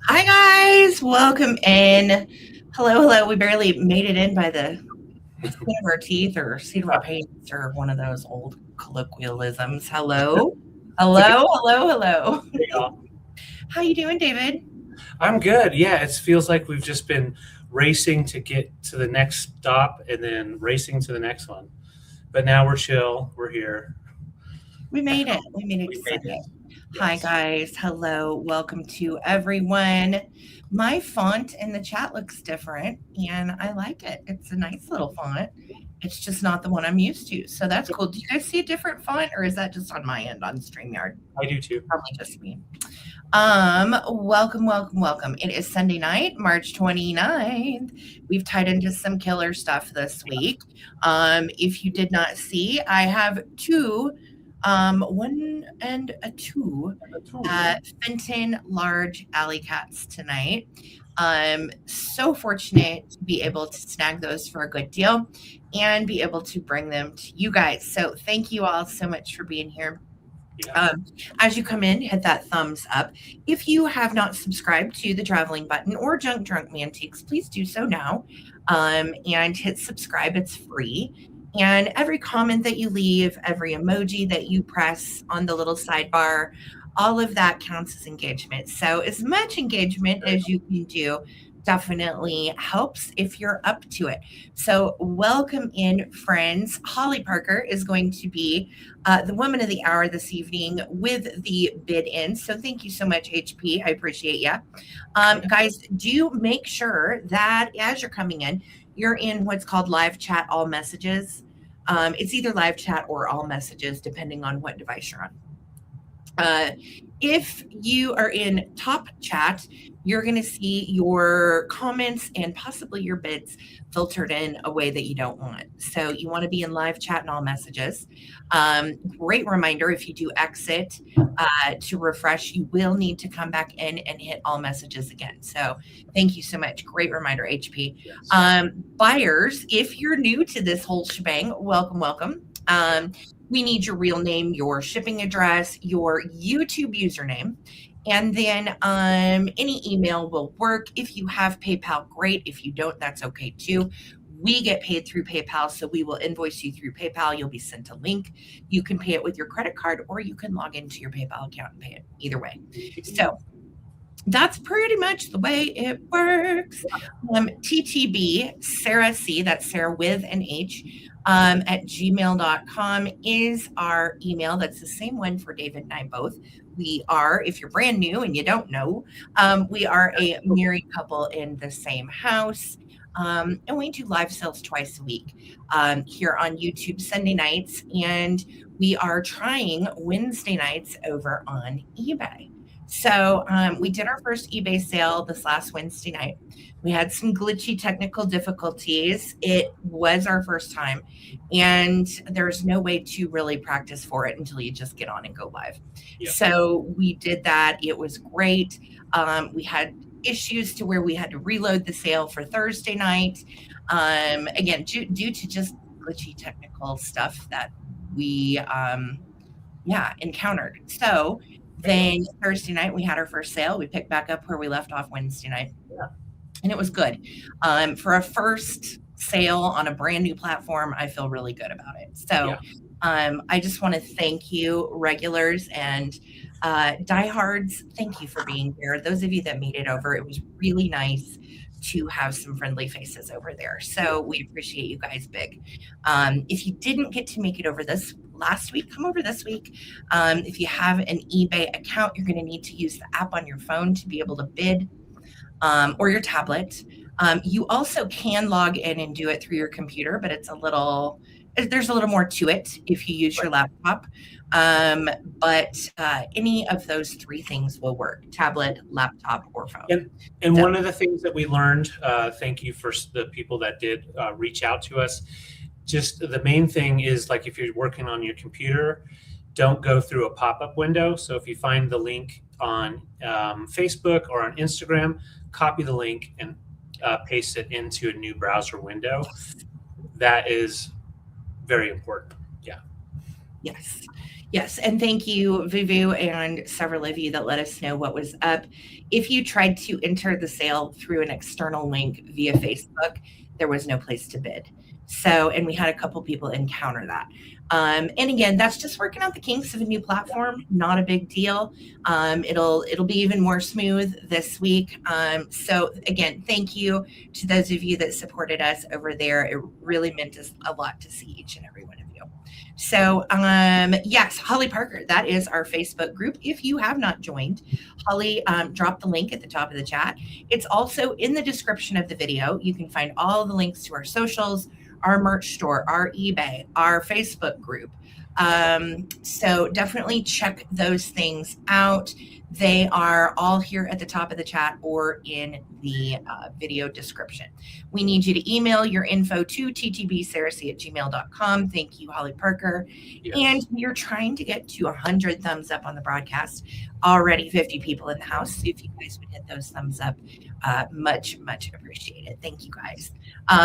Hi guys, welcome in. Hello. We barely made it in by the skin of our teeth or seat of our pants or one of those old colloquialisms. It's a good Hello. day off. How you doing, David? I'm good. Yeah, it feels like we've just been racing to get to the next stop and then racing to the next one. But now we're chill. We're here. We made it. We made it We to made Sunday. it. Hi Yes. guys. Hello. Welcome to everyone. My font in the chat looks different and I like it. It's a nice little font. It's just not the one I'm used to. So that's cool. Do you guys see a different font or is that just on my end on StreamYard? I do too. Probably just me. Welcome. It is Sunday night, March 29th. We've tied into some killer stuff this week. If you did not see, I have two, one and a two, Fenton large alley cats tonight. So fortunate to be able to snag those for a good deal and be able to bring them to you guys. So thank you all so much for being here. Yeah. As you come in, hit that thumbs up. If you have not subscribed to the traveling button or Junk Drunk Mantiques, please do so now and hit subscribe. It's free. And every comment that you leave, every emoji that you press on the little sidebar, all of that counts as engagement. So, as much engagement as you can do definitely helps if you're up to it. So, welcome in, friends. Holly Parker is going to be the woman of the hour this evening with the bid in. So thank you so much, HP. I appreciate you. Guys, do make sure that as you're coming in, you're in what's called live chat all messages. It's either live chat or all messages, depending on what device you're on. If you are in top chat, you're going to see your comments and possibly your bids filtered in a way that you don't want. So you want to be in live chat and all messages. Great reminder, if you do exit to refresh, you will need to come back in and hit all messages again. So thank you so much. Great reminder, HP. Yes. Buyers, if you're new to this whole shebang, welcome. We need your real name, your shipping address, your YouTube username, and then any email will work. If you have PayPal, great. If you don't, that's okay too. We get paid through PayPal, so we will invoice you through PayPal. You'll be sent a link. You can pay it with your credit card, or you can log into your PayPal account and pay it. Either way. So that's pretty much the way it works. TTB, Sarah C, that's Sarah with an H, at gmail.com is our email. That's the same one for David and I both. We are, if you're brand new and you don't know, we are a married couple in the same house. And we do live sales twice a week here on YouTube Sunday nights. And we are trying Wednesday nights over on eBay. So we did our first eBay sale this last Wednesday night. We had some glitchy technical difficulties. It was our first time, and there's no way to really practice for it until you just get on and go live. Yep. So we did that. It was great. We had issues to where we had to reload the sale for Thursday night. Again, due to just glitchy technical stuff that we encountered. So then Thursday night, we had our first sale. We picked back up where we left off Wednesday night. Yeah. And it was good. For a first sale on a brand new platform, I feel really good about it. So I just want to thank you, regulars and diehards. Thank you for being here. Those of you that made it over, it was really nice to have some friendly faces over there. So we appreciate you guys big. If you didn't get to make it over this last week, come over this week. If you have an eBay account, you're going to need to use the app on your phone to be able to bid, or your tablet. You also can log in and do it through your computer, but there's a little more to it if you use your laptop. But any of those three things will work: tablet, laptop, or phone. And one of the things that we learned, thank you for the people that did reach out to us. Just the main thing is, like, if you're working on your computer, don't go through a pop-up window. So if you find the link on Facebook or on Instagram, copy the link and paste it into a new browser window. That is very important. Yeah. Yes. Yes, and thank you, Vivu, and several of you that let us know what was up. If you tried to enter the sale through an external link via Facebook, there was no place to bid. So, and we had a couple people encounter that. And again, that's just working out the kinks of a new platform. Not a big deal. It'll be even more smooth this week. So again, thank you to those of you that supported us over there. It really meant us a lot to see each and every one of you. So, yes, Holly Parker, that is our Facebook group. If you have not joined, Holly dropped the link at the top of the chat. It's also in the description of the video. You can find all the links to our socials, our merch store, our eBay, our Facebook group. So definitely check those things out. They are all here at the top of the chat or in the video description. We need you to email your info to ttbsarasy@gmail.com. Thank you, Holly Parker. Yes. And we're trying to get to 100 thumbs up on the broadcast. Already 50 people in the house. So if you guys would hit those thumbs up, much, much appreciated. Thank you, guys.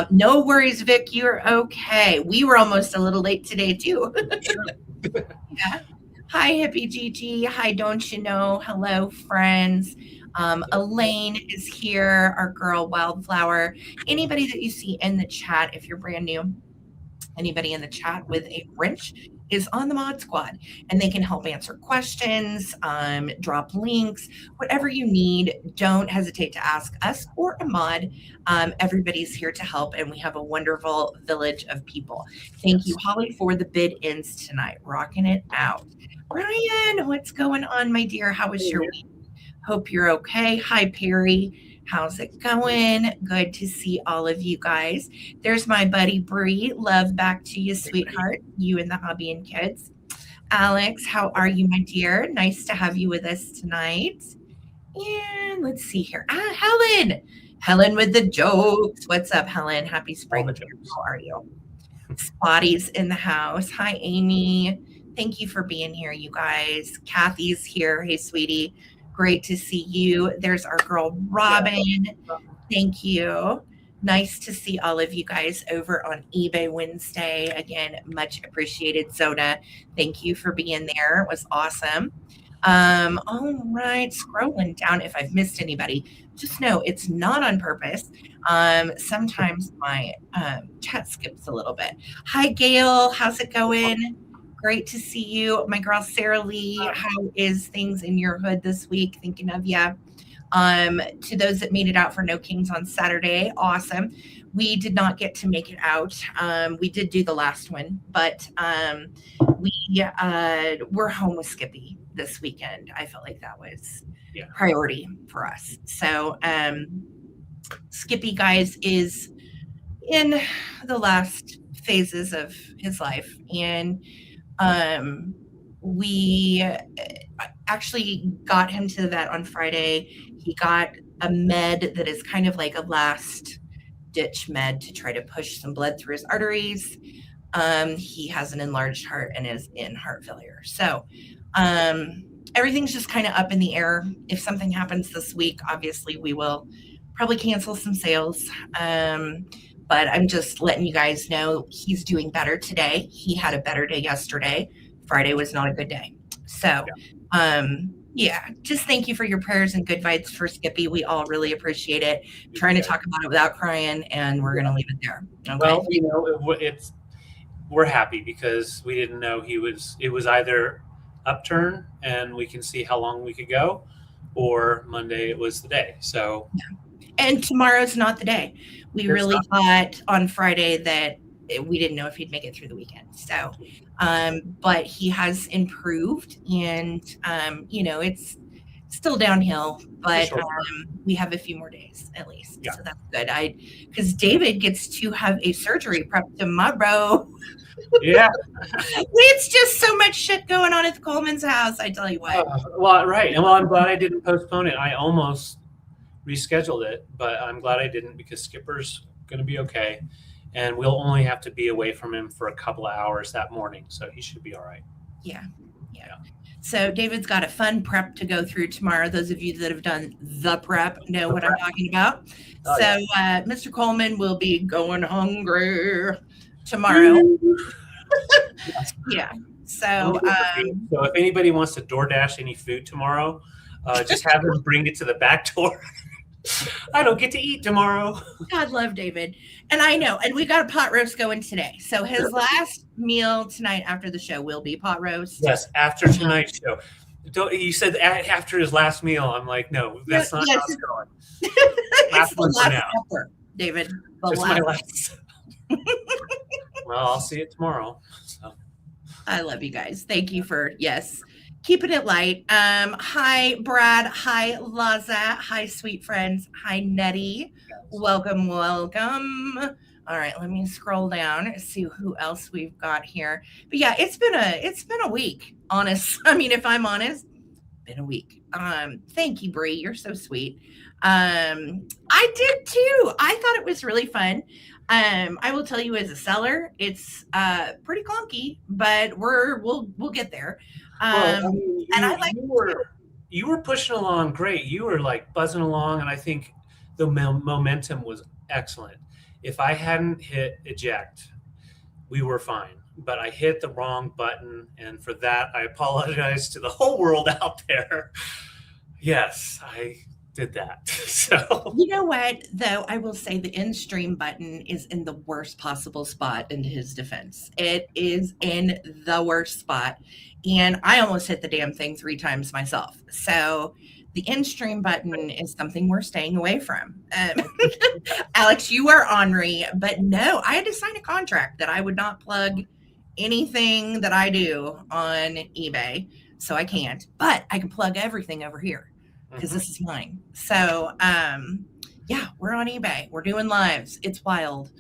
No worries, Vic. You're okay. We were almost a little late today, too. Yeah. Hi, Hippie Gigi. Hi, Don't You Know? Hello, friends. Elaine is here, our girl Wildflower. Anybody that you see in the chat, if you're brand new, anybody in the chat with a wrench is on the mod squad, and they can help answer questions, drop links, whatever you need. Don't hesitate to ask us or a mod. Everybody's here to help, and we have a wonderful village of people. Thank you, Holly, for the bid ins tonight. Rocking it out. Brian, what's going on, my dear? How was your week? Hope you're okay. Hi, Perry. How's it going? Good to see all of you guys. There's my buddy Bree. Love back to you, sweetheart. You and the hubby and kids. Alex, how are you, my dear? Nice to have you with us tonight. And let's see here. Helen. Helen with the jokes. What's up, Helen? Happy spring. How are you? Spotty's in the house. Hi, Amy. Thank you for being here, you guys. Kathy's here. Hey, sweetie. Great to see you. There's our girl, Robin. Thank you. Nice to see all of you guys over on eBay Wednesday. Again, much appreciated. Zona, thank you for being there. It was awesome. All right, scrolling down. If I've missed anybody, just know it's not on purpose. Sometimes my chat skips a little bit. Hi, Gail. How's it going? Great to see you. My girl, Sarah Lee, how is things in your hood this week? Thinking of you. To those that made it out for No Kings on Saturday, awesome. We did not get to make it out. We did do the last one, but we're home with Skippy this weekend. I felt like that was priority for us. So Skippy, guys, is in the last phases of his life, and we actually got him to the vet on Friday. He got a med that is kind of like a last ditch med to try to push some blood through his arteries. He has an enlarged heart and is in heart failure. So everything's just kind of up in the air. If something happens this week, obviously we will probably cancel some sales. But I'm just letting you guys know he's doing better today. He had a better day yesterday. Friday was not a good day. So, just thank you for your prayers and good vibes for Skippy. We all really appreciate it. Trying to talk about it without crying, and we're going to leave it there. Okay? Well, we're happy because we didn't know it was either upturn and we can see how long we could go, or Monday it was the day. So. Yeah. And tomorrow's not the day. We really thought on Friday that we didn't know if he'd make it through the weekend. So, but he has improved, and, it's still downhill, but we have a few more days at least. Yeah. So that's good. Because David gets to have a surgery prep tomorrow. Yeah. It's just so much shit going on at the Coleman's house. I tell you what. Right. And I'm glad I didn't postpone it. I almost rescheduled it, but I'm glad I didn't because Skipper's going to be okay, and we'll only have to be away from him for a couple of hours that morning, so he should be all right. Yeah. So David's got a fun prep to go through tomorrow. Those of you that have done the prep know what I'm talking about. Mr. Coleman will be going hungry tomorrow. Yeah. So, So if anybody wants to DoorDash any food tomorrow, just have them bring it to the back door. I don't get to eat tomorrow. God love David. And I know. And we got a pot roast going today. So his last meal tonight after the show will be pot roast. Yes, after tonight's show. You said after his last meal. I'm like, no, that's not how it's going. It's the last supper, David. It's my last. Well, I'll see it tomorrow. So. I love you guys. Thank you for, keeping it light. Hi, Brad. Hi, Laza. Hi, sweet friends. Hi, Nettie. Welcome. All right, let me scroll down and see who else we've got here. But yeah, it's been a week. Honest. I mean, if I'm honest, been a week. Thank you, Bree. You're so sweet. I did too. I thought it was really fun. I will tell you, as a seller, it's pretty clunky, but we'll get there. Well, I mean, you were pushing along great. You were like buzzing along, and I think the momentum was excellent. If I hadn't hit eject, we were fine. But I hit the wrong button, and for that, I apologize to the whole world out there. Yes, I did that. So you know what, though, I will say the in stream button is in the worst possible spot. In his defense, it is in the worst spot, and I almost hit the damn thing 3 times myself. So the in stream button is something we're staying away from. Alex, you are ornery, but no, I had to sign a contract that I would not plug anything that I do on eBay, so I can't, but I can plug everything over here because this is mine. So yeah, we're on eBay, we're doing lives, it's wild.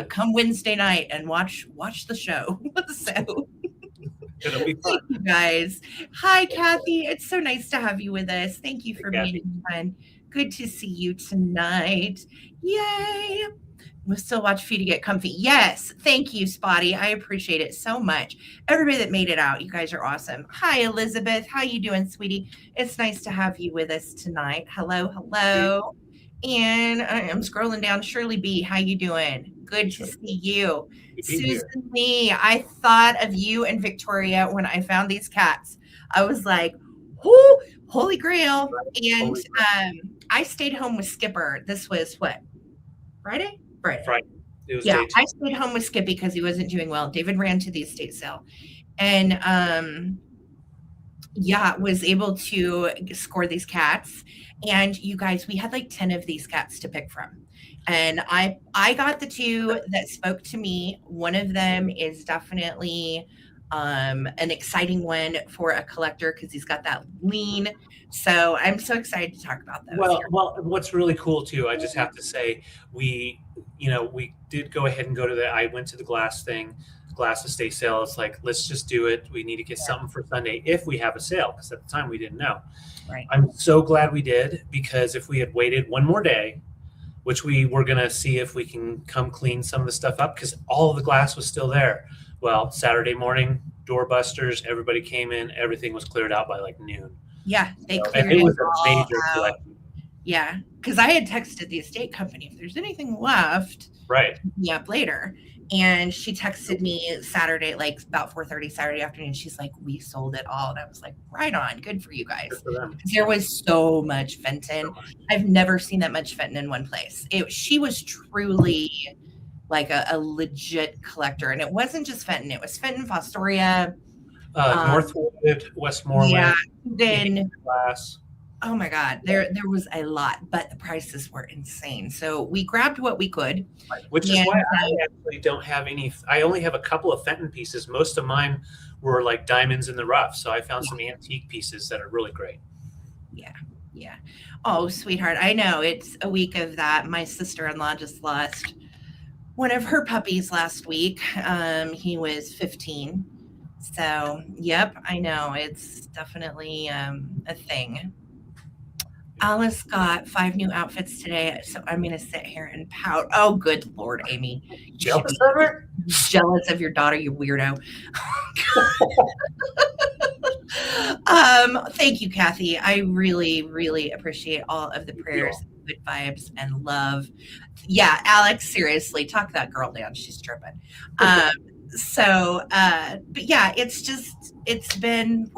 Come Wednesday night and watch the show. So it'll be fun. thank you guys. Hi, Kathy, it's so nice to have you with us. Thank you for being fun. Good to see you tonight. Yay. We'll still watch for you to get comfy. Yes. Thank you, Spotty. I appreciate it so much. Everybody that made it out, you guys are awesome. Hi, Elizabeth. How you doing, sweetie? It's nice to have you with us tonight. Hello. And I am scrolling down. Shirley B, how you doing? Good to see you. Susan Lee, I thought of you and Victoria when I found these cats. I was like, oh, holy grail. And I stayed home with Skipper. This was what? Friday. It was I stayed home with Skippy because he wasn't doing well. David ran to the estate sale, and was able to score these cats. And you guys, we had like 10 of these cats to pick from, and I got the 2 that spoke to me. One of them is definitely an exciting one for a collector because he's got that lean. So I'm so excited to talk about those. Well, what's really cool too, I just have to say, we did go ahead and I went to the glass estate sale. It's like, let's just do it. We need to get something for Sunday if we have a sale, because at the time we didn't know. Right. I'm so glad we did, because if we had waited one more day, which we were going to see if we can come clean some of the stuff up, because all of the glass was still there. Well, Saturday morning, doorbusters, everybody came in, everything was cleared out by like noon. Yeah, they cleared it was a major collection. Yeah, because I had texted the estate company, if there's anything left, right, hit me up later. And she texted me Saturday, like about 4:30 Saturday afternoon. She's like, we sold it all. And I was like, right on. Good for you guys. There was so much Fenton. I've never seen that much Fenton in one place. She was truly like a legit collector. And it wasn't just Fenton. It was Fenton, Fostoria, Northwood, Westmoreland. Yeah. Then Glass. Oh my God, there was a lot, but the prices were insane. So we grabbed what we could. Which is why I actually don't have any. I only have a couple of Fenton pieces. Most of mine were like diamonds in the rough. So I found some antique pieces that are really great. Yeah. Oh, sweetheart, I know it's a week of that. My sister-in-law just lost one of her puppies last week. He was 15. So, yep, I know it's definitely a thing. Alice got 5 new outfits today, so I'm going to sit here and pout. Oh, good Lord, Amy. Jealous of her? Jealous of your daughter, you weirdo. Thank you, Kathy. I really, really appreciate all of the prayers, good vibes, and love. Yeah, Alex, seriously, talk that girl down. She's tripping. So, but yeah, it's been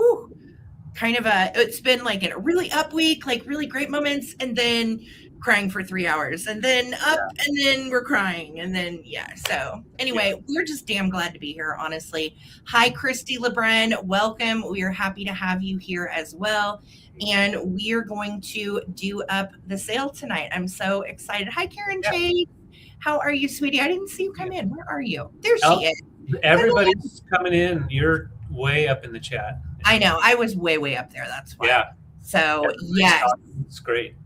it's been like a really up week, like really great moments, and then crying for 3 hours, and then up, and then we're crying, and then yeah. So anyway, we're just damn glad to be here, honestly. Hi, Christy LeBren, welcome. We are happy to have you here as well, and we are going to do up the sale tonight. I'm so excited. Hi, Karen Chase. How are you, sweetie? I didn't see you come in. Where are you? There she is. Everybody's coming in. You're way up in the chat. I know. I was way up there. That's why. Yeah. So, yes. It's great.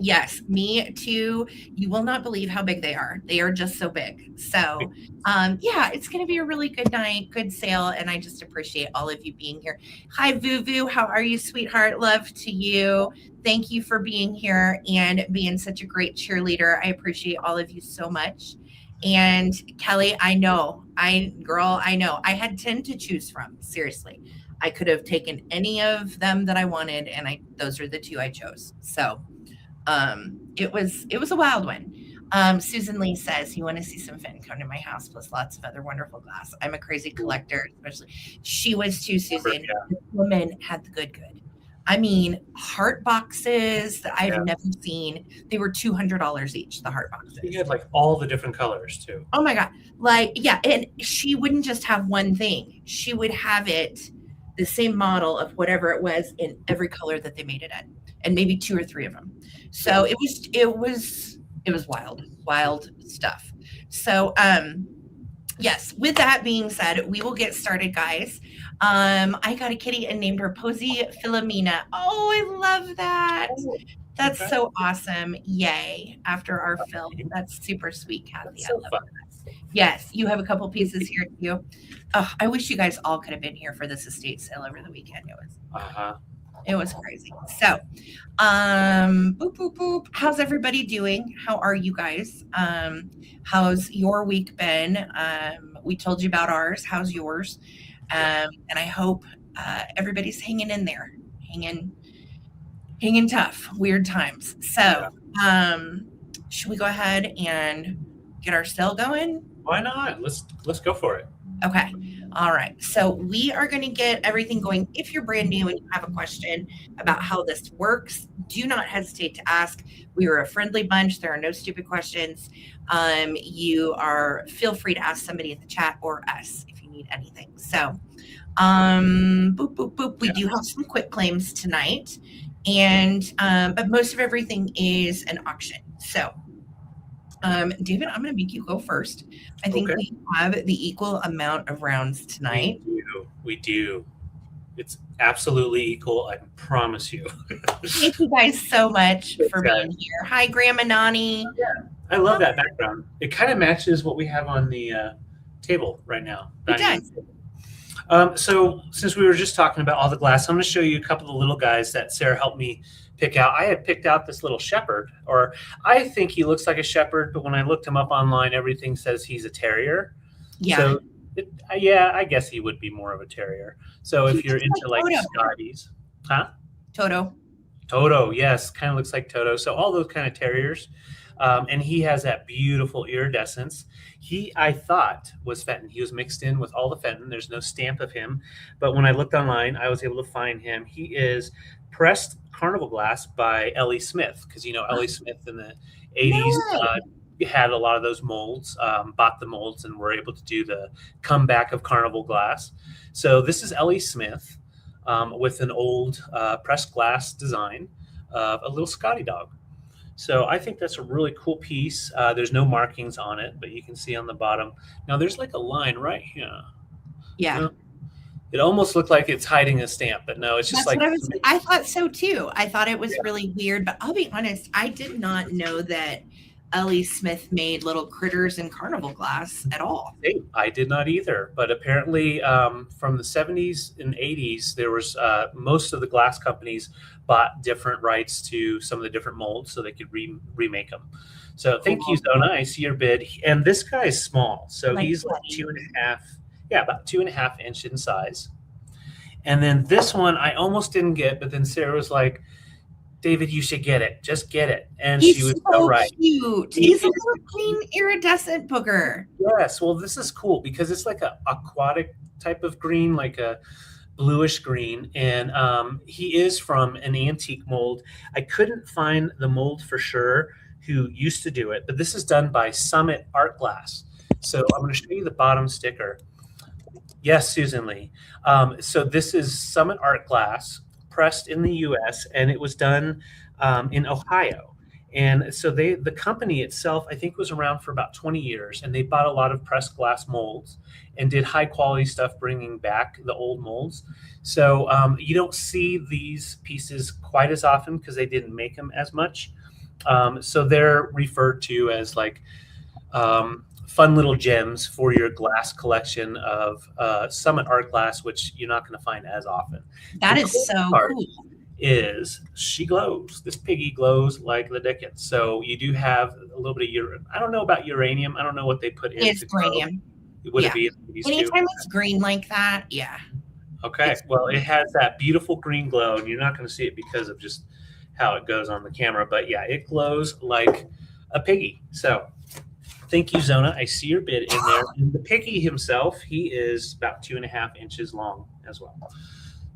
Yes, me too. You will not believe how big they are. They are just so big. So, yeah, it's going to be a really good night, good sale, and I just appreciate all of you being here. Hi, Vuvu. How are you, sweetheart? Love to you. Thank you for being here and being such a great cheerleader. I appreciate all of you so much. And Kelly, I know. I know. I had 10 to choose from. Seriously. I could have taken any of them that I wanted, and those are the 2 I chose. So, it was a wild one. Susan Lee says, you want to see some Fenton, come to my house, plus lots of other wonderful glass. I'm a crazy collector, especially. She was too, Susan. Yeah. The woman had the good. I mean, heart boxes that I've never seen. They were $200 each, the heart boxes. She had like all the different colors too. Oh my God. Like, yeah. And she wouldn't just have one thing. She would have it, the same model of whatever it was, in every color that they made it in, and maybe 2 or 3 of them. So it was wild stuff. So, yes, with that being said, we will get started, guys. I got a kitty and named her Posy Philomena. Oh, I love that. That's so awesome. Yay. After our film. That's super sweet, Kathy. So I love that. Yes, you have a couple pieces here too. Oh, I wish you guys all could have been here for this estate sale over the weekend. It was crazy. So, boop. How's everybody doing? How are you guys? How's your week been? We told you about ours. How's yours? And I hope everybody's hanging in there, hanging tough. Weird times. So, should we go ahead and get our sale going? Why not? Let's go for it. Okay. All right. So we are going to get everything going. If you're brand new and you have a question about how this works, do not hesitate to ask. We are a friendly bunch. There are no stupid questions. Feel free to ask somebody in the chat or us if you need anything. So, boop. We do have some quick claims tonight, and but most of everything is an auction. So, David, I'm going to make you go first. I think we have the equal amount of rounds tonight. We do. It's absolutely equal. I promise you. Thank you guys so much for being here. Hi, Grandma Nani. Yeah, I love that background. It kind of matches what we have on the table right now. It does. So since we were just talking about all the glass, I'm going to show you a couple of the little guys that Sarah helped me pick out. I had picked out this little shepherd, or I think he looks like a shepherd, but when I looked him up online, everything says he's a terrier. Yeah. So I guess he would be more of a terrier. So if you're into like Scotties, Toto, yes, kind of looks like Toto. So all those kind of terriers. And he has that beautiful iridescence. I thought was Fenton. He was mixed in with all the Fenton. There's no stamp of him. But when I looked online, I was able to find him. He is pressed Carnival glass by Ellie Smith, because Ellie Smith in the 80s had a lot of those molds, bought the molds, and were able to do the comeback of Carnival glass. So this is Ellie Smith with an old pressed glass design of a little Scotty dog. So I think that's a really cool piece. There's no markings on it, but you can see on the bottom. Now there's like a line right here. Yeah. It almost looked like it's hiding a stamp, but no, it's just I thought so too. I thought it was really weird, but I'll be honest, I did not know that Ellie Smith made little critters in Carnival glass at all. I did not either, but apparently from the 70s and 80s, there was most of the glass companies bought different rights to some of the different molds so they could remake them. So thank you, Zona. I see your bid. And this guy is small. So he's like 2.5, about 2.5 inch in size. And then this one I almost didn't get, but then Sarah was like, David, you should get it. Just get it. And she He's was so so right. cute. He He's a is little green iridescent booger. Yes, well, this is cool because it's like a aquatic type of green, like a bluish green, and he is from an antique mold. I couldn't find the mold for sure who used to do it, but this is done by Summit Art Glass. So I'm going to show you the bottom sticker. Yes, Susan Lee. So this is Summit Art Glass, pressed in the U.S., and it was done in Ohio. And so the company itself, I think, was around for about 20 years, and they bought a lot of pressed glass molds and did high quality stuff, bringing back the old molds. So you don't see these pieces quite as often because they didn't make them as much. So they're referred to as like fun little gems for your glass collection of Summit Art Glass, which you're not going to find as often. That The is cool so part cool. is she glows. This piggy glows like the dickens. So you do have a little bit of uranium. I don't know about uranium. I don't know what they put in. It's uranium. Would Yeah. it be in these two? Anytime it's green like that, yeah. Okay. Well, it has that beautiful green glow, and you're not going to see it because of just how it goes on the camera. But yeah, it glows like a piggy. So thank you, Zona. I see your bid in there. And the piggy himself, he is about 2.5 inches long as well.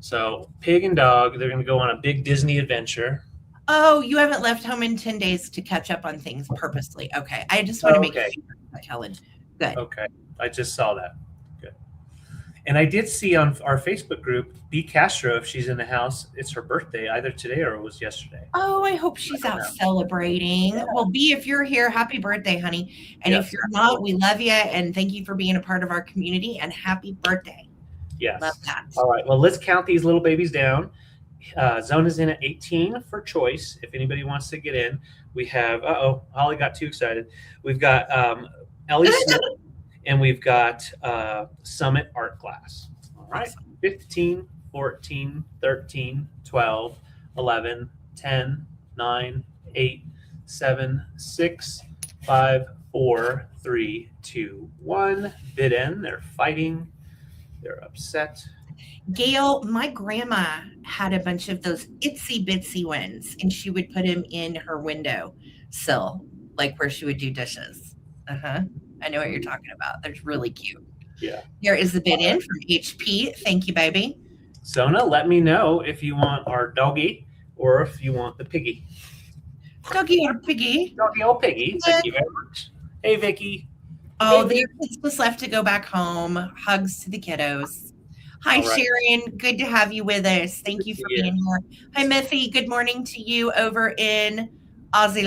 So pig and dog, they're going to go on a big Disney adventure. Oh, you haven't left home in 10 days to catch up on things purposely. Okay. I just want to make Okay. sure, Helen. Good. Okay. I just saw that. Good. And I did see on our Facebook group, B. Castro, if she's in the house, it's her birthday either today or it was yesterday. Oh, I hope she's out celebrating. Yeah. Well, B, if you're here, happy birthday, honey. And Yes, if you're not, we love you and thank you for being a part of our community and happy birthday. Yes. Love that. All right. Well, let's count these little babies down. Zona's in at 18 for choice. If anybody wants to get in, we have, Holly got too excited. We've got Ellie Smith and we've got Summit Art Glass. All right. 15, 14, 13, 12, 11, 10, 9, 8, 7, 6, 5, 4, 3, 2, 1. Bid in. They're fighting. They're upset. Gail, my grandma had a bunch of those itsy bitsy ones, and she would put them in her window sill, like where she would do dishes. I know what you're talking about. They're really cute. Yeah. Here is the bid in from HP. Thank you, baby. Zona, let me know if you want our doggy or if you want the piggy. Doggy or piggy? Doggy or piggy. Thank you very much. Hey, Vicky. Oh, the kids just left to go back home. Hugs to the kiddos. Hi, All right. Sharon. Good to have you with us. Thank you for being here. Hi, Miffy. Good morning to you over in Aussie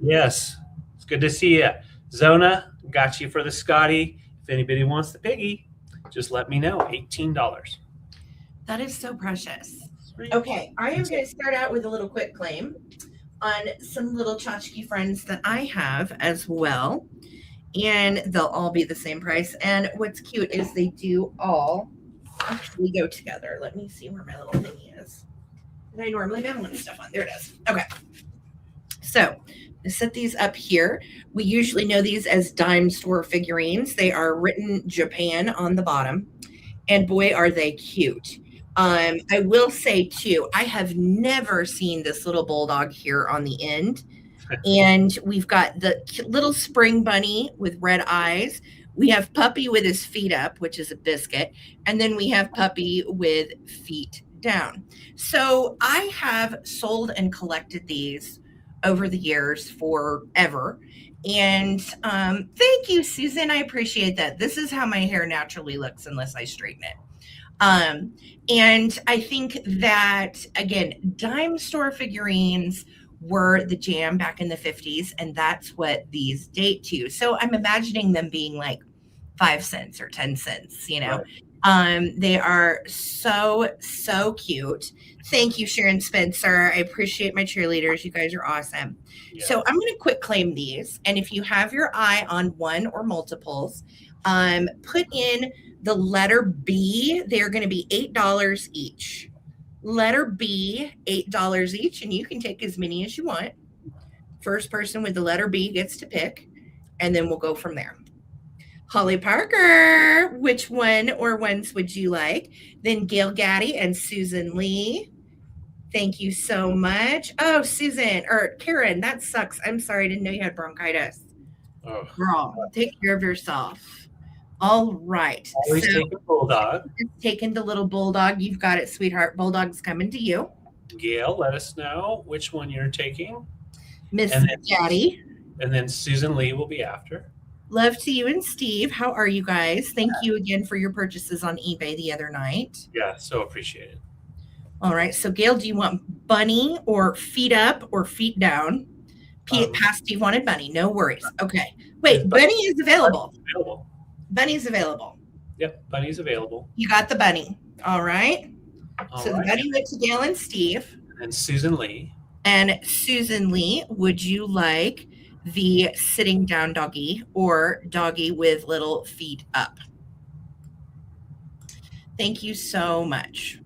Yes. It's good to see you. Zona, got you for the Scotty. If anybody wants the piggy, just let me know. $18. That is so precious. Okay, I am going to start out with a little quick claim on some little tchotchke friends that I have as well. And they'll all be the same price. And what's cute is they do all actually go together. Let me see where my little thingy is. And I normally balance stuff on. There it is. Okay. So I set these up here. We usually know these as dime store figurines. They are written Japan on the bottom. And boy, are they cute. I will say too, I have never seen this little bulldog here on the end. And we've got the little spring bunny with red eyes. We have Puppy with his feet up, which is a biscuit. And then we have Puppy with feet down. So I have sold and collected these over the years forever. And thank you, Susan. I appreciate that. This is how my hair naturally looks unless I straighten it. And I think that, again, dime store figurines were the jam back in the 50s, and that's what these date to. So I'm imagining them being like 5 cents or 10 cents, you know. Right. They are so cute. Thank you, Sharon Spencer. I appreciate my cheerleaders. You guys are awesome. Yeah. So I'm going to quick claim these, and if you have your eye on one or multiples, put in the letter B. They're going to be $8 each. Letter B, $8 each, and you can take as many as you want. First person with the letter B gets to pick, and then we'll go from there. Holly Parker, which one or ones would you like? Then Gail Gaddy and Susan Lee. Thank you so much. Oh, Susan or Karen, that sucks. I'm sorry. I didn't know you had bronchitis. Oh, Girl, take care of yourself. All right. always So take a bulldog. taking the little bulldog. You've got it, sweetheart. Bulldog's coming to you. Gail, let us know which one you're taking. Miss And then, Daddy. and then Susan Lee will be after. Love to you and Steve. How are you guys? Thank you again for your purchases on eBay the other night. Yeah, so appreciate it. All right. So, Gail, do you want bunny or feet up or feet down? Past Steve wanted bunny. No worries. Okay. Wait, bunny is available. Bunny's available. Yep, bunny's available. You got the bunny. All right. So the bunny went to Gail and Steve. And Susan Lee. And Susan Lee, would you like the sitting down doggy or doggy with little feet up? Thank you so much.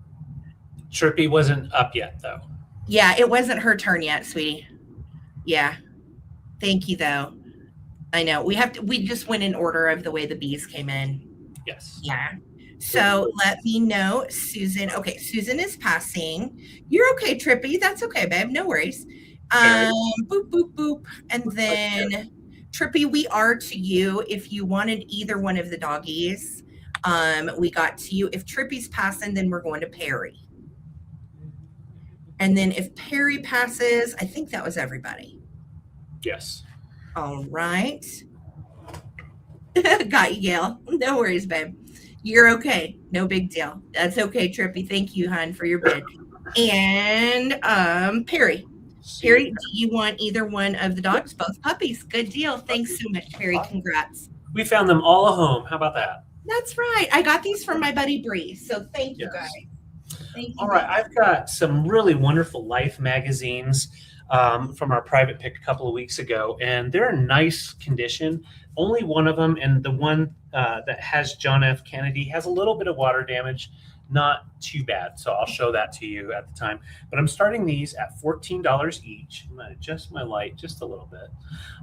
Trippy wasn't up yet, though. Yeah, it wasn't her turn yet, sweetie. Yeah. Thank you, though. I know. We just went in order of the way the bees came in. Yes. Yeah. So let me know, Susan. Okay, Susan is passing. You're okay, Trippy. That's okay, babe. No worries. Boop, boop, boop. And then Trippy, we are to you. If you wanted either one of the doggies, we got to you. If Trippy's passing, then we're going to Perry. And then if Perry passes, I think that was everybody. Yes. All right. Got you, Gail. No worries, babe. You're okay. No big deal. That's okay, Trippy. Thank you, hon, for your bid. And Perry. Perry, do you want either one of the dogs? Both puppies. Good deal. Thanks so much, Perry. Congrats. We found them all a home. How about that? That's right. I got these from my buddy Bree. So thank you, guys. Thank you. All right. I've got some really wonderful Life magazines from our private pick a couple of weeks ago, and they're in nice condition. Only one of them, and the one that has John F. Kennedy, has a little bit of water damage. Not too bad, so I'll show that to you at the time. But I'm starting these at $14 each. I'm going to adjust my light just a little bit.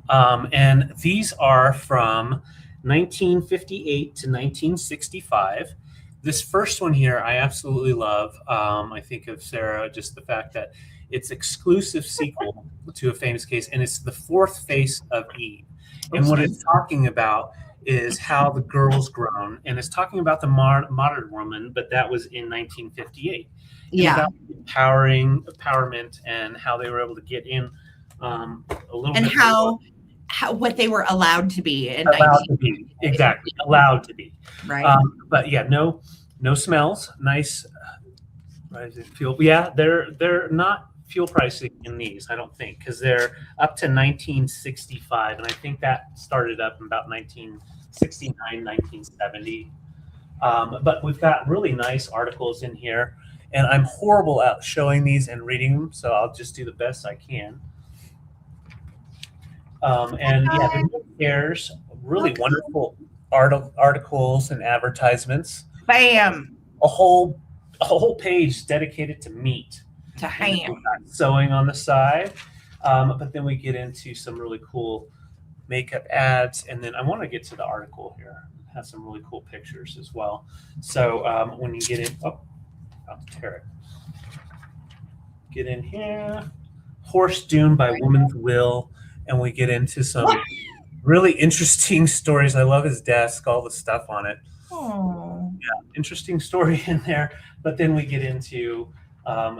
And these are from 1958 to 1965. This first one here, I absolutely love. I think of Sarah, just the fact that it's exclusive sequel to A Famous Case, and it's the fourth face of Eve. And what it's talking about is how the girl's grown, and it's talking about the modern woman, but that was in 1958. Yeah. About empowerment, and how they were able to get in a little and bit. How what they were allowed to be in exactly allowed to be. Right. But yeah, no smells. Nice. Fuel. Yeah, they're not fuel pricing in these, I don't think, because they're up to 1965, and I think that started up in about 1969, 1970. But we've got really nice articles in here, and I'm horrible at showing these and reading them, so I'll just do the best I can. And yeah, there's really wonderful articles and advertisements. Bam. A whole page dedicated to meat. To ham. Sewing on the side. But then we get into some really cool makeup ads. And then I want to get to the article here. It has some really cool pictures as well. So when you get in, about to tear it. Get in here. Horse Dune by Woman's Will. And we get into some really interesting stories. I love his desk, all the stuff on it. Oh. Yeah, interesting story in there. But then we get into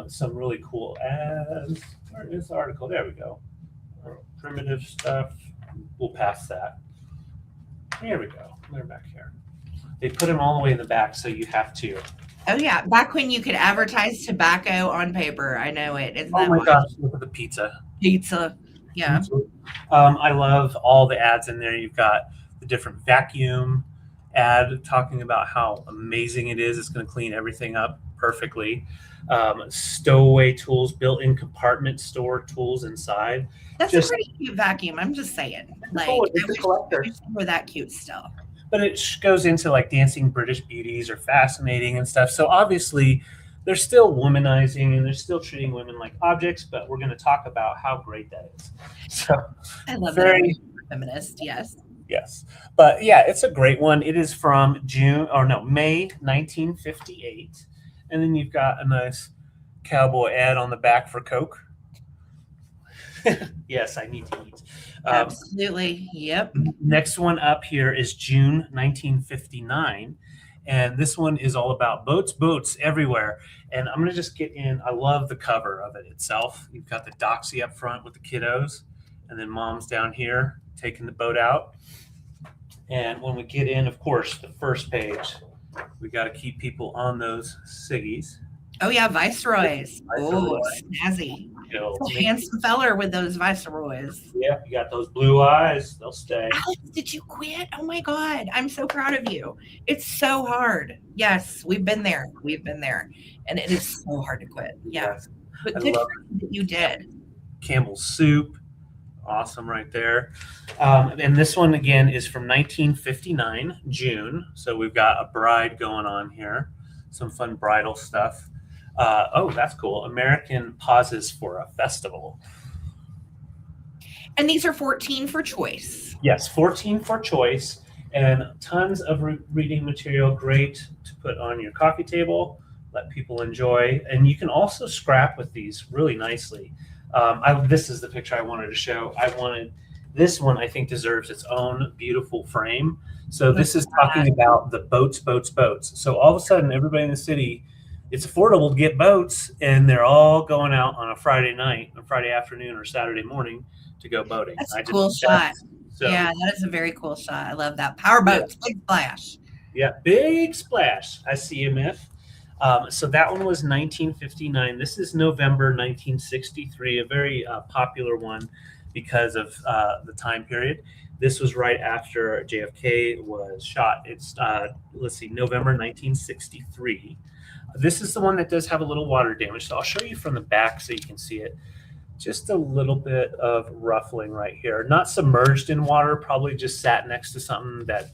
some really cool ads. Where is the article? There we go. Primitive stuff. We'll pass that. Here we go. They're back here. They put them all the way in the back, so you have to. Oh yeah, back when you could advertise tobacco on paper. I know it. Isn't that my gosh, look at the pizza. Pizza. Yeah. I love all the ads in there. You've got the different vacuum ad talking about how amazing it is. It's going to clean everything up perfectly. Stowaway tools, built-in compartment store tools inside. That's a pretty cute vacuum. I'm just saying. Like, it's a collector. We're that cute still. But it goes into like dancing British beauties or fascinating and stuff. So obviously, they're still womanizing and they're still treating women like objects. But we're going to talk about how great that is. So I love that. Feminist, yes. Yes. But yeah, it's a great one. It is from May 1958. And then you've got a nice cowboy ad on the back for Coke. Yes, I need to eat. Absolutely. Yep. Next one up here is June 1959. And this one is all about boats everywhere. And I'm going to just get in. I love the cover of it itself. You've got the doxy up front with the kiddos, and then mom's down here taking the boat out. And when we get in, of course, the first page, we got to keep people on those ciggies. Oh, yeah, viceroys. Oh, snazzy. Handsome feller with those viceroys. Yeah, you got those blue eyes. They'll stay. Alex, did you quit? Oh my God. I'm so proud of you. It's so hard. Yes, we've been there. We've been there. And it is so hard to quit. Yeah. Yes. But good for you that you did. Campbell's soup. Awesome right there. And this one again is from 1959, June. So we've got a bride going on here. Some fun bridal stuff. Oh, that's cool. American pauses for a festival. And these are 14 for choice. Yes, 14 for choice, and tons of reading material. Great to put on your coffee table, let people enjoy. And you can also scrap with these really nicely. This is the picture I wanted to show. This one I think deserves its own beautiful frame. So this is talking about the boats. So all of a sudden, everybody in the city, it's affordable to get boats, and they're all going out on a Friday night, a Friday afternoon, or Saturday morning to go boating. That's a cool shot. So, yeah, that is a very cool shot. I love that. Power boats, big splash. Yeah, big splash. I see you, Myth. So that one was 1959. This is November 1963, a very popular one because of the time period. This was right after JFK was shot. It's, let's see, November 1963. This is the one that does have a little water damage. So I'll show you from the back so you can see it. Just a little bit of ruffling right here. Not submerged in water, probably just sat next to something that,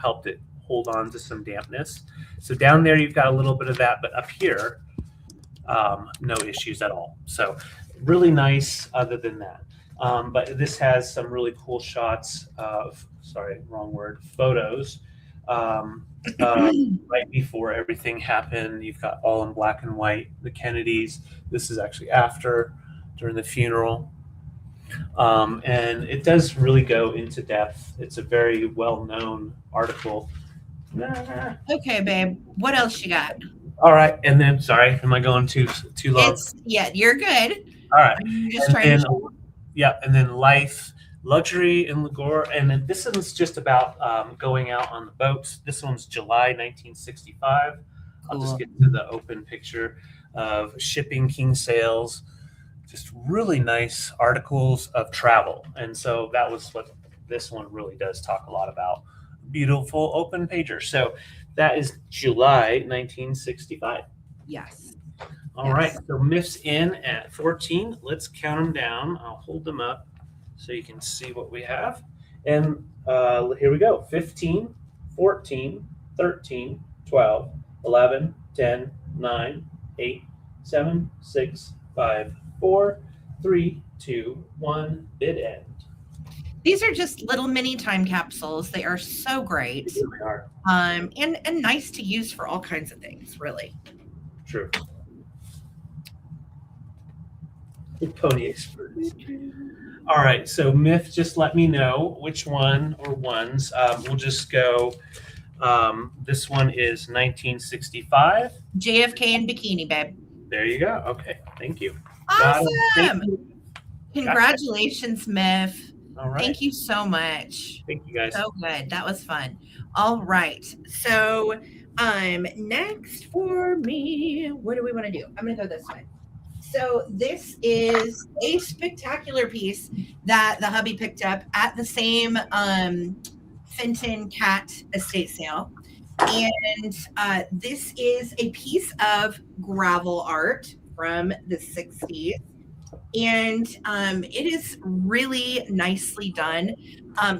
helped it hold on to some dampness. So down there, you've got a little bit of that, but up here, no issues at all. So really nice other than that. But this has some really cool shots of, photos. Right before everything happened. You've got all in black and white, the Kennedys. This is actually after, during the funeral. And it does really go into depth. It's a very well-known article. Okay, babe. What else you got? All right. And then, sorry, am I going too long? You're good. All right. I'm just trying to. Yeah, and then life, luxury, and Ligor. And then this one's just about going out on the boats. This one's July 1965. Cool. I'll just get to the open picture of shipping king sales. Just really nice articles of travel. And so that was what this one really does talk a lot about. Beautiful open pager. So that is July 1965. Yes. All right. So Myths in at 14. Let's count them down. I'll hold them up so you can see what we have. And here we go. 15, 14, 13, 12, 11, 10, 9, 8, 7, 6, 5, 4, 3, 2, 1, bid end. These are just little mini time capsules. They are so great. They really are. And nice to use for all kinds of things, really. True. Pony expert. All right, so Myth, just let me know which one or ones. We'll just go. This one is 1965. JFK and bikini, babe. There you go. Okay, thank you. Awesome. Congratulations, Myth. All right. Thank you so much. Thank you, guys. So good. That was fun. All right. So next for me, what do we want to do? I'm going to go this way. So this is a spectacular piece that the hubby picked up at the same Fenton Cat estate sale. And this is a piece of gravel art from the 60s. And it is really nicely done.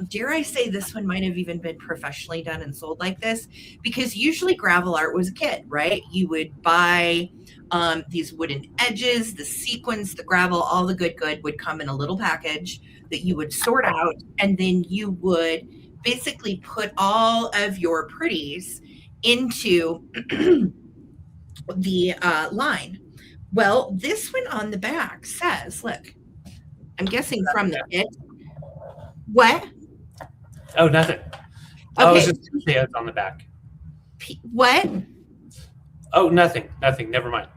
Dare I say this one might have even been professionally done and sold like this, because usually gravel art was a kit, right? You would buy these wooden edges, the sequins, the gravel, all the good would come in a little package that you would sort out, and then you would basically put all of your pretties into the line. Well, this one on the back says, look, I'm guessing from the kit. What? Oh, nothing. I was Okay. just going to say it's on the back. What? Oh, nothing. Never mind.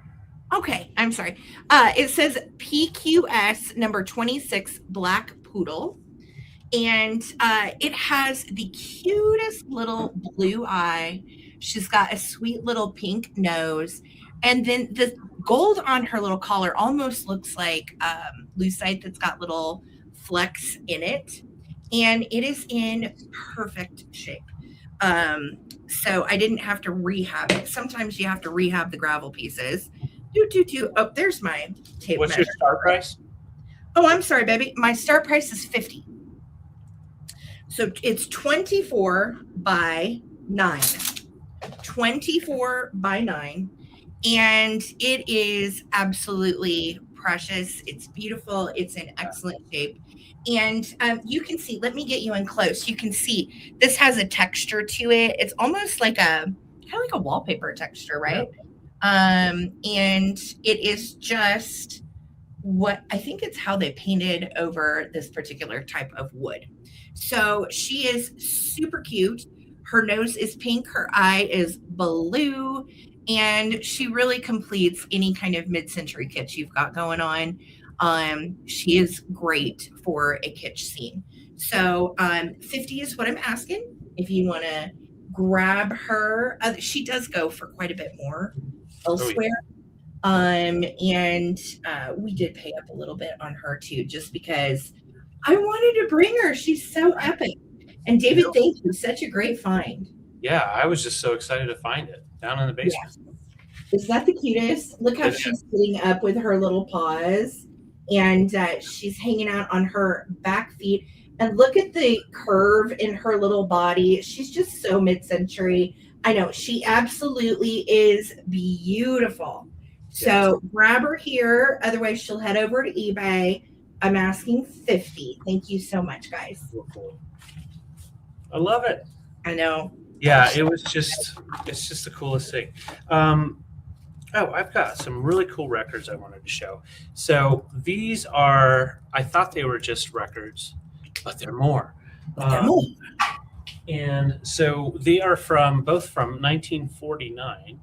Okay, I'm sorry. It says PQS number 26 Black Poodle. And it has the cutest little blue eye. She's got a sweet little pink nose. And then the gold on her little collar almost looks like lucite that's got little flecks in it. And it is in perfect shape. So I didn't have to rehab it. Sometimes you have to rehab the gravel pieces. Oh, there's my tape What's measure. your start price? Oh, I'm sorry, baby. My start price is $50. So it's 24 by 9. 24 by 9. And it is absolutely precious. It's beautiful. It's in excellent shape. And you can see, let me get you in close. You can see this has a texture to it. It's almost like kind of like a wallpaper texture, right? Yeah. And it is just what I think it's how they painted over this particular type of wood. So she is super cute. Her nose is pink. Her eye is blue. And she really completes any kind of mid-century kitsch you've got going on. She is great for a kitsch scene. So 50 is what I'm asking. If you want to grab her, she does go for quite a bit more elsewhere. And we did pay up a little bit on her too, just because I wanted to bring her. She's so epic. And David, thank you. Such a great find. Yeah, I was just so excited to find it down in the basement. Yeah. Is that the cutest? Look how she's sitting up with her little paws, and she's hanging out on her back feet. And look at the curve in her little body. She's just so mid-century. I know. She absolutely is beautiful. So grab her here. Otherwise, she'll head over to eBay. I'm asking 50. Thank you so much, guys. I love it. I know. Yeah, it's just the coolest thing. I've got some really cool records I wanted to show. So these are, I thought they were just records, but they're more. And so they are both from 1949.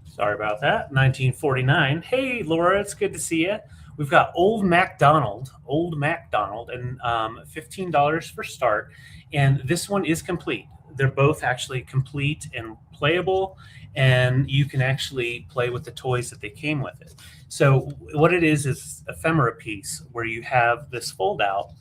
Sorry about that. 1949. Hey, Laura, it's good to see you. We've got Old MacDonald, and $15 for start. And this one is complete. They're both actually complete and playable, and you can actually play with the toys that they came with it. So what it is ephemera piece where you have this fold out,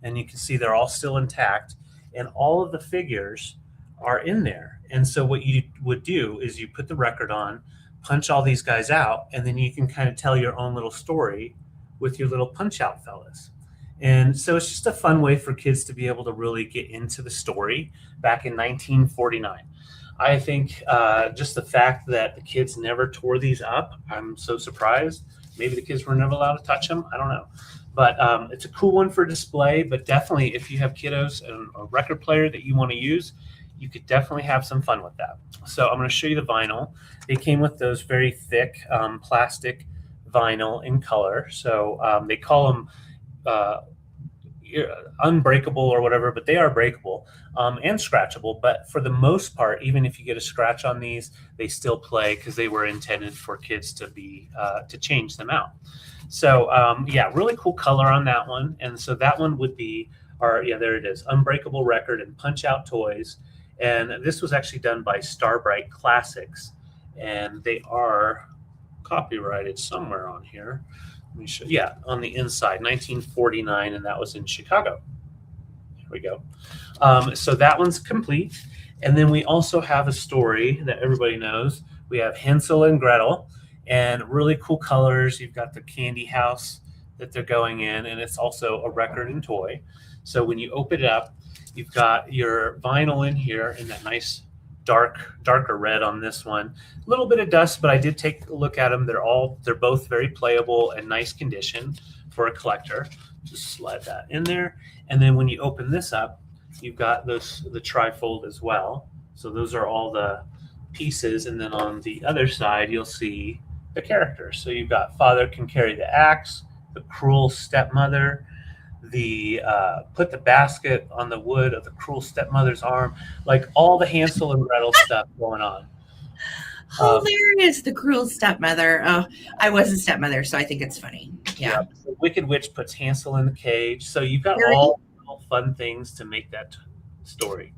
and you can see they're all still intact, and all of the figures are in there. And so what you would do is you put the record on, punch all these guys out, and then you can kind of tell your own little story with your little punch out fellas. And so it's just a fun way for kids to be able to really get into the story back in 1949. I think just the fact that the kids never tore these up, I'm so surprised. Maybe the kids were never allowed to touch them. I don't know. But it's a cool one for display. But definitely, if you have kiddos and a record player that you want to use, you could definitely have some fun with that. So I'm going to show you the vinyl. They came with those very thick plastic vinyl in color. So they call them unbreakable or whatever, but they are breakable and scratchable. But for the most part, even if you get a scratch on these, they still play because they were intended for kids to change them out. So yeah, really cool color on that one. And so that one would be there it is, Unbreakable Record and Punch Out Toys. And this was actually done by Starbright Classics, and they are copyrighted somewhere on here. Let me show. Yeah, on the inside, 1949, and that was in Chicago. Here we go. So that one's complete. And then we also have a story that everybody knows. We have Hansel and Gretel, and really cool colors. You've got the candy house that they're going in, and it's also a record and toy. So when you open it up, you've got your vinyl in here in that nice darker red on this one. A little bit of dust, but I did take a look at them. They're both very playable and nice condition for a collector. Just slide that in there. And then when you open this up, you've got the trifold as well. So those are all the pieces. And then on the other side, you'll see the characters. So you've got Father Can Carry the Axe, the Cruel Stepmother, the put the basket on the wood of the cruel stepmother's arm, like all the Hansel and Gretel stuff going on. Hilarious, the cruel stepmother. Oh, I was a stepmother, so I think it's funny. Yeah. The Wicked Witch puts Hansel in the cage. So you've got Terry, all fun things to make that story.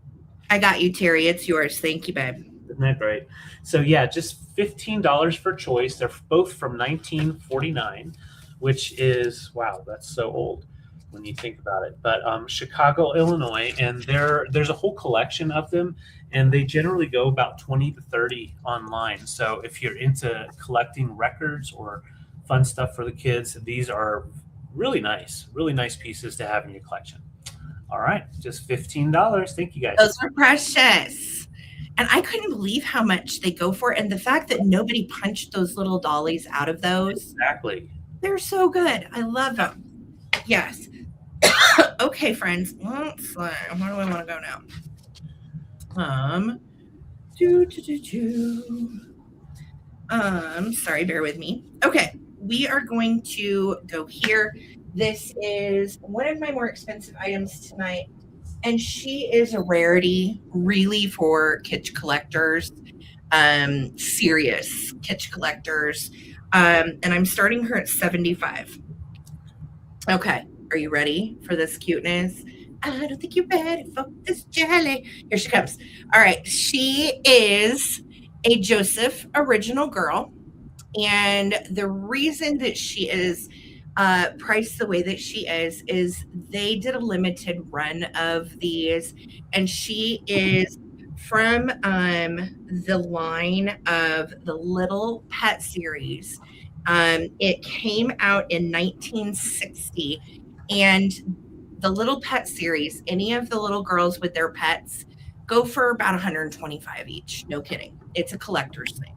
I got you, Terry. It's yours. Thank you, babe. Isn't that great? So yeah, just $15 for choice. They're both from 1949, which is, wow, that's so old when you think about it. But Chicago, Illinois, and there's a whole collection of them, and they generally go about 20 to 30 online. So if you're into collecting records or fun stuff for the kids, these are really nice pieces to have in your collection. All right, just $15. Thank you, guys. Those are precious. And I couldn't believe how much they go for. And the fact that nobody punched those little dollies out of those. Exactly. They're so good. I love them. Yes. Okay, friends. Let's see. Where do I want to go now? Sorry, bear with me. Okay, we are going to go here. This is one of my more expensive items tonight, and she is a rarity, really, for Kitsch collectors, serious Kitsch collectors. And I'm starting her at $75. Okay, are you ready for this cuteness? I don't think you're ready for this jelly. Here she comes. All right, she is a Joseph original girl, and the reason that she is priced the way that she is they did a limited run of these, and she is from the line of the Little Pet series. It came out in 1960, and the Little Pet series, any of the little girls with their pets, go for about $125 each. No kidding. It's a collector's thing.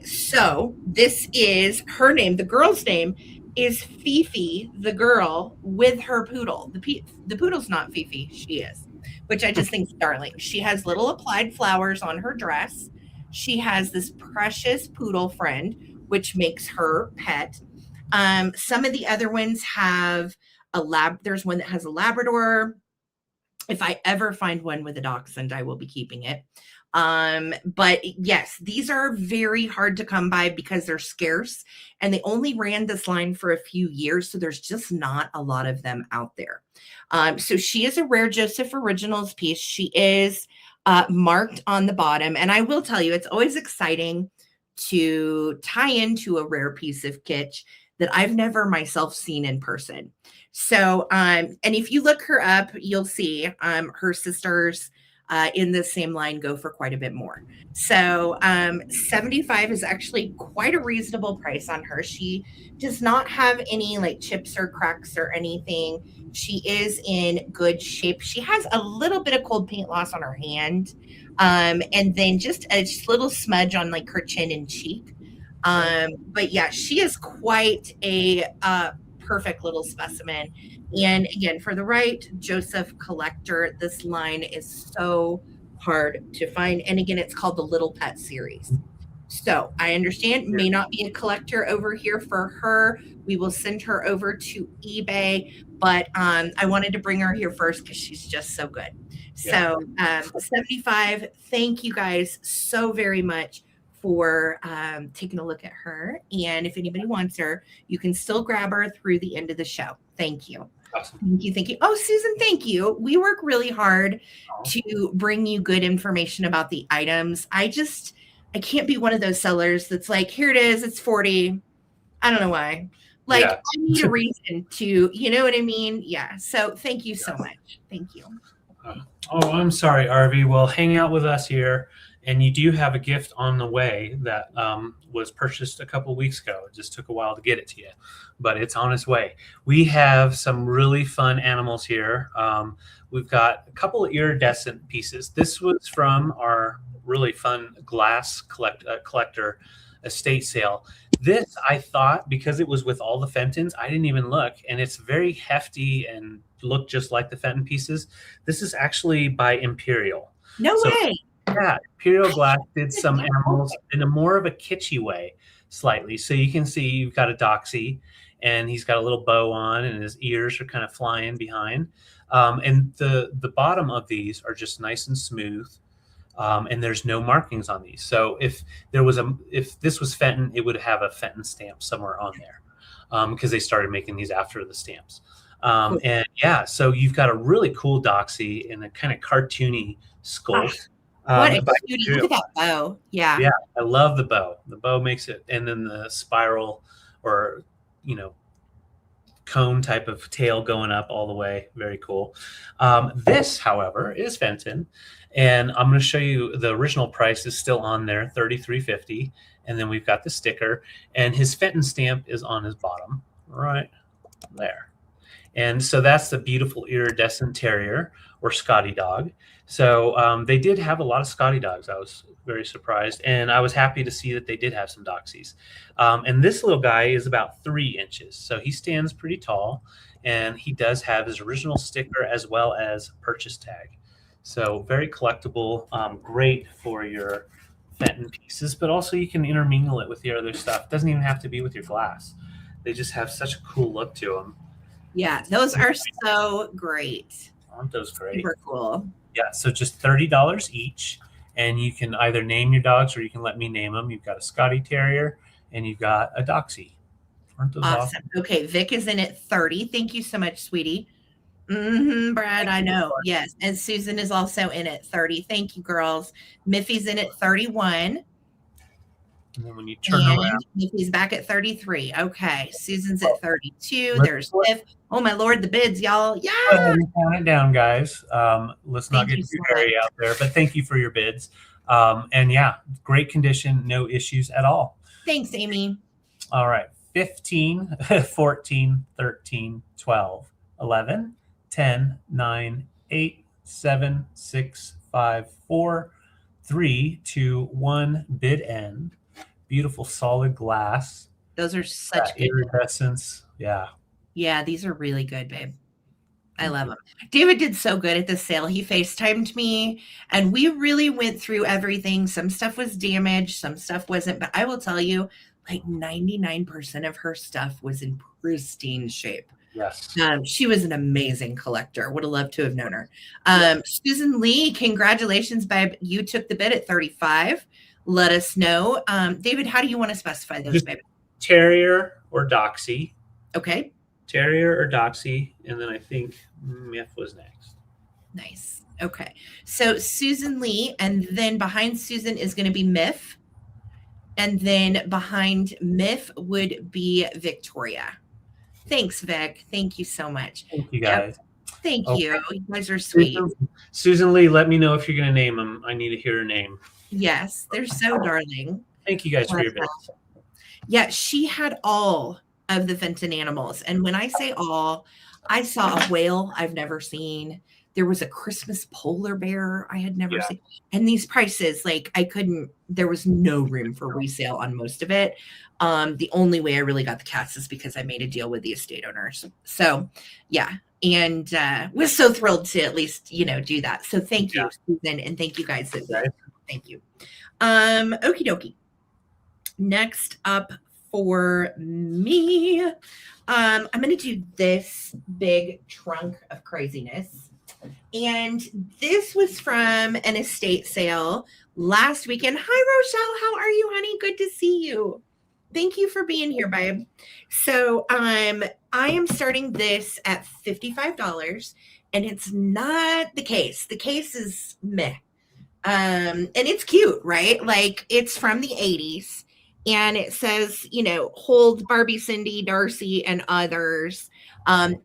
So this is her name. The girl's name is Fifi, the girl with her poodle. The poodle's not Fifi. She is, which I just think is darling. She has little applied flowers on her dress. She has this precious poodle friend, which makes her pet. Some of the other ones have there's one that has a Labrador. If I ever find one with a dachshund, I will be keeping it. But yes, these are very hard to come by because they're scarce, and they only ran this line for a few years. So there's just not a lot of them out there. So she is a rare Joseph Originals piece. She is marked on the bottom. And I will tell you, it's always exciting to tie into a rare piece of Kitsch that I've never myself seen in person. So, and if you look her up, you'll see her sisters in the same line go for quite a bit more. So 75 is actually quite a reasonable price on her. She does not have any like chips or cracks or anything. She is in good shape. She has a little bit of cold paint loss on her hand, and then just a little smudge on like her chin and cheek. But yeah, she is quite a perfect little specimen. And again, for the right Joseph collector, this line is so hard to find. And again, it's called the Little Pet series. So I understand may not be a collector over here for her. We will send her over to eBay, but I wanted to bring her here first because she's just so good. Yeah. So 75, thank you guys so very much for taking a look at her. And if anybody wants her, you can still grab her through the end of the show. Thank you. Awesome. Thank you. Oh, Susan, thank you. We work really hard to bring you good information about the items. I can't be one of those sellers that's like, here it is, it's 40. I don't know why. Like, yeah. I need a reason to, you know what I mean? Yeah. So thank you so much. Thank you. Oh, I'm sorry, RV. Well, hang out with us here. And you do have a gift on the way that was purchased a couple of weeks ago. It just took a while to get it to you, but it's on its way. We have some really fun animals here. We've got a couple of iridescent pieces. This was from our really fun glass collector estate sale. This, I thought, because it was with all the Fentons, I didn't even look, and it's very hefty and looked just like the Fenton pieces. This is actually by Imperial. No way. Yeah, Imperial Glass did some animals in a more of a kitschy way. slightly. So you can see you've got a doxy, and he's got a little bow on, and his ears are kind of flying behind. And the bottom of these are just nice and smooth. And there's no markings on these. So if this was Fenton, it would have a Fenton stamp somewhere on there, because they started making these after the stamps. Cool. And yeah, so you've got a really cool doxy and a kind of cartoony sculpt. What a cutie. Look at that bow. Yeah. Yeah, I love the bow. The bow makes it, and then the spiral, or cone type of tail going up all the way. Very cool. This, however, is Fenton, and I'm going to show you the original price is still on there, $33.50, and then we've got the sticker, and his Fenton stamp is on his bottom right there. And so that's the beautiful iridescent terrier, or Scotty dog. So they did have a lot of Scotty dogs. I was very surprised, and I was happy to see that they did have some doxies. And this little guy is about 3 inches, so he stands pretty tall, and he does have his original sticker as well as purchase tag. So very collectible, great for your Fenton pieces, but also you can intermingle it with your other stuff. It doesn't even have to be with your glass. They just have such a cool look to them. Yeah, those are so great. Aren't those great? Super cool. Yeah, so just $30 each, and you can either name your dogs or you can let me name them. You've got a Scotty Terrier and you've got a Doxy. Aren't those awesome? Okay, Vic is in at 30. Thank you so much, sweetie. Brad, I know. Yes, and Susan is also in at 30. Thank you, girls. Miffy's in at 31. And then when you turn around, Miffy's back at 33. Okay, Susan's at 32. There's Miff. Oh my Lord, the bids, y'all. Yeah. Go ahead and count it down, guys. Let's not get too hairy out there, but thank you for your bids. And yeah, great condition, no issues at all. Thanks, Amy. All right, 15, 14, 13, 12, 11, 10, 9, 8, 7, 6, 5, 4, 3, 2, 1, bid end. Beautiful solid glass. Those are such good iridescence. Yeah. Yeah, these are really good, babe. I love them. David did so good at the sale. He FaceTimed me, and we really went through everything. Some stuff was damaged, some stuff wasn't, but I will tell you, like 99% of her stuff was in pristine shape. Yes. She was an amazing collector. Would have loved to have known her. Susan Lee, congratulations, babe. You took the bid at 35. Let us know. David, how do you want to specify those, babe? Terrier or Doxy. Okay. Terrier or Doxy, and then I think Miff was next. Nice. Okay. So Susan Lee, and then behind Susan is going to be Miff. And then behind Miff would be Victoria. Thanks, Vic. Thank you so much. Thank you, guys. Yep. Thank you. You guys are sweet. Susan Lee, let me know if you're going to name them. I need to hear her name. Yes, they're so darling. Thank you guys for your bids. Yeah, she had all of the Fenton animals. And when I say all, I saw a whale I've never seen. There was a Christmas polar bear I had never seen. And these prices, like there was no room for resale on most of it. The only way I really got the cats is because I made a deal with the estate owners. So yeah. And was so thrilled to at least, do that. So thank you, Susan, and thank you guys. Thank you. Okie dokie. Next up for me, I'm going to do this big trunk of craziness. And this was from an estate sale last weekend. Hi, Rochelle. How are you, honey? Good to see you. Thank you for being here, babe. So I am starting this at $55, and it's not the case. The case is meh. And it's cute, right? Like it's from the 80s. And it says, hold Barbie, Cindy, Darcy, and others.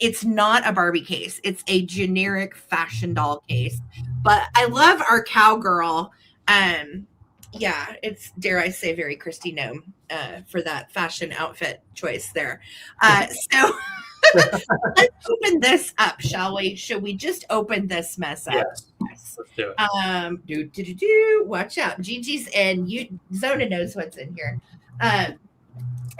It's not a Barbie case. It's a generic fashion doll case. But I love our cowgirl. Yeah, it's, dare I say, very Christy Gnome for that fashion outfit choice there. So let's open this up, shall we? Should we just open this mess up? Yes. Let's do it. Watch out. Gigi's in. Zona knows what's in here.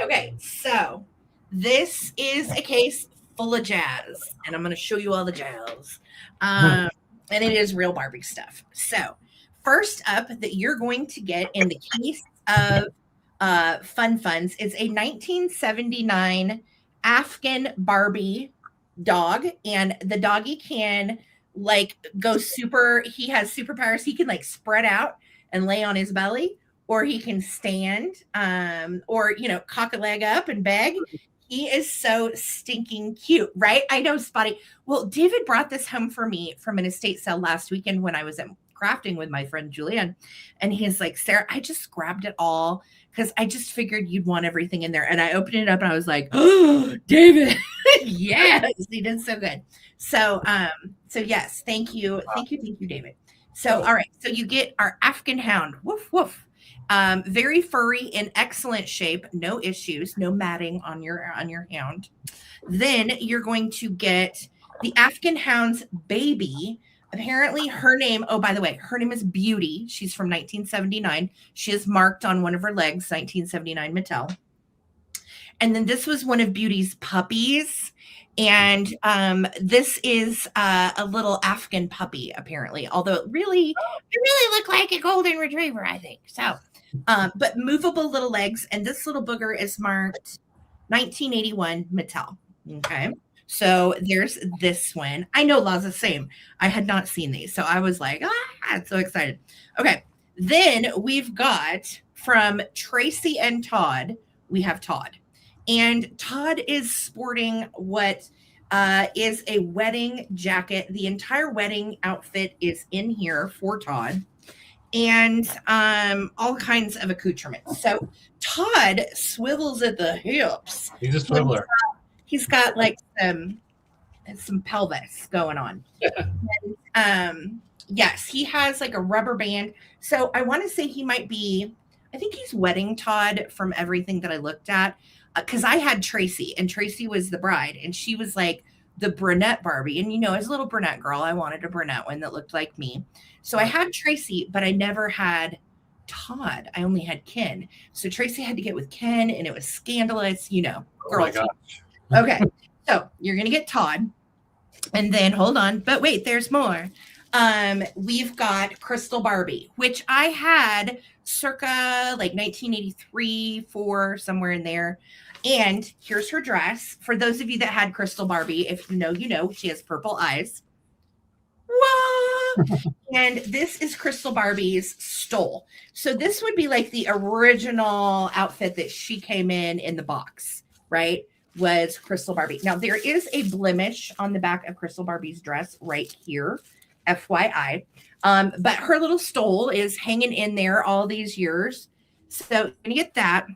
Okay, so this is a case full of jazz, and I'm going to show you all the jazz. And it is real Barbie stuff. So first up that you're going to get in the case of fun funds. It's a 1979 Afghan Barbie dog, and the doggy can like go super. He has superpowers. He can like spread out and lay on his belly, or he can stand, or cock a leg up and beg. He is so stinking cute, right? I know, Spotty. Well, David brought this home for me from an estate sale last weekend when I was at crafting with my friend Julian. And he's like, Sarah, I just grabbed it all because I just figured you'd want everything in there. And I opened it up and I was like, oh, David, yes, he did so good. So yes, thank you, David. So, all right, so you get our Afghan hound, woof, woof. Very furry, in excellent shape, no issues, no matting on your hound. Then you're going to get the Afghan hound's baby. Apparently her name, oh, by the way, her name is Beauty. She's from 1979. She is marked on one of her legs, 1979 Mattel. And then this was one of Beauty's puppies. And this is a little Afghan puppy, apparently, although it really looked like a golden retriever, I think. So, but movable little legs. And this little booger is marked 1981 Mattel. Okay. So there's this one. I know La's the same. I had not seen these. So I was like, I'm so excited. Okay. Then we've got from Tracy and Todd, we have Todd. And Todd is sporting what is a wedding jacket. The entire wedding outfit is in here for Todd. And all kinds of accoutrements. So Todd swivels at the hips. He's a swiveler. He's got like some pelvis going on. And, yes, he has like a rubber band. So I want to say he might be, I think he's wedding Todd from everything that I looked at. Because I had Tracy, and Tracy was the bride, and she was like the brunette Barbie. And as a little brunette girl, I wanted a brunette one that looked like me. So I had Tracy, but I never had Todd. I only had Ken. So Tracy had to get with Ken, and it was scandalous, girl. Oh my gosh. Okay, so you're gonna get Todd, and then hold on, but wait, there's more. We've got Crystal Barbie, which I had circa like 1983, 4, somewhere in there. And here's her dress. For those of you that had Crystal Barbie, if you know, she has purple eyes. Whoa! And this is Crystal Barbie's stole. So this would be like the original outfit that she came in the box, right? Was Crystal Barbie. Now there is a blemish on the back of Crystal Barbie's dress right here, FYI. But her little stole is hanging in there all these years. So you're gonna get that.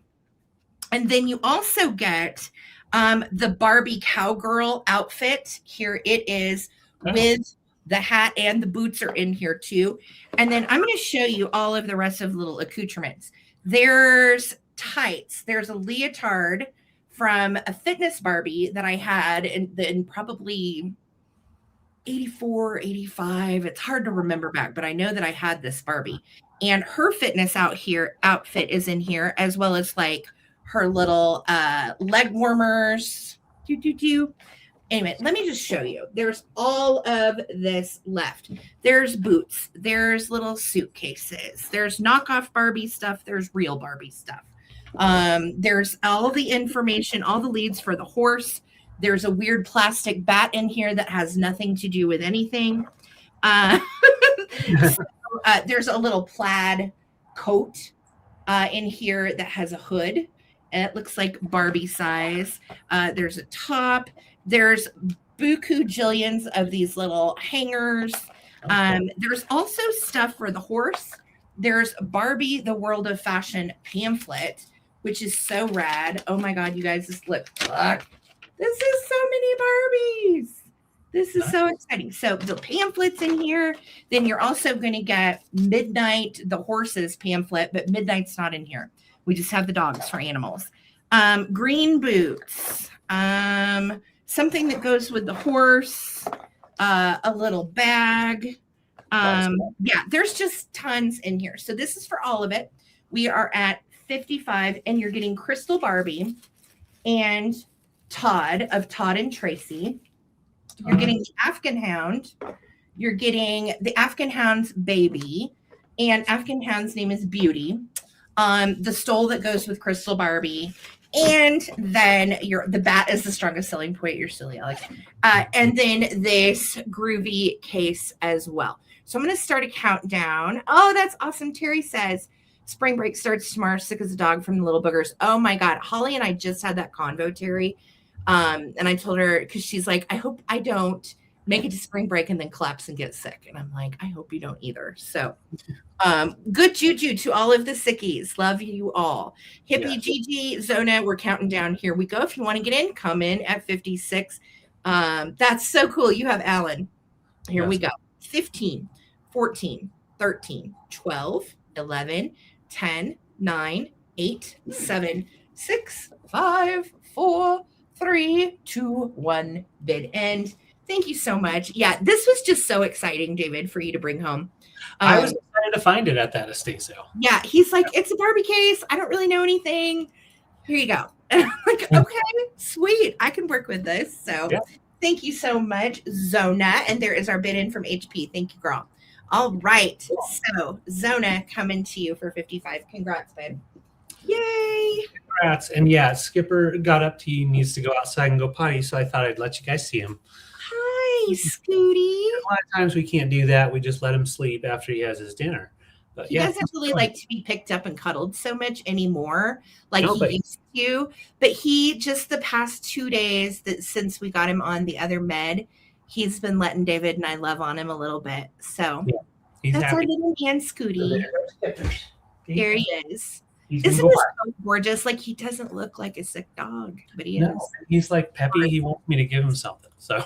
And then you also get the Barbie cowgirl outfit. Here it is with the hat, and the boots are in here too. And then I'm going to show you all of the rest of the little accoutrements. There's tights. There's a leotard from a fitness Barbie that I had in probably 84, 85. It's hard to remember back, but I know that I had this Barbie. And her fitness outfit is in here, as well as like her little leg warmers. Anyway, let me just show you. There's all of this left. There's boots. There's little suitcases. There's knockoff Barbie stuff. There's real Barbie stuff. There's all the information, all the leads for the horse. There's a weird plastic bat in here that has nothing to do with anything. There's a little plaid coat in here that has a hood. And it looks like Barbie size. There's a top. There's buku jillions of these little hangers. There's also stuff for the horse. There's Barbie, the World of Fashion pamphlet, which is so rad. Oh my God, you guys, look. This is so many Barbies. This is so exciting. So the pamphlets in here. Then you're also going to get Midnight, the horses pamphlet, but Midnight's not in here. We just have the dogs for animals. Green boots. Something that goes with the horse. A little bag. Yeah, there's just tons in here. So this is for all of it. We are at 55, and you're getting Crystal Barbie and Todd of Todd and Tracy. You're getting the Afghan Hound. You're getting the Afghan Hound's baby, and Afghan Hound's name is Beauty. the stole that goes with Crystal Barbie, and then the bat is the strongest selling point. You're silly, Alex. And then this groovy case as well. So I'm going to start a countdown. Oh, that's awesome. Terry says spring break starts tomorrow. Sick as a dog from the little boogers. Oh my God. Holly and I just had that convo, Terry. And I told her, because she's like, I hope I don't make it to spring break and then collapse and get sick. And I'm like, I hope you don't either. So good juju to all of the sickies. Love you all. Hippie, Gigi, Zona, we're counting down. Here we go. If you want to get in, come in at 56. That's so cool. You have Alan. Here we go. 15, 14, 13, 12, 11, 10, 9, 8, 7, 6, 5, 4, 3, 2, 1. Bid end. Thank you so much. Yeah, this was just so exciting, David, for you to bring home. I was excited to find it at that estate sale. Yeah, he's like, it's a Barbie case. I don't really know anything. Here you go. Like, okay, sweet. I can work with this. So thank you so much, Zona. And there is our bid in from HP. Thank you, girl. All right. So Zona coming to you for 55. Congrats, babe. Yay. Congrats. And yeah, Skipper got up to you, needs to go outside and go potty. So I thought I'd let you guys see him. Hi, Scooty. A lot of times we can't do that. We just let him sleep after he has his dinner. But he doesn't really like to be picked up and cuddled so much anymore, like he used to. But he just the past 2 days that since we got him on the other med, he's been letting David and I love on him a little bit. So that's happy. Our little man, Scooty. There he is. Isn't he so gorgeous? Like he doesn't look like a sick dog, but he is. He's like peppy. He wants me to give him something. So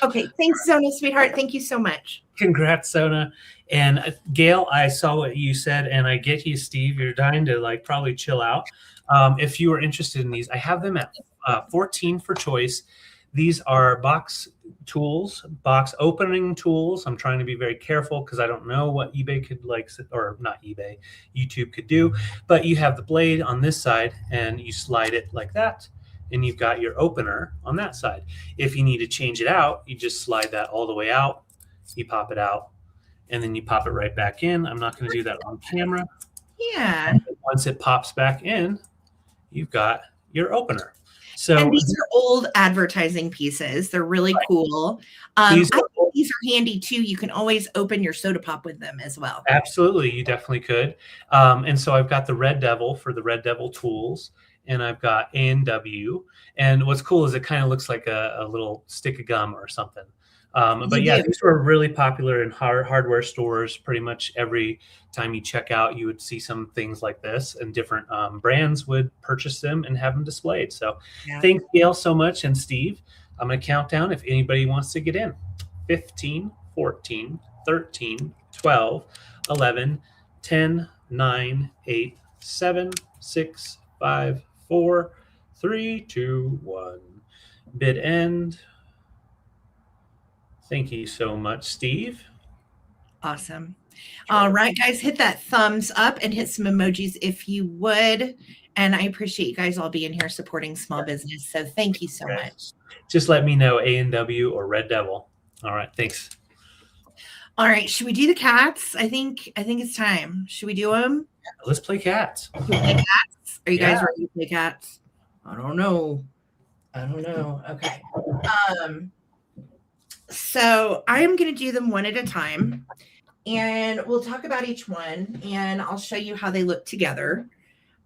okay. Thanks, Zona, sweetheart. Thank you so much. Congrats, Zona. And Gail, I saw what you said, and I get you, Steve. You're dying to like probably chill out. If you are interested in these, I have them at 14 for choice. These are box tools, box opening tools. I'm trying to be very careful because I don't know what eBay could like, or not eBay, YouTube could do. But you have the blade on this side, and you slide it like that, and you've got your opener on that side. If you need to change it out, you just slide that all the way out. You pop it out, and then you pop it right back in. I'm not going to do that on camera. Yeah. And once it pops back in, you've got your opener. So and these are old advertising pieces. They're really cool. These are handy too. You can always open your soda pop with them as well. Absolutely. You definitely could. And so I've got the Red Devil for the Red Devil tools, and I've got A&W. And what's cool is it kind of looks like a little stick of gum or something. But yeah, these were really popular in hardware stores. Pretty much every time you check out, you would see some things like this, and different brands would purchase them and have them displayed. So thanks, Gail, so much. And Steve, I'm going to count down if anybody wants to get in. 15, 14, 13, 12, 11, 10, 9, 8, 7, 6, 5, 4, 3, 2, 1. Bid end. Thank you so much, Steve. Awesome. All right, guys, hit that thumbs up and hit some emojis if you would. And I appreciate you guys all being here supporting small business. So thank you so much. Just let me know, A&W or Red Devil. All right, thanks. All right, should we do the cats? I think it's time. Should we do them? Let's play cats. Play cats? Are you guys ready to play cats? I don't know. Okay. So I'm going to do them one at a time, and we'll talk about each one, and I'll show you how they look together.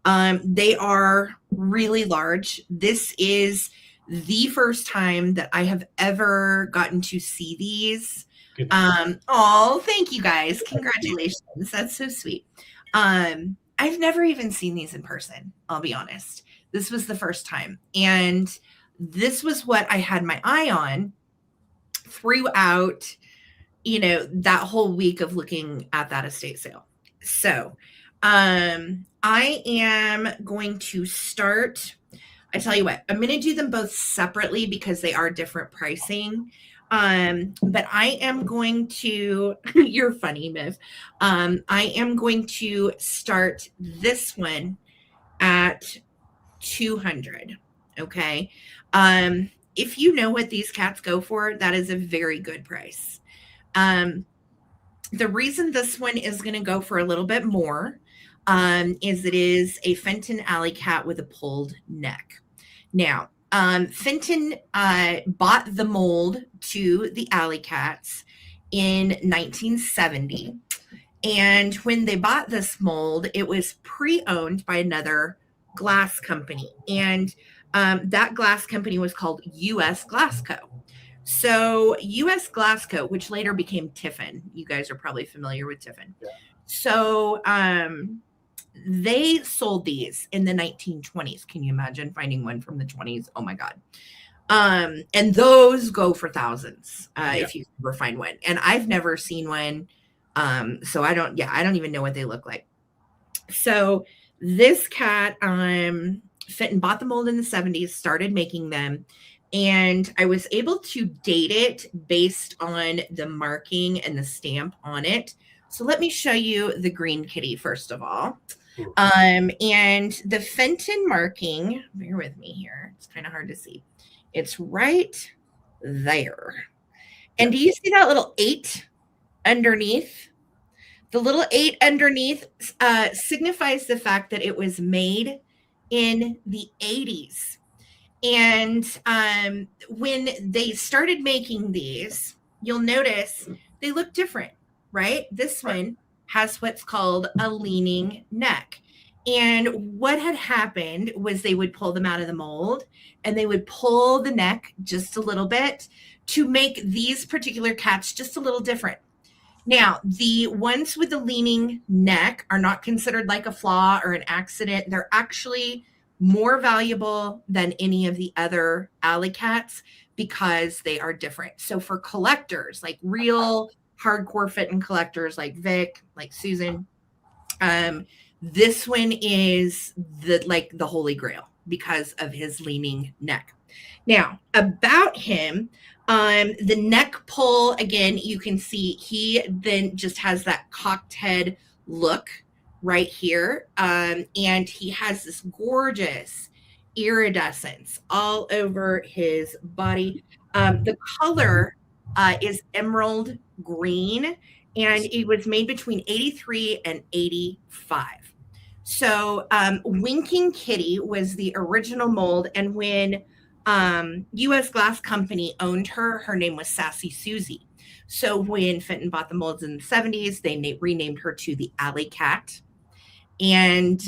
They are really large. This is the first time that I have ever gotten to see these. Oh, thank you guys. Congratulations. That's so sweet. I've never even seen these in person. I'll be honest. This was the first time. And this was what I had my eye on throughout, that whole week of looking at that estate sale. So, I am going to start. I tell you what, I'm going to do them both separately because they are different pricing. But I am going to, you're funny, Miv. I am going to start this one at 200. Okay. If you know what these cats go for, that is a very good price. The reason this one is going to go for a little bit more is it is a Fenton Alleycat with a pulled neck. Now, Fenton bought the mold to the Alleycats in 1970. And when they bought this mold, it was pre-owned by another glass company. And that glass company was called U.S. Glass Co. So U.S. Glass Co., which later became Tiffin. You guys are probably familiar with Tiffin. Yeah. So they sold these in the 1920s. Can you imagine finding one from the 20s? Oh my God. And those go for thousands if you ever find one. And I've never seen one. So I don't even know what they look like. So this cat, Fenton bought the mold in the 70s, started making them. And I was able to date it based on the marking and the stamp on it. So let me show you the green kitty first of all. And the Fenton marking, bear with me here. It's kind of hard to see. It's right there. And do you see that little 8 underneath? The little 8 underneath signifies the fact that it was made in the 80s. And when they started making these, you'll notice they look different, right? This one has what's called a leaning neck. And what had happened was they would pull them out of the mold and they would pull the neck just a little bit to make these particular cats just a little different. Now, the ones with the leaning neck are not considered like a flaw or an accident. They're actually more valuable than any of the other Alleycats because they are different. So for collectors, like real hardcore Fenton collectors like Vic, like Susan, this one is the holy grail because of his leaning neck. Now, about him, the neck pull, again, you can see he then just has that cocked head look right here. And he has this gorgeous iridescence all over his body. The color is emerald green, and it was made between 83 and 85. So Winking Kitty was the original mold, and when U.S. Glass Company owned her, her name was Sassy Susie. So when Fenton bought the molds in the 70s, they renamed her to the Alleycat. And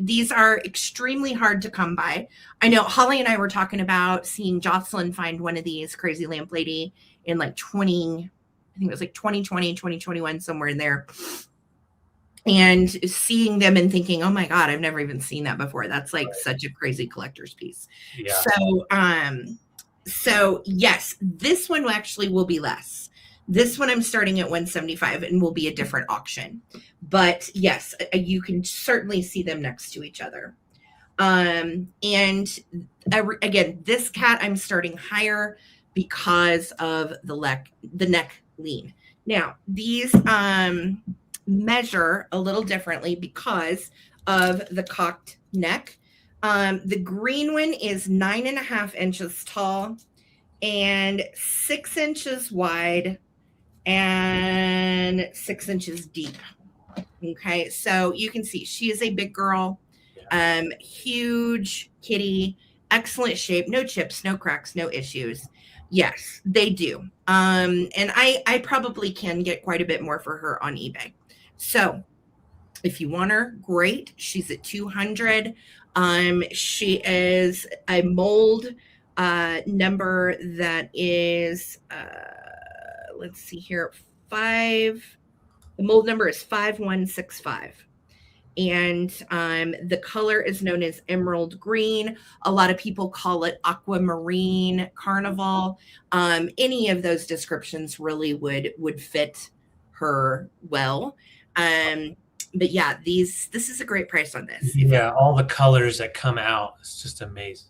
these are extremely hard to come by. I know Holly and I were talking about seeing Jocelyn find one of these, Crazy Lamp Lady, in like 2020, 2021, somewhere in there. And seeing them and thinking, oh my God, I've never even seen that before. That's like such a crazy collector's piece. Yeah. So yes, this one actually will be less. This one I'm starting at 175 and will be a different auction. But yes, you can certainly see them next to each other. And again, this cat I'm starting higher because of the neck lean. Now, these measure a little differently because of the cocked neck. The green one is 9.5 inches tall and 6 inches wide and 6 inches deep. Okay, so you can see she is a big girl, huge kitty, excellent shape, no chips, no cracks, no issues. Yes, they do. And I probably can get quite a bit more for her on eBay. So if you want her, great. She's at 200. She is a mold number that is, let's see here, 5. The mold number is 5165. And the color is known as emerald green. A lot of people call it aquamarine carnival. Any of those descriptions really would fit her well. But yeah, this is a great price on this. Yeah, all the colors that come out, it's just amazing.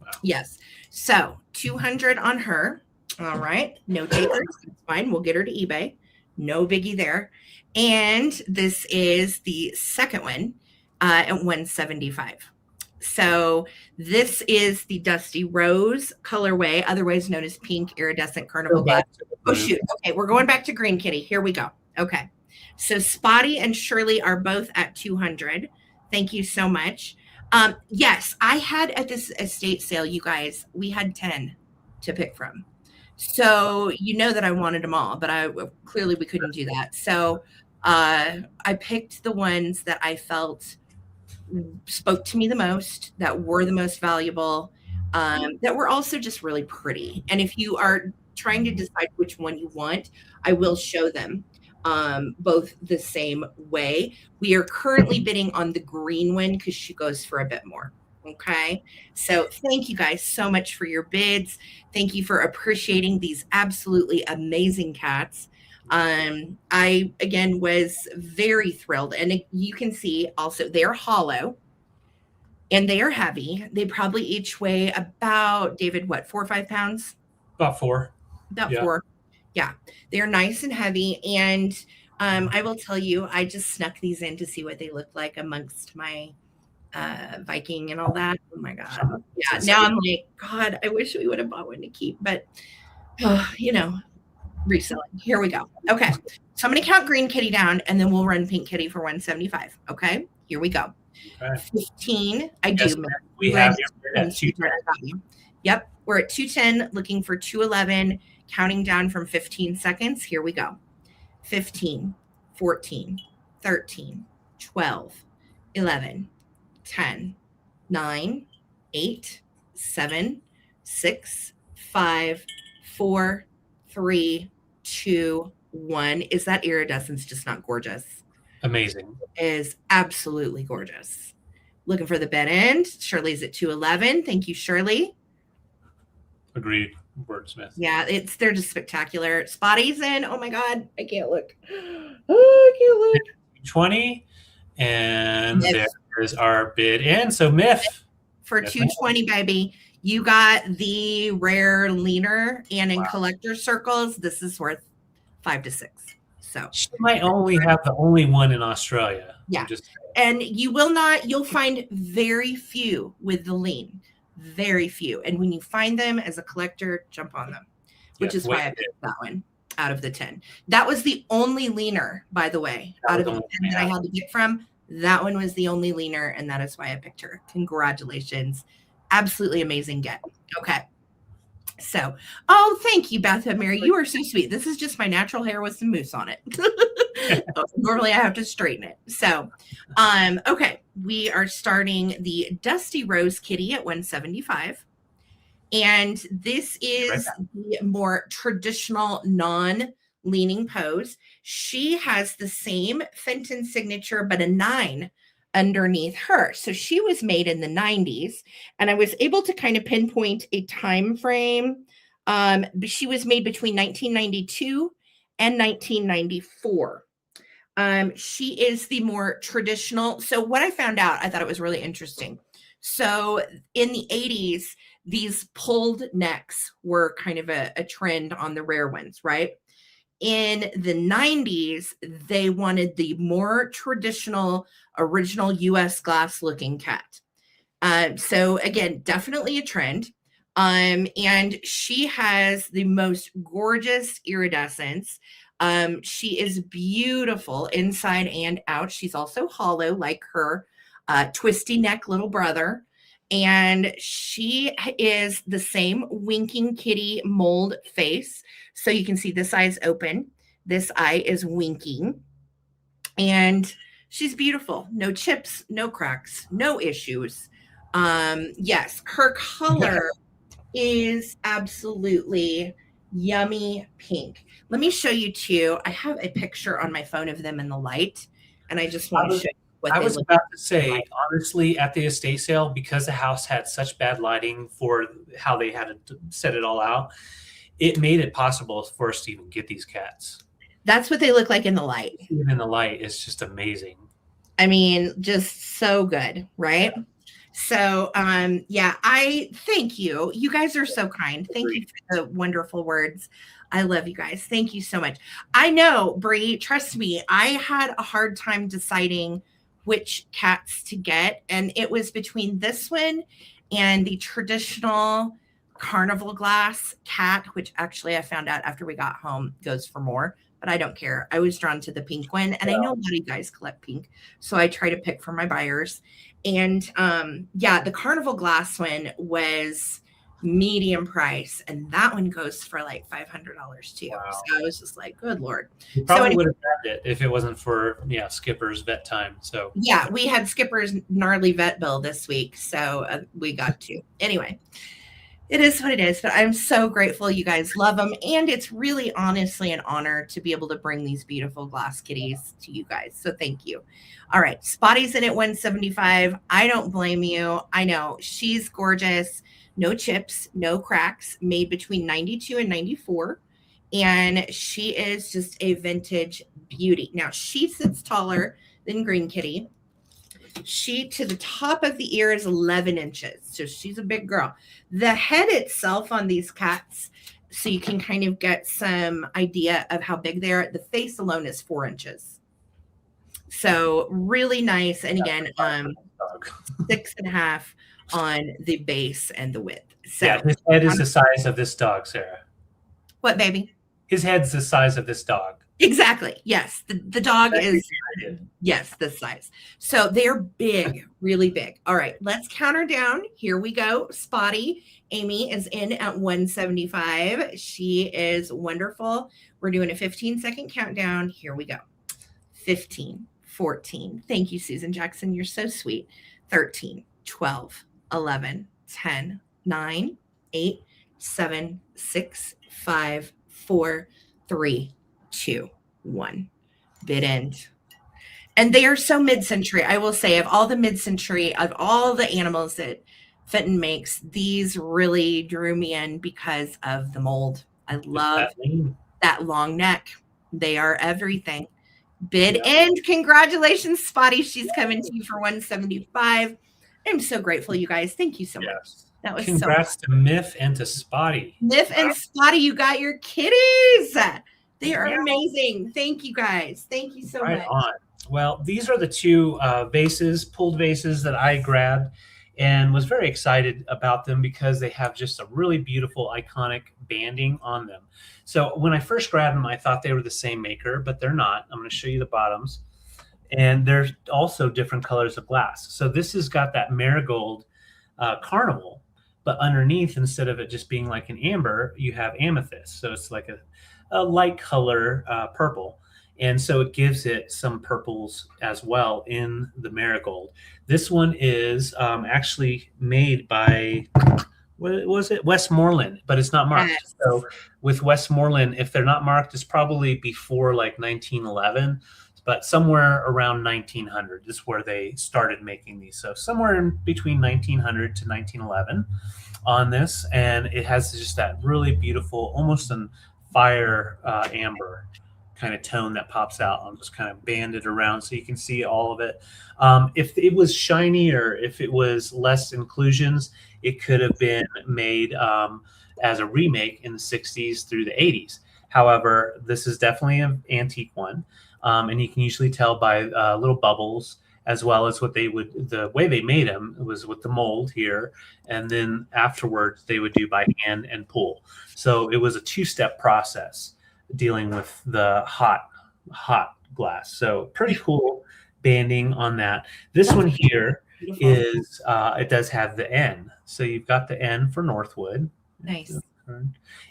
Wow. Yes. So 200 on her. All right. No takers. It's fine. We'll get her to eBay. No biggie there. And this is the second one at 175. So this is the Dusty Rose colorway, otherwise known as pink iridescent carnival. Oh shoot. Okay, we're going back to green kitty. Here we go. Okay. So Spotty and Shirley are both at 200. Thank you so much. Yes, I had at this estate sale, you guys, we had 10 to pick from. So you know that I wanted them all, but I clearly we couldn't do that. So I picked the ones that I felt spoke to me the most, that were the most valuable, that were also just really pretty. And if you are trying to decide which one you want, I will show them both the same way. We are currently bidding on the green one because she goes for a bit more. Okay. So thank you guys so much for your bids. Thank you for appreciating these absolutely amazing cats. I again was very thrilled, and you can see also they're hollow and they are heavy. They probably each weigh about, David, what, 4 or 5 pounds? About 4. About Yeah. 4. Yeah, they're nice and heavy. And I will tell you, I just snuck these in to see what they look like amongst my Viking and all that. Oh my God. Yeah. Now I'm like, God, I wish we would have bought one to keep, but reselling. Here we go. Okay. So I'm going to count green kitty down and then we'll run pink kitty for 175. Okay. Here we go. Okay. 15. I yes, do. We have you at 210. Yep. We're at 210, looking for 211, counting down from 15 seconds. Here we go. 15, 14, 13, 12, 11, 10, 9, 8, 7, 6, 5, 4, 3, 2, 1. Is that iridescence just not gorgeous? Amazing. It is absolutely gorgeous. Looking for the bed end. Shirley's at 211. Thank you, Shirley. Agreed. Wordsmith. Yeah, they're just spectacular. Spotty's in. Oh my God, I can't look. Oh, I can't look. 20, and Myth. There's our bid in. So Myth for 220, baby. You got the rare leaner, and in collector circles, this is worth 5 to 6. So she might only have the only one in Australia. Yeah, and you'll find very few with the lean. Very few. And when you find them as a collector, jump on them, which is why I picked that one out of the 10. That was the only leaner, by the way, out of the 10 that I had to pick from. That one was the only leaner, and that is why I picked her. Congratulations. Absolutely amazing get. Okay. So, thank you, Beth and Mary. You are so sweet. This is just my natural hair with some mousse on it. Normally I have to straighten it. So, okay, we are starting the Dusty Rose Kitty at 175. And this is the more traditional non-leaning pose. She has the same Fenton signature, but a 9 underneath her. So she was made in the 90s, and I was able to kind of pinpoint a time frame. She was made between 1992 and 1994. She is the more traditional. So what I found out, I thought it was really interesting. So in the 80s, these pulled necks were kind of a trend on the rare ones, right? In the 90s, they wanted the more traditional, original US glass looking cat. So again, definitely a trend. And she has the most gorgeous iridescence. She is beautiful inside and out. She's also hollow like her twisty neck little brother. And she is the same winking kitty mold face. So you can see this eye is open. This eye is winking. And she's beautiful. No chips, no cracks, no issues. Yes, her color is absolutely yummy pink. Let me show you two. I have a picture on my phone of them in the light, and I just want to show you what I they was look about to say, honestly, at the estate sale, because the house had such bad lighting for how they had to set it all out, it made it possible for us to even get these cats. That's what they look like in the light. Even in the light, it's just amazing. I mean, just so good, right? So, yeah, I thank you. You guys are so kind. Thank you for the wonderful words. I love you guys. Thank you so much. I know, Bree, trust me, I had a hard time deciding which cats to get. And it was between this one and the traditional Carnival glass cat, which actually I found out after we got home goes for more. but I don't care. I was drawn to the pink one, and I know a lot of you guys collect pink, so I try to pick for my buyers. And yeah, the Carnival glass one was medium price, and that one goes for like $500 too. Wow. So I was just like, good Lord. You probably would have grabbed it if it wasn't for Skipper's vet time. So yeah, we had Skipper's gnarly vet bill this week, so we got to. Anyway, it is what it is, but I'm so grateful you guys love them, and it's really honestly an honor to be able to bring these beautiful glass kitties to you guys. So thank you. All right, Spotty's in at 175. I don't blame you. I know she's gorgeous. No chips, no cracks, made between 92 and 94. And she is just a vintage beauty. Now, she sits taller than Green Kitty. She, to the top of the ear, is 11 inches. So she's a big girl. The head itself on these cats, so you can kind of get some idea of how big they are, the face alone is 4 inches. So really nice. And again, 6.5 on the base and the width. So yeah, his head is the size of this dog, Sarah. What, baby? His head's the size of this dog. Exactly. Yes. The dog is, yes, this size. So they're big, really big. All right, let's count her down. Here we go. Spotty. Amy is in at 175. She is wonderful. We're doing a 15-second countdown. Here we go. 15, 14. Thank you, Susan Jackson. You're so sweet. 13, 12, 11, 10, 9, 8, 7, 6, 5, 4, 3, 2, 1. Bid end. And they are so mid-century. I will say, of all the mid-century, of all the animals that Fenton makes, these really drew me in because of the mold. I love that long neck. They are everything. Bid end. Congratulations, Spotty. She's coming to you for 175. I'm so grateful, you guys. Thank you so much. That was congrats to Miff and to Spotty. Miff and Spotty, you got your kitties. They are amazing. Thank you, guys. Thank you so much. On. Well, these are the two vases, pulled vases that I grabbed and was very excited about them because they have just a really beautiful, iconic banding on them. So when I first grabbed them, I thought they were the same maker, but they're not. I'm going to show you the bottoms. And there's also different colors of glass. So this has got that marigold Carnival, but underneath, instead of it just being like an amber, you have amethyst. So it's like a light color purple. And so it gives it some purples as well in the marigold. This one is actually made by, what was it? Westmoreland, but it's not marked. Yes. So with Westmoreland, if they're not marked, it's probably before like 1911, but somewhere around 1900 is where they started making these. So somewhere in between 1900 to 1911 on this. And it has just that really beautiful, almost an fire amber kind of tone that pops out. I'm just kind of banded around so you can see all of it. If it was shiny or if it was less inclusions, it could have been made as a remake in the 60s through the 80s. However, this is definitely an antique one. And you can usually tell by little bubbles, as well as what they would, the way they made them was with the mold here. And then afterwards they would do by hand and pull. So it was a two-step process dealing with the hot glass. So pretty cool banding on that. This one here is, it does have the N. So you've got the N for Northwood. Nice.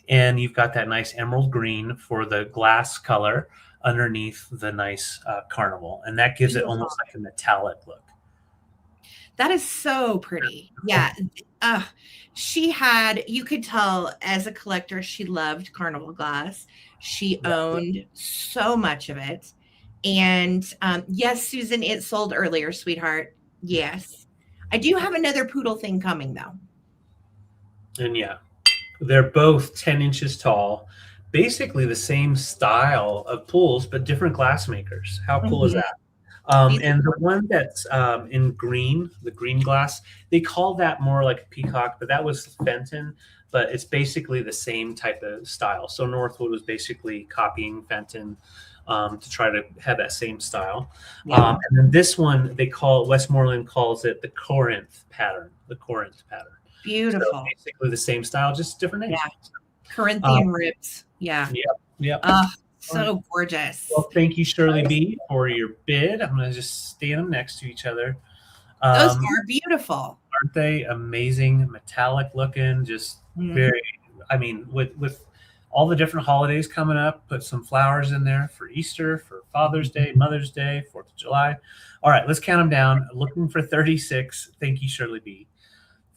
And you've got that nice emerald green for the glass color underneath the nice Carnival. And that gives it almost like a metallic look. That is so pretty. Yeah. She had, you could tell as a collector, she loved Carnival glass. She owned so much of it. And yes, Susan, it sold earlier, sweetheart. Yes. I do have another poodle thing coming though. And yeah, they're both 10 inches tall. Basically the same style of pools, but different glass makers. How cool is that? And the one that's in green, the green glass, they call that more like a peacock, but that was Fenton, but it's basically the same type of style. So Northwood was basically copying Fenton to try to have that same style. And then this one, they call, Westmoreland calls it the Corinth pattern, Beautiful. So basically the same style, just different names. Yeah. Corinthian ribs. Yeah. Yeah. So gorgeous. Well, thank you, Shirley B, for your bid. I'm going to just stand them next to each other. Those are beautiful. Aren't they amazing? Metallic looking, just very, I mean, with all the different holidays coming up, put some flowers in there for Easter, for Father's Day, Mother's Day, 4th of July. All right, let's count them down. Looking for 36. Thank you, Shirley B.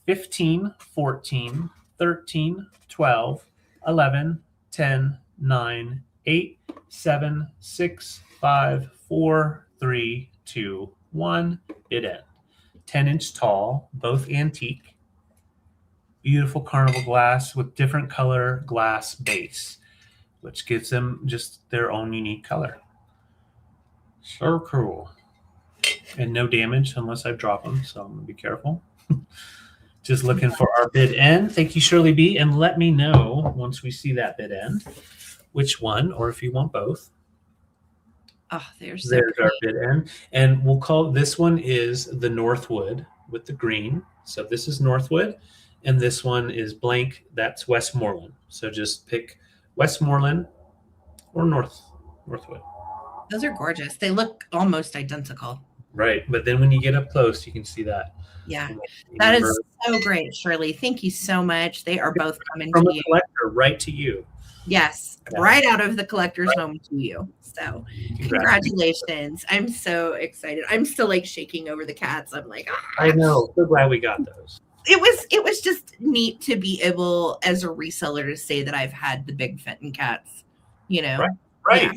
15, 14, 13, 12, 11, 10, 9, 8, 7, 6, 5, 4, 3, 2, 1. Bid end. 10-inch tall, both antique. Beautiful Carnival glass with different color glass base, which gives them just their own unique color. So cool. And no damage unless I drop them, so I'm going to be careful. Just looking for our bid end. Thank you, Shirley B. And let me know once we see that bid end, which one, or if you want both. Oh, there's our bid end. And we'll call this one is the Northwood with the green. So this is Northwood. And this one is blank. That's Westmoreland. So just pick Westmoreland or Northwood. Those are gorgeous. They look almost identical. Right. But then when you get up close, you can see that. Yeah. That is so great, Shirley. Thank you so much. They are both coming from to a you. collector right to you. Yes. Yeah. Right out of the collector's home to you. So congratulations. I'm so excited. I'm still like shaking over the cats. I'm like, I know. So glad we got those. It was just neat to be able as a reseller to say that I've had the big Fenton cats, you know. Right.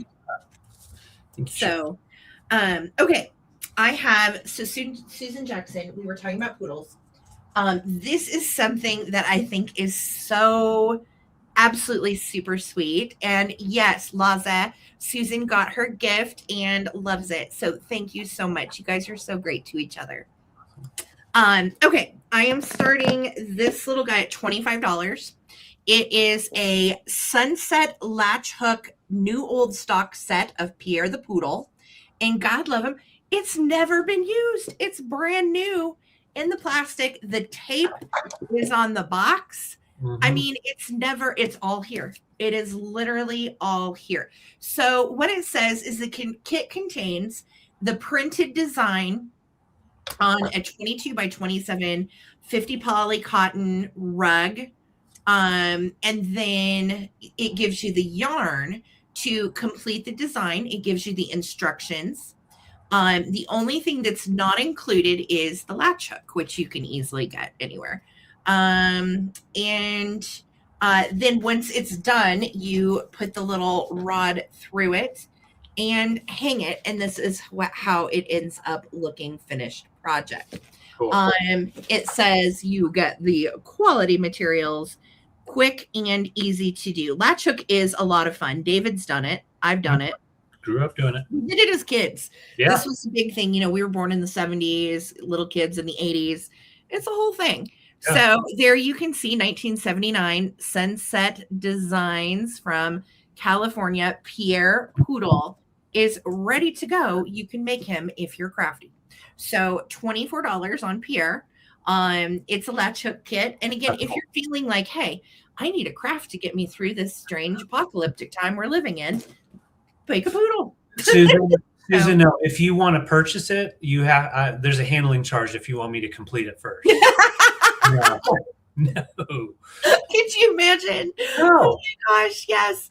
Yeah. So okay. I have Susan Jackson. We were talking about poodles. This is something that I think is so absolutely super sweet. And yes, Laza, Susan got her gift and loves it. So thank you so much. You guys are so great to each other. Okay, I am starting this little guy at $25. It is a sunset latch hook new old stock set of Pierre the Poodle. And God love him, it's never been used. It's brand new in the plastic. The tape is on the box. I mean, it's all here. It is literally all here. So what it says is the kit contains the printed design on a 22 by 27 50 poly cotton rug. And then it gives you the yarn to complete the design. It gives you the instructions. The only thing that's not included is the latch hook, which you can easily get anywhere. And then once it's done, you put the little rod through it and hang it. And this is how it ends up looking finished project. Cool. It says you get the quality materials, quick and easy to do. Latch hook is a lot of fun. David's done it. I've done it. Grew up doing it. We did it as kids. Yeah. This was a big thing. You know, we were born in the 70s, little kids in the 80s. It's a whole thing. Yeah. So there you can see 1979 Sunset Designs from California. Pierre Poodle is ready to go. You can make him if you're crafty. So $24 on Pierre. It's a latch hook kit. And again, if you're feeling like, hey, I need a craft to get me through this strange apocalyptic time we're living in, make a poodle. Susan, no, if you want to purchase it, you have there's a handling charge if you want me to complete it first. No. Could you imagine? No. Oh my gosh, yes.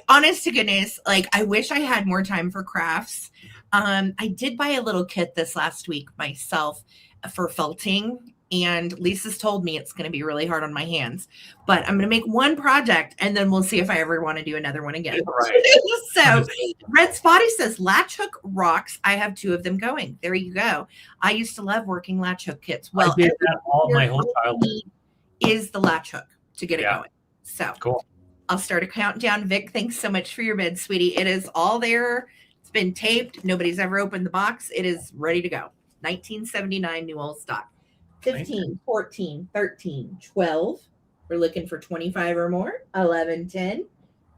Honest to goodness, like I wish I had more time for crafts. I did buy a little kit this last week myself for felting, and Lisa's told me it's going to be really hard on my hands, but I'm going to make one project and then we'll see if I ever want to do another one again. Right. So Red Spotty says latch hook rocks. I have 2 of them going. There you go. I used to love working latch hook kits. Well, I did that all my whole childhood. Is the latch hook to get it going. So cool. I'll start a countdown. Vic, thanks so much for your bid, sweetie. It is all there. It's been taped. Nobody's ever opened the box. It is ready to go. 1979 new old stock. 15, 14, 13, 12. We're looking for 25 or more. 11, 10,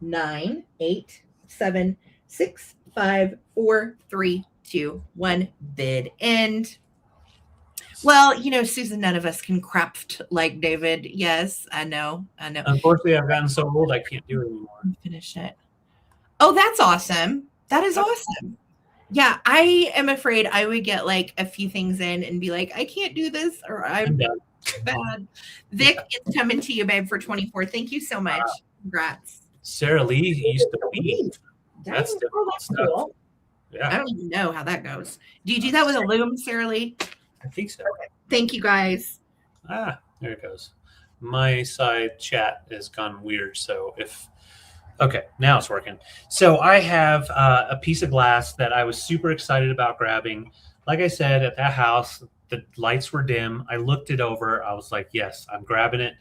9, 8, 7, 6, 5, 4, 3, 2, 1. Bid end. Well, you know, Susan, none of us can craft like David. Yes, I know. Unfortunately, I've gotten so old I can't do it anymore. Finish it. Oh, that's awesome. That is awesome. Yeah, I am afraid I would get like a few things in and be like, I can't do this, or I'm bad. Vic, it's coming to you, babe, for 24. Thank you so much. Congrats. Sarah Lee used to be. That's Dang, difficult that's stuff. cool. Yeah. I don't even know how that goes. Do you do that with a loom, Sarah Lee? I think so. Thank you, guys. Ah, there it goes. My side chat has gone weird. So okay, now it's working. So I have a piece of glass that I was super excited about grabbing. Like I said, at that house, the lights were dim. I looked it over. I was like, yes, I'm grabbing it.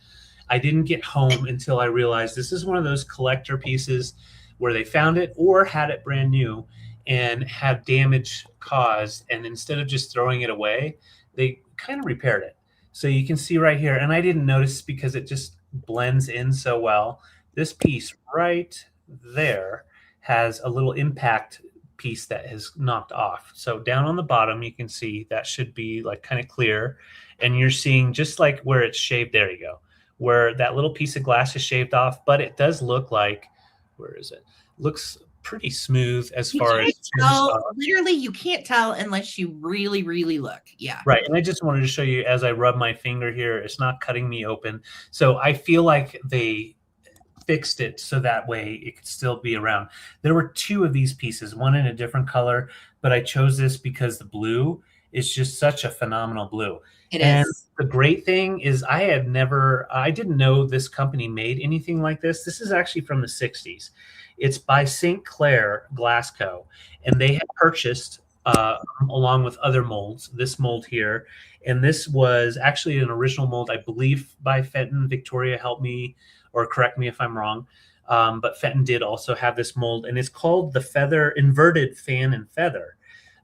I didn't get home until I realized this is one of those collector pieces where they found it or had it brand new and had damage caused. And instead of just throwing it away, they kind of repaired it. So you can see right here, and I didn't notice because it just blends in so well. This piece right there has a little impact piece that has knocked off. So down on the bottom, you can see that should be like kind of clear. And you're seeing just like where it's shaved. There you go. Where that little piece of glass is shaved off, but it does look like, where is it? Looks pretty smooth as far as literally you can't tell unless you really, really look. Yeah. Right. And I just wanted to show you as I rub my finger here, it's not cutting me open. So I feel like they fixed it so that way it could still be around. There were two of these pieces, one in a different color, but I chose this because the blue is just such a phenomenal blue. And the great thing is I didn't know this company made anything like this. This is actually from the 60s. It's by St. Clair Glass Co. And they had purchased, along with other molds, this mold here. And this was actually an original mold, I believe, by Fenton. Victoria, help me or correct me if I'm wrong. But Fenton did also have this mold. And it's called the Inverted Fan and Feather.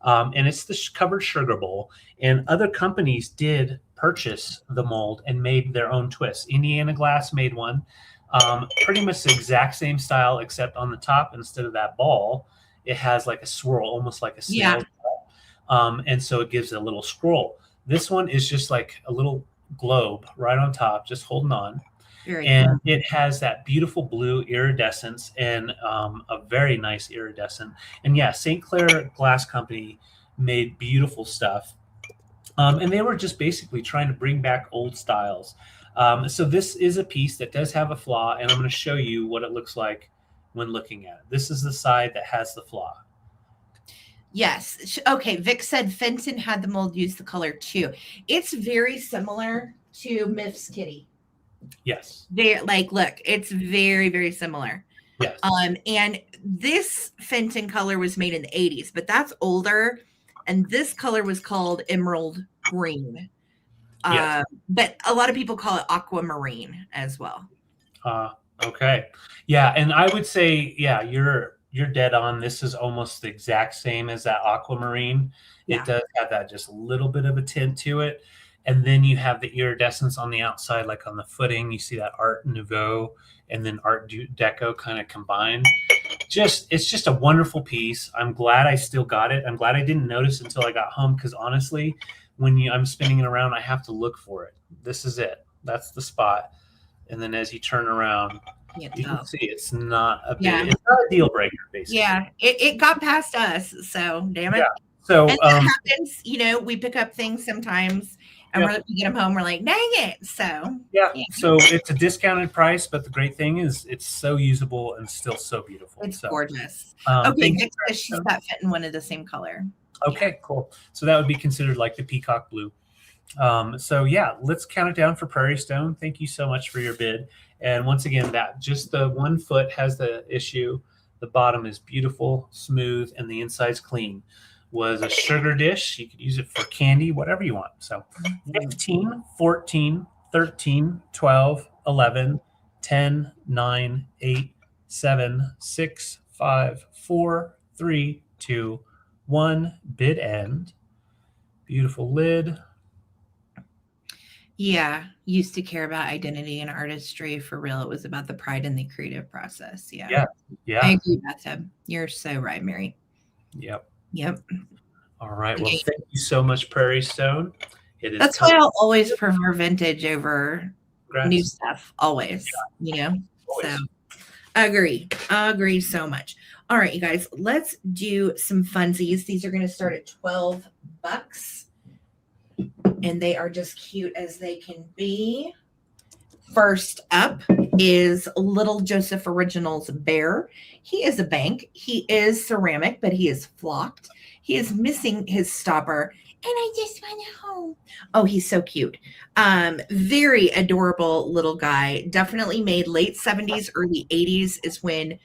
And it's the covered sugar bowl. And other companies did purchase the mold and made their own twists. Indiana Glass made one, pretty much the exact same style, except on the top, instead of that ball, it has like a swirl, almost like a snail. Yeah. And so it gives it a little scroll. This one is just like a little globe right on top, just holding on. And it has that beautiful blue iridescence and a very nice iridescent. And yeah, St. Clair Glass Company made beautiful stuff. And they were just basically trying to bring back old styles. So this is a piece that does have a flaw, and I'm going to show you what it looks like when looking at it. This is the side that has the flaw. Yes. Okay. Vic said Fenton had the mold use the color too. It's very similar to Miff's Kitty. Yes. They look, it's very, very similar. Yes. And this Fenton color was made in the 80s, but that's older. And this color was called emerald green. Yes. But a lot of people call it aquamarine as well. Okay. Yeah. And I would say, yeah, you're dead on. This is almost the exact same as that aquamarine. Yeah. It does have that just a little bit of a tint to it. And then you have the iridescence on the outside, like on the footing. You see that Art Nouveau and then Art Deco kind of combined. It's just a wonderful piece. I'm glad I still got it. I'm glad I didn't notice until I got home, because honestly, when I'm spinning it around, I have to look for it. This is it. That's the spot. And then as you turn around, you can see it's not a big, it's not a deal breaker, basically. Yeah, it got past us. So damn it. Yeah. So and that happens. We pick up things sometimes. And we get them home, we're like, dang it. So so it's a discounted price, but the great thing is it's so usable and still so beautiful. It's gorgeous. Okay, she's got Fenton one of the same color. Okay, cool. So that would be considered like the peacock blue. So yeah, let's count it down for Prairie Stone. Thank you so much for your bid. And once again, that just the 1 foot has the issue. The bottom is beautiful, smooth, and the inside's clean. Was a sugar dish. You could use it for candy, whatever you want. So 15, 14, 13, 12, 11, 10, 9, 8, 7, 6, 5, 4, 3, 2, 1. Bid end. Beautiful lid. Yeah. Used to care about identity and artistry. For real. It was about the pride in the creative process. Yeah. I agree, Bathtub. You're so right, Mary. Yep. All right. Well, thank you so much, Prairie Stone. That's why I'll always prefer vintage over new stuff. Always. Always. So Agree so much. All right, you guys, let's do some funsies. These are going to start at $12, and they are just cute as they can be. First up is Little Joseph Originals Bear. He is a bank. He is ceramic, but he is flocked. He is missing his stopper. And I just want to home. Oh, he's so cute. Very adorable little guy. Definitely made late 70s, early 80s is when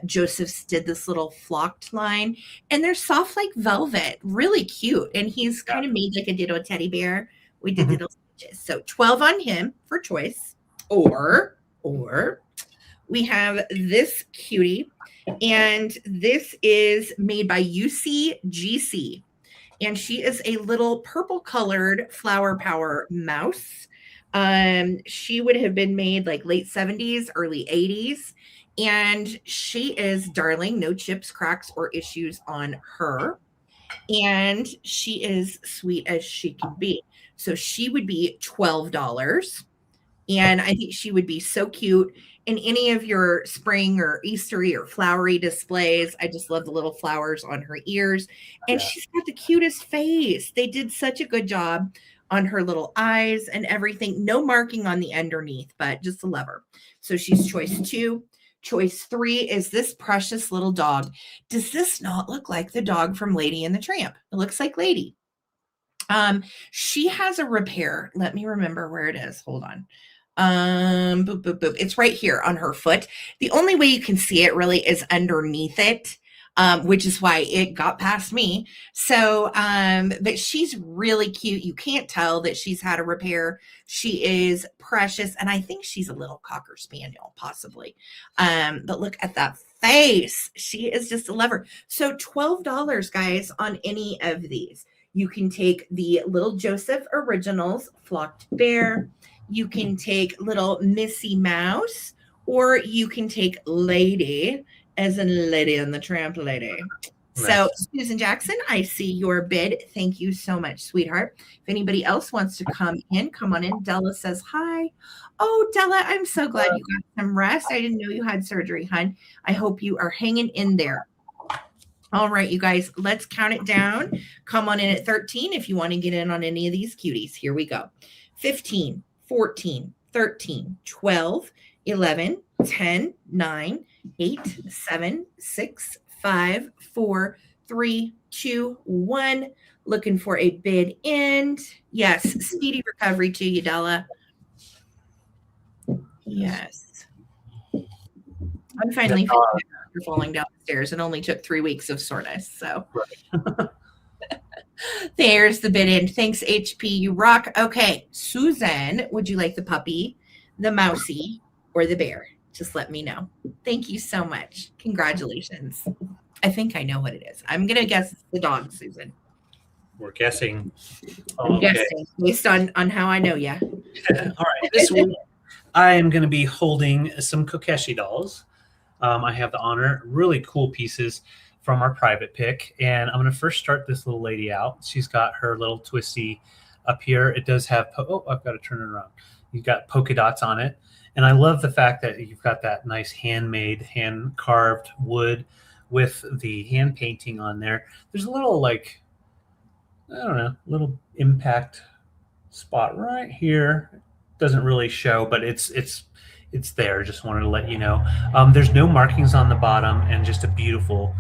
Joseph's did this little flocked line. And they're soft like velvet. Really cute. And he's kind of made like a ditto teddy bear. We did little stitches. So 12 on him for choice. Or we have this cutie, and this is made by UCGC, and she is a little purple colored flower power mouse. She would have been made like late 70s, early 80s, and she is darling, no chips, cracks, or issues on her. And she is sweet as she can be. So she would be $12. And I think she would be so cute in any of your spring or Eastery or flowery displays. I just love the little flowers on her ears. And she's got the cutest face. They did such a good job on her little eyes and everything. No marking on the underneath, but just a lever. So she's choice 2. Choice 3 is this precious little dog. Does this not look like the dog from Lady and the Tramp? It looks like Lady. She has a repair. Let me remember where it is. Hold on. Boop, boop, boop. It's right here on her foot. The only way you can see it really is underneath it, which is why it got past me. So, but she's really cute. You can't tell that she's had a repair. She is precious. And I think she's a little Cocker Spaniel, possibly. But look at that face. She is just a lover. So $12, guys, on any of these. You can take the Little Joseph Originals Flocked Bear. You can take little Missy Mouse, or you can take Lady, as in Lady and the Tramp Lady. Nice. So, Susan Jackson, I see your bid. Thank you so much, sweetheart. If anybody else wants to come in, come on in. Della says hi. Oh, Della, I'm so glad you got some rest. I didn't know you had surgery, hon. I hope you are hanging in there. All right, you guys, let's count it down. Come on in at 13 if you want to get in on any of these cuties. Here we go. 15. 14, 13, 12, 11, 10, 9, 8, 7, 6, 5, 4, 3, 2, 1. Looking for a bid end. Yes, speedy recovery to you, Della. Yes. I'm finally after falling down the stairs. It only took 3 weeks of soreness, so. Right. There's the bid end. Thanks, HP. You rock. Okay, Susan, would you like the puppy, the mousy, or the bear? Just let me know. Thank you so much. Congratulations. I think I know what it is. I'm going to guess it's the dog, Susan. We're guessing. I'm guessing based on how I know you. All right. This week, I am going to be holding some Kokeshi dolls. I have the honor. Really cool pieces from our private pick. And I'm going to first start this little lady out. She's got her little twisty up here. It does have, I've got to turn it around. You've got polka dots on it. And I love the fact that you've got that nice handmade, hand-carved wood with the hand painting on there. There's a little, like, I don't know, little impact spot right here. Doesn't really show, but it's there. Just wanted to let you know. There's no markings on the bottom and just a beautiful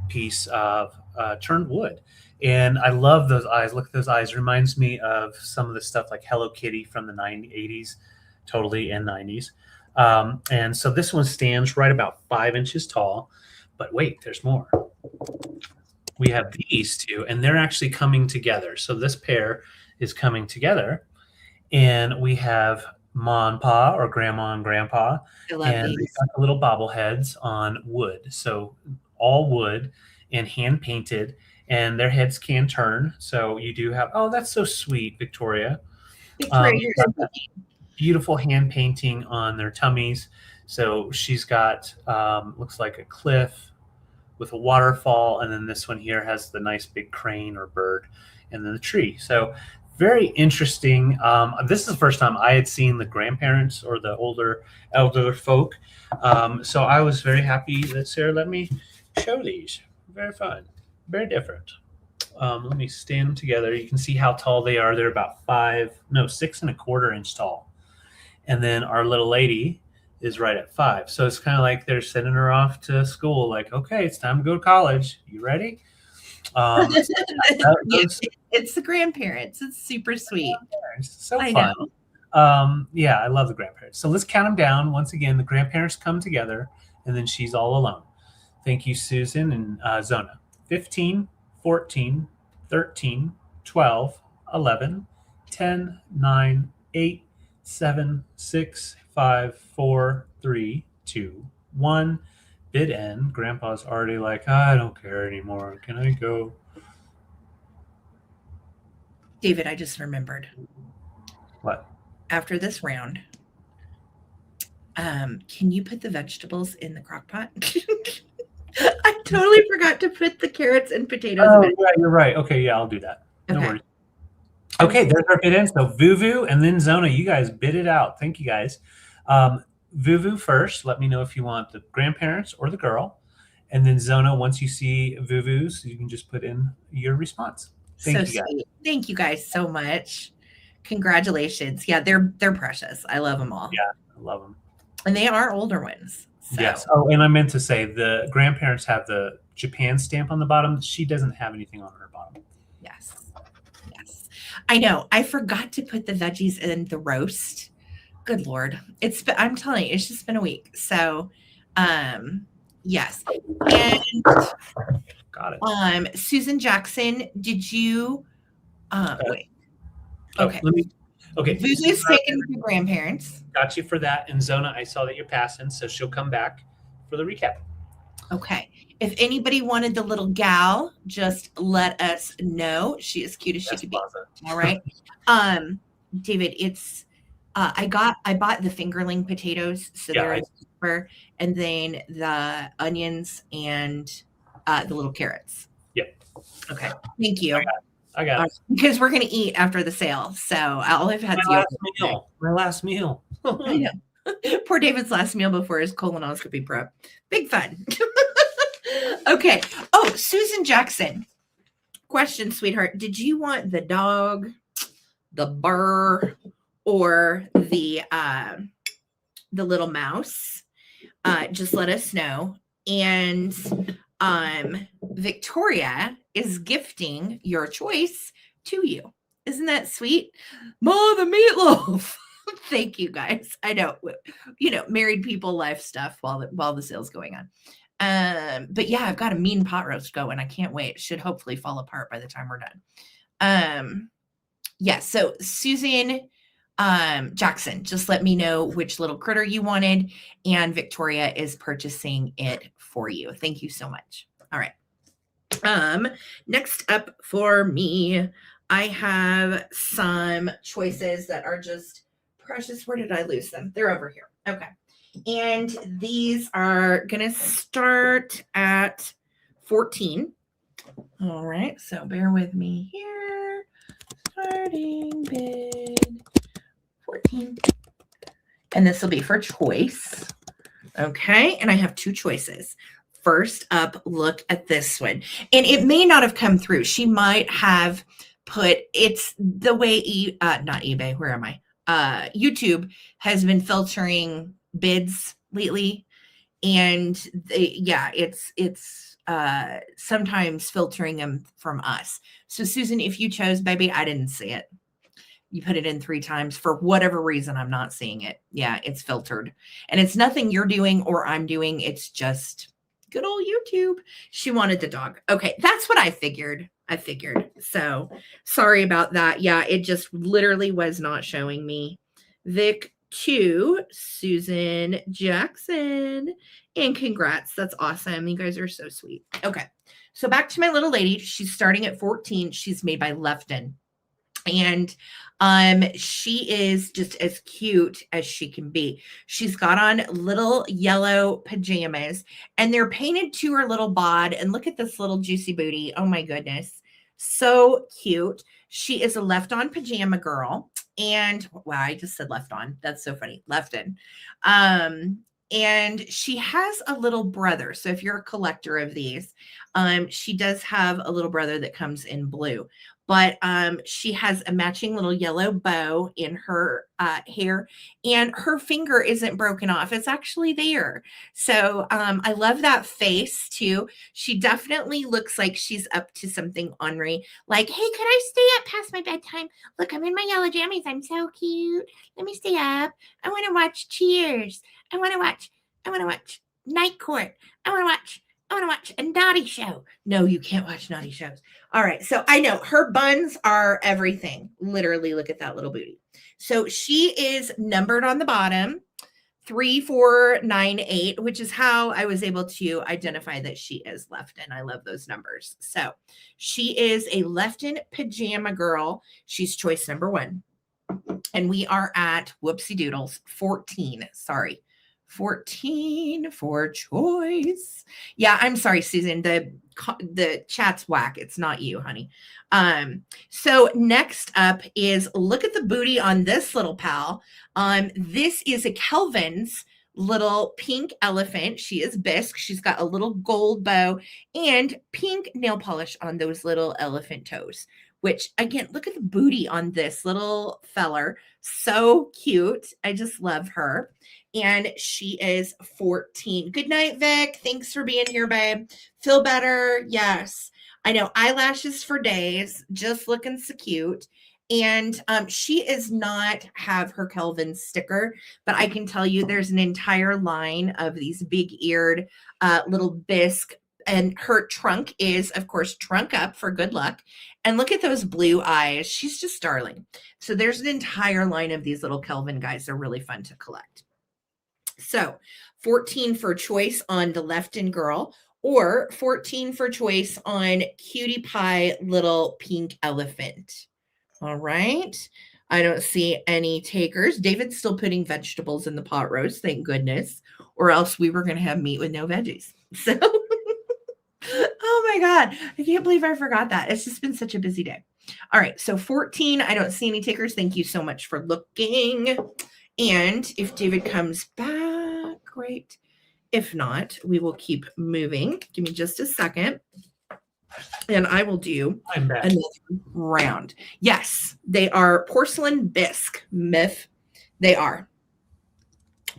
piece of turned wood. And I love those eyes. Look at those eyes. Reminds me of some of the stuff like Hello Kitty from the 80s, totally, and 90s. And so this one stands right about 5 inches tall. But wait, there's more. We have these two, and they're actually coming together. So this pair is coming together. And we have Ma and Pa, or Grandma and Grandpa. I love and these. They've got the little bobbleheads on wood. So all wood and hand painted, and their heads can turn. So you do have, oh, that's so sweet, Victoria. Beautiful hand painting on their tummies. So she's got, looks like a cliff with a waterfall. And then this one here has the nice big crane or bird, and then the tree. So very interesting. This is the first time I had seen the grandparents or the elder folk. So I was very happy that Sarah let me show these. Very fun, very different. Let me stand them together. You can see how tall they are. They're about 6.25 inch tall. And then our little lady is right at 5. So it's kind of like they're sending her off to school. Like, okay, it's time to go to college. You ready? It's the grandparents. It's super sweet. So fun. Yeah, I love the grandparents. So let's count them down. Once again, the grandparents come together, and then she's all alone. Thank you, Susan and Zona. 15, 14, 13, 12, 11, 10, 9, 8, 7, 6, 5, 4, 3, 2, 1. Bid end. Grandpa's already like, I don't care anymore. Can I go? David, I just remembered. What? After this round, can you put the vegetables in the crock pot? I totally forgot to put the carrots and potatoes in it. Yeah, you're right. Okay, yeah, I'll do that. No worries. Okay, there's our bid in. So Vuvu and then Zona, you guys bid it out. Thank you guys. Vuvu first. Let me know if you want the grandparents or the girl. And then Zona, once you see Vuvu's, you can just put in your response. Thank you guys. Sweet. Thank you guys so much. Congratulations. Yeah, they're precious. I love them all. Yeah, I love them. And they are older ones. So. Yes. Oh, and I meant to say the grandparents have the Japan stamp on the bottom. She doesn't have anything on her bottom. Yes. I know. I forgot to put the veggies in the roast. Good Lord. I'm telling you, it's just been a week. So, yes. And got it. Susan Jackson, did you wait. Okay. Okay. Vuvu's taken to grandparents. Got you for that. And Zona, I saw that you're passing, so she'll come back for the recap. Okay. If anybody wanted the little gal, just let us know. She is cute as she could be. All right. David, it's I bought the fingerling potatoes, so they're cheaper, and then the onions and the little carrots. Yep. Okay. Thank you. I got it. Because we're gonna eat after the sale, so I'll have had my last meal. I know. Poor David's last meal before his colonoscopy prep. Big fun. Okay. Oh, Susan Jackson. Question, sweetheart. Did you want the dog, the burr, or the little mouse? Just let us know. And Victoria is gifting your choice to you. Isn't that sweet? Ma, the meatloaf. Thank you guys. I know, married people life stuff while the sale's going on. But yeah, I've got a mean pot roast going. I can't wait. It should hopefully fall apart by the time we're done. Yeah. So Susan Jackson, just let me know which little critter you wanted, and Victoria is purchasing it for you. Thank you so much. All right. Next up for me, I have some choices that are just precious. Where did I lose them? They're over here. Okay. And these are going to start at 14. All right. So bear with me here. Starting bid 14. And this will be for choice. Okay. And I have two choices. First up, look at this one. And it may not have come through. She might have put, it's the way, not eBay, where am I? YouTube has been filtering bids lately. And it's sometimes filtering them from us. So Susan, if you chose, baby, I didn't see it. You put it in 3 times for whatever reason. I'm not seeing it. Yeah, it's filtered. And it's nothing you're doing or I'm doing. It's just good old YouTube. She wanted the dog. Okay, that's what I figured. So sorry about that. Yeah, it just literally was not showing me. Vic 2, Susan Jackson. And congrats. That's awesome. You guys are so sweet. Okay, so back to my little lady. She's starting at 14. She's made by Lefton. And she is just as cute as she can be. She's got on little yellow pajamas, and they're painted to her little bod. And look at this little juicy booty. Oh my goodness. So cute. She is a left on pajama girl. And wow, I just said left on. That's so funny. Left in. Um, and she has a little brother. So if you're a collector of these, she does have a little brother that comes in blue. But she has a matching little yellow bow in her hair, and her finger isn't broken off. It's actually there. So I love that face too. She definitely looks like she's up to something ornery. Like, hey, could I stay up past my bedtime? Look, I'm in my yellow jammies. I'm so cute. Let me stay up. I want to watch Cheers. I want to watch Night Court. I want to watch a naughty show. No, you can't watch naughty shows. All right. So I know her buns are everything. Literally, look at that little booty. So she is numbered on the bottom, 3498, which is how I was able to identify that she is left-in. I love those numbers. So she is a left-in pajama girl. She's choice number 1. And we are at whoopsie doodles 14. Sorry. 14 for choice. Yeah, I'm sorry, Susan. The chat's whack. It's not you, honey. So next up is look at the booty on this little pal. This is a Kelvin's little pink elephant. She is bisque. She's got a little gold bow and pink nail polish on those little elephant toes. Which again, look at the booty on this little feller. So cute. I just love her. And she is 14. Good night, Vic. Thanks for being here, babe. Feel better? Yes. I know, eyelashes for days, just looking so cute. And she does not have her Kelvin sticker, but I can tell you there's an entire line of these big-eared little bisque. And her trunk is, of course, trunk up for good luck. And look at those blue eyes. She's just darling. So there's an entire line of these little Kelvin guys. They're really fun to collect. So 14 for choice on the left-in girl, or 14 for choice on cutie pie little pink elephant. All right. I don't see any takers. David's still putting vegetables in the pot roast, thank goodness, or else we were going to have meat with no veggies. So, oh my God, I can't believe I forgot that. It's just been such a busy day. All right. So 14, I don't see any takers. Thank you so much for looking. And if David comes back, great. If not, we will keep moving. Give me just a second. And I will do another round. Yes, they are porcelain bisque. Myth. They are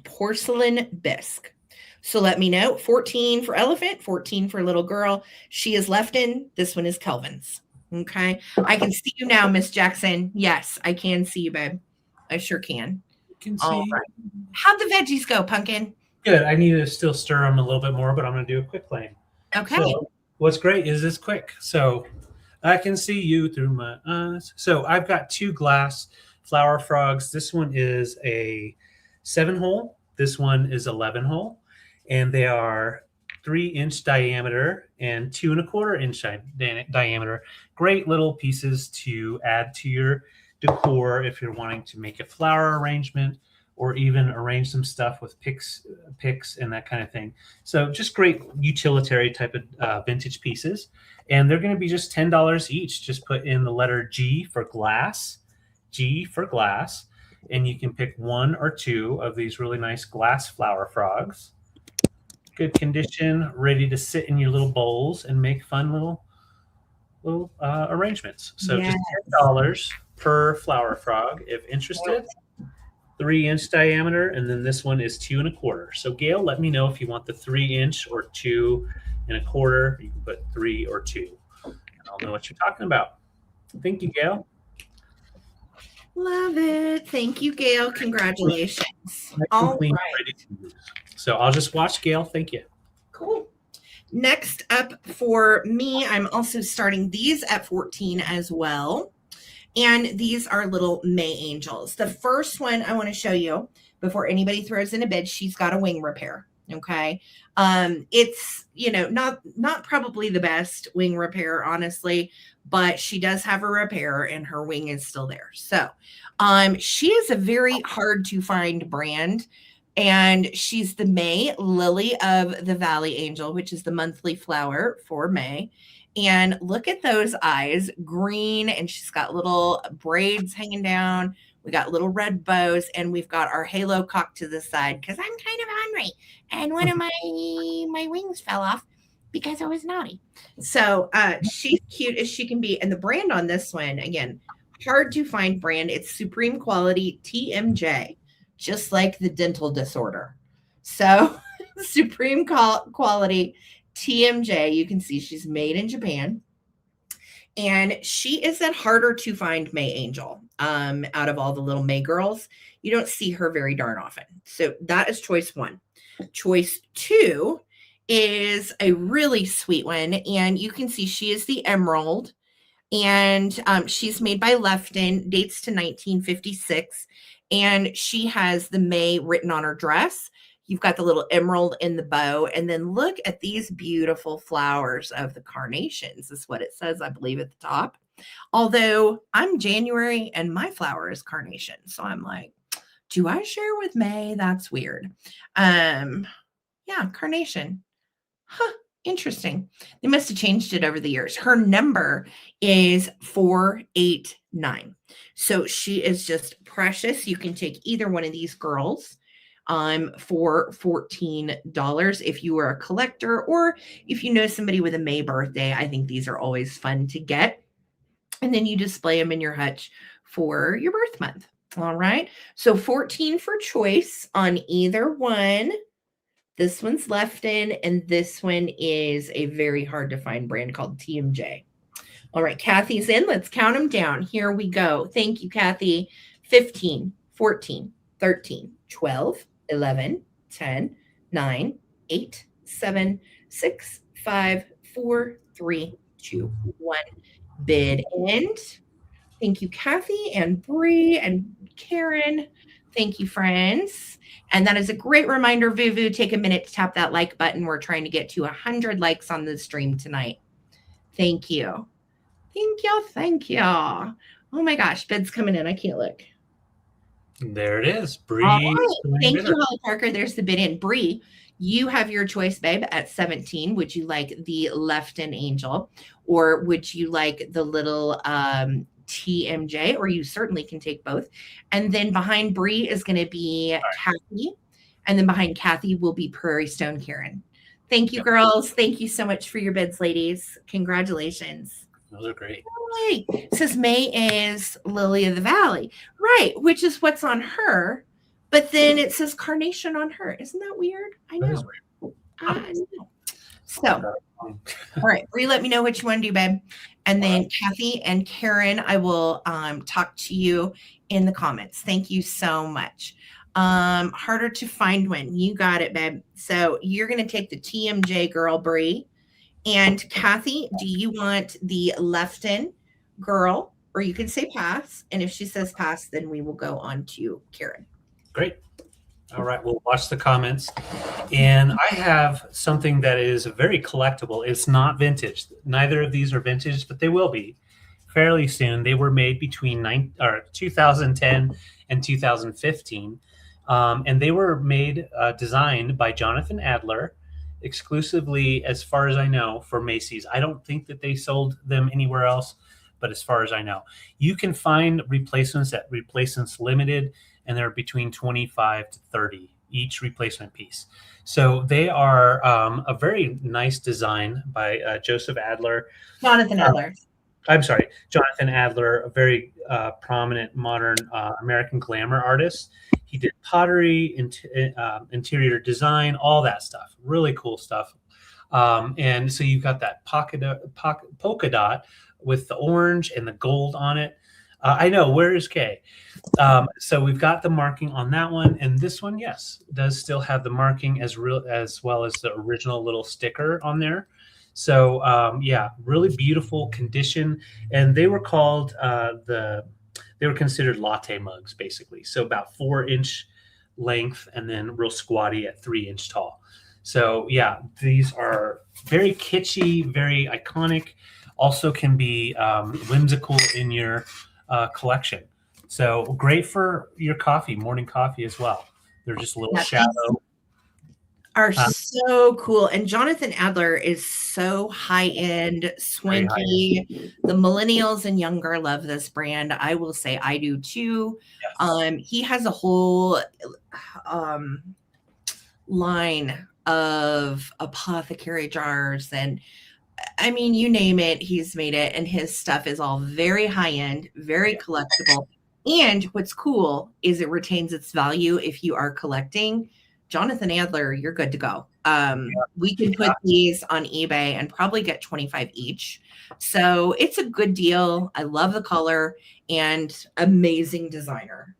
porcelain bisque. So let me know. 14 for elephant, 14 for little girl. She is left in. This one is Kelvin's. Okay. I can see you now, Miss Jackson. Yes, I can see you, babe. I sure can. Can see. All right. How'd the veggies go, Pumpkin? Good. I need to still stir them a little bit more, but I'm going to do a quick flame. Okay. So what's great is it's quick. So I can see you through my eyes. So I've got 2 glass flower frogs. This one is a 7-hole. This one is 11-hole. And they are 3-inch diameter and 2¼ inch diameter. Great little pieces to add to your decor if you're wanting to make a flower arrangement or even arrange some stuff with picks and that kind of thing. So just great utilitarian type of vintage pieces. And they're going to be just $10 each. Just put in the letter G for glass, and you can pick 1 or 2 of these really nice glass flower frogs. Good condition, ready to sit in your little bowls and make fun little arrangements. So yes. Just $10 per flower frog if interested. 3-inch diameter, and then this one is 2¼ inch. So Gail, let me know if you want the 3-inch or 2¼ inch. You can put 3 or 2. And I'll know what you're talking about. Thank you, Gail. Love it. Thank you, Gail. Congratulations. All right. So I'll just watch, Gail. Thank you. Cool. Next up for me, I'm also starting these at 14 as well. And these are little May angels. The first one I want to show you before anybody throws in a bid, she's got a wing repair. Okay. It's, not probably the best wing repair, honestly, but she does have a repair and her wing is still there. So, she is a very hard to find brand, and she's the May Lily of the Valley Angel, which is the monthly flower for May. And look at those eyes, green, and she's got little braids hanging down. We got little red bows, and we've got our halo cocked to the side because I'm kind of hungry, and one of my wings fell off because I was naughty. So she's cute as she can be, and the brand on this one, again, hard to find brand. It's Supreme Quality TMJ, just like the dental disorder. So Supreme Quality TMJ. You can see she's made in Japan. And she is that harder to find May Angel out of all the little May girls. You don't see her very darn often. So that is choice one. Choice two is a really sweet one. And you can see she is the Emerald. And she's made by Lefton, dates to 1956. And she has the May written on her dress. You've got the little emerald in the bow. And then look at these beautiful flowers of the carnations, is what it says, I believe, at the top. Although I'm January and my flower is carnation. So I'm like, do I share with May? That's weird. Yeah, carnation. Huh. Interesting. They must have changed it over the years. Her number is 489. So she is just precious. You can take either one of these girls for $14 if you are a collector, or if you know somebody with a May birthday. I think these are always fun to get. And then you display them in your hutch for your birth month. All right. So 14 for choice on either one. This one's Lefton, and this one is a very hard to find brand called TMJ. All right, Kathy's in. Let's count them down. Here we go. Thank you, Kathy. 15, 14, 13, 12, 11, 10, 9, 8, 7, 6, 5, 4, 3, 2, 1. Bid end. Thank you, Kathy and Bree and Karen. Thank you, friends. And that is a great reminder, Vuvu, take a minute to tap that like button. We're trying to get to 100 likes on the stream tonight. Thank you. Thank you. Thank you. Oh my gosh, bid's coming in. I can't look. There it is. Bree. Right. Thank you, Holly Parker. There's the bid in. Bree, you have your choice, babe, at 17. Would you like the Lefton Angel, or would you like the little TMJ, or you certainly can take both. And then behind Bree is going to be Kathy. And then behind Kathy will be Prairie Stone Karen. Thank you, girls. Thank you so much for your bids, ladies. Congratulations. Those are great. Right. It says May is Lily of the Valley. Right, which is what's on her. But then it says Carnation on her. Isn't that weird? I know. I know. So, all right, Bree, let me know what you want to do, babe. And then Kathy and Karen, I will talk to you in the comments. Thank you so much. Harder to find one. You got it, babe. So you're going to take the TMJ girl, Bree. And Kathy, do you want the Lefton girl? Or you can say pass. And if she says pass, then we will go on to Karen. Great. All right, we'll watch the comments. And I have something that is very collectible. It's not vintage. Neither of these are vintage, but they will be fairly soon. They were made between 2010 and 2015. And they were made, designed by Jonathan Adler, exclusively, as far as I know, for Macy's. I don't think that they sold them anywhere else, but as far as I know. You can find replacements at Replacements Limited, and they're between 25 to 30 each replacement piece. So they are a very nice design by Joseph Adler. Jonathan Adler. I'm sorry, Jonathan Adler, a very prominent modern American glamour artist. He did pottery, interior design, all that stuff. Really cool stuff. And so you've got that polka dot with the orange and the gold on it. I know, where is Kay? So we've got the marking on that one, and this one, yes, does still have the marking as well as the original little sticker on there. So yeah, really beautiful condition, and they were called they were considered latte mugs, basically. So about 4-inch length, and then real squatty at 3-inch tall. So yeah, these are very kitschy, very iconic. Also can be whimsical in your collection. So great for your coffee, morning coffee as well. They're just a little shadow. are Uh, so cool. And Jonathan Adler is so high end, very high end. swanky. The millennials and younger love this brand. I will say I do too. Yes. He has a whole um, line of apothecary jars, and I mean, you name it, he's made it, and his stuff is all very high end, very Yeah. collectible. And what's cool is it retains its value if you are collecting. Jonathan Adler, you're good to go. We can put these on eBay and probably get 25 each. So it's a good deal. I love the color and amazing designer.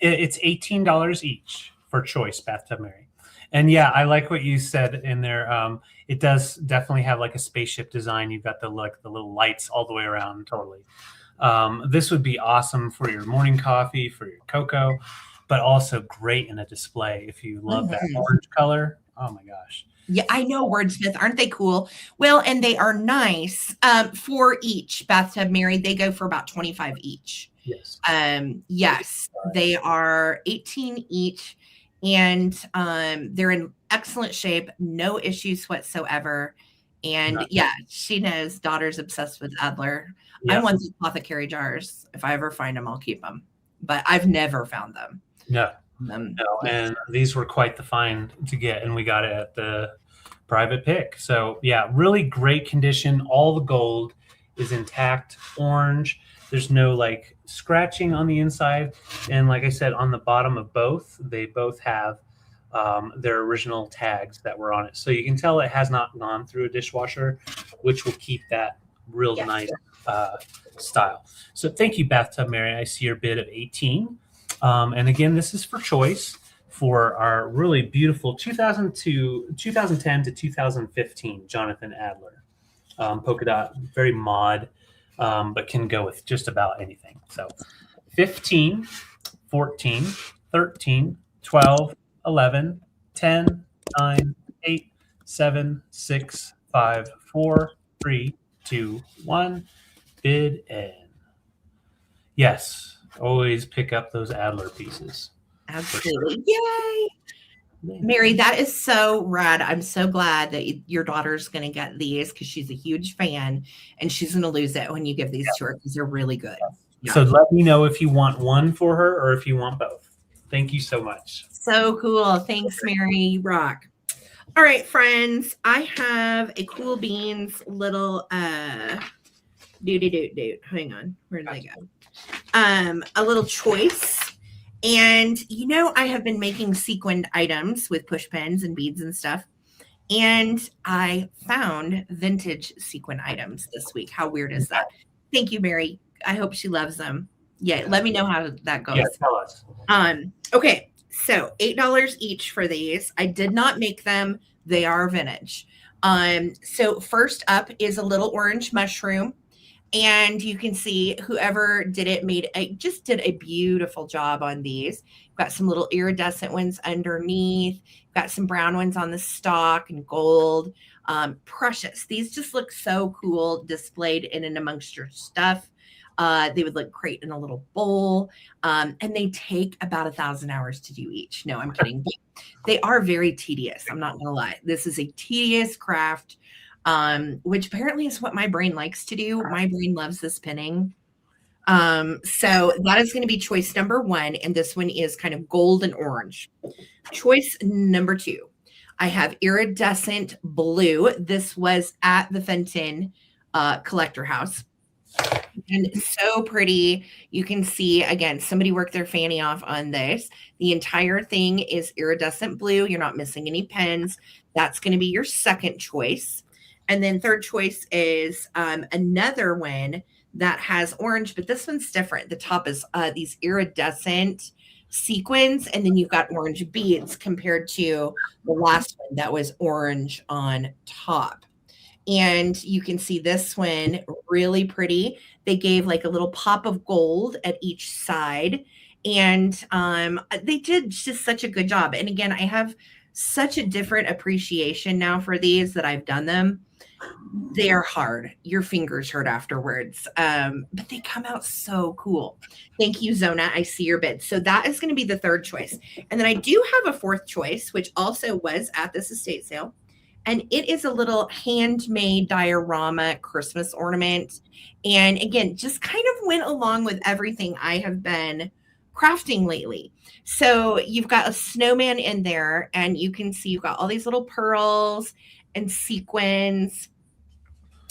It's $18 each for choice bathtub Mary. And yeah, I like what you said in there. It does definitely have like a spaceship design. You've got the little lights all the way around. Totally. This would be awesome for your morning coffee, for your cocoa, but also great in a display if you love that orange color. Oh my gosh. Yeah, I know Wordsmith. Aren't they cool? Well, and they are nice. For each bathtub Mary, they go for about 25 each. Yes. Yes, they are 18 each, and they're in excellent shape, no issues whatsoever. And Nice. yeah, she knows daughter's obsessed with Adler. I Yeah. want the apothecary jars. If I ever find them, I'll keep them. But I've never found them. No. No, And these were quite the find to get, and we got it at the private pick. So yeah, really great condition. All the gold is intact, orange. There's no like scratching on the inside, and like I said, on the bottom of both, they both have their original tags that were on it, so you can tell it has not gone through a dishwasher, which will keep that real nice style. So thank you, Bathtub Mary. I see your bid of 18. And again, this is for choice for our really beautiful 2010 to 2015 Jonathan Adler polka dot, very mod, but can go with just about anything. So 15, 14, 13, 12, 11, 10, 9, 8, 7, 6, 5, 4, 3, 2, 1. Bid in. Yes. Always pick up those Adler pieces. absolutely. Yay! Mary, that is so rad. I'm so glad that your daughter's going to get these because she's a huge fan, and she's going to lose it when you give these to her because they're really good. Yeah. So let me know if you want one for her or if you want both. Thank you so much. So cool. Thanks, Mary. You rock. All right, friends. I have a Cool Beans little hang on. Where did they go? A little choice. And I have been making sequined items with push pins and beads and stuff. And I found vintage sequin items this week. How weird is that? Thank you, Mary. I hope she loves them. Yeah, let me know how that goes. Yeah, tell us. Okay, so $8 each for these. I did not make them. They are vintage. So first up is a little orange mushroom. And you can see whoever did it just did a beautiful job on these. Got some little iridescent ones underneath. Got some brown ones on the stalk and gold. Precious. These just look so cool displayed in and amongst your stuff. They would look great in a little bowl. And they take about 1,000 hours to do each. No, I'm kidding. They are very tedious. I'm not going to lie. This is a tedious craft. Which apparently is what my brain likes to do. My brain loves this pinning. So that is going to be choice number 1. And this one is kind of gold and orange. Choice number 2. I have iridescent blue. This was at the Fenton Collector House. And so pretty. You can see, again, somebody worked their fanny off on this. The entire thing is iridescent blue. You're not missing any pins. That's going to be your second choice. And then third choice is another one that has orange, but this one's different. The top is these iridescent sequins, and then you've got orange beads compared to the last one that was orange on top. And you can see this one really pretty. They gave like a little pop of gold at each side, and they did just such a good job. And again, I have such a different appreciation now for these that I've done them. They're hard. Your fingers hurt afterwards. But they come out so cool. Thank you, Zona. I see your bid. So that is going to be the third choice. And then I do have a fourth choice, which also was at this estate sale. And it is a little handmade diorama Christmas ornament. And again, just kind of went along with everything I have been crafting lately. So you've got a snowman in there, and you can see you've got all these little pearls and sequins.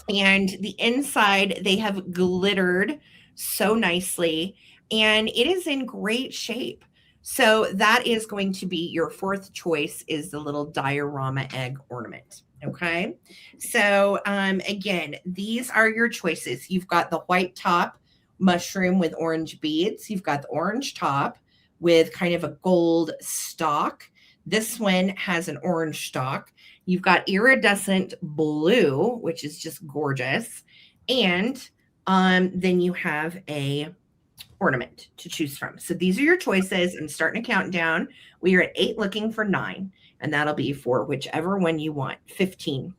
And the inside, they have glittered so nicely, and it is in great shape. So that is going to be your fourth choice, is the little diorama egg ornament. Okay. So again, these are your choices. You've got the white top mushroom with orange beads. You've got the orange top with kind of a gold stalk. This one has an orange stalk. You've got iridescent blue, which is just gorgeous. And then you have a ornament to choose from. So these are your choices. I'm starting to count down. We are at 8, looking for 9. And that'll be for whichever one you want. 15,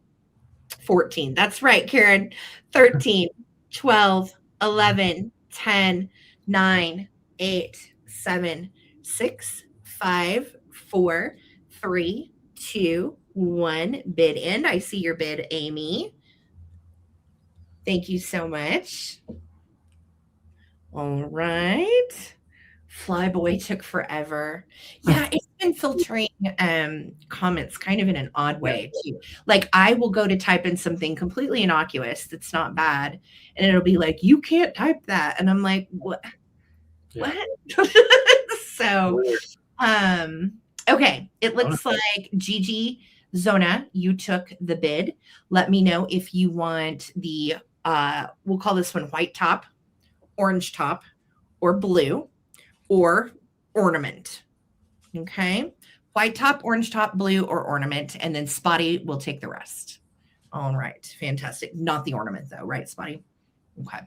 14. That's right, Karen. 13, 12, 11, 10, 9, 8, 7, 6, 5, 4, 3, 2, 1. Bid in. I see your bid, Amy. Thank you so much. All right. Flyboy took forever. Yeah, it's been filtering comments kind of in an odd way too. Like, I will go to type in something completely innocuous that's not bad, and it'll be like, you can't type that. And I'm like, what? Yeah. What? So okay. It looks like Gigi Zona, you took the bid. Let me know if you want the we'll call this one white top, orange top, or blue, or ornament. Okay. White top, orange top, blue, or ornament. And then Spotty will take the rest. All right. Fantastic. Not the ornament though, right, Spotty? Okay.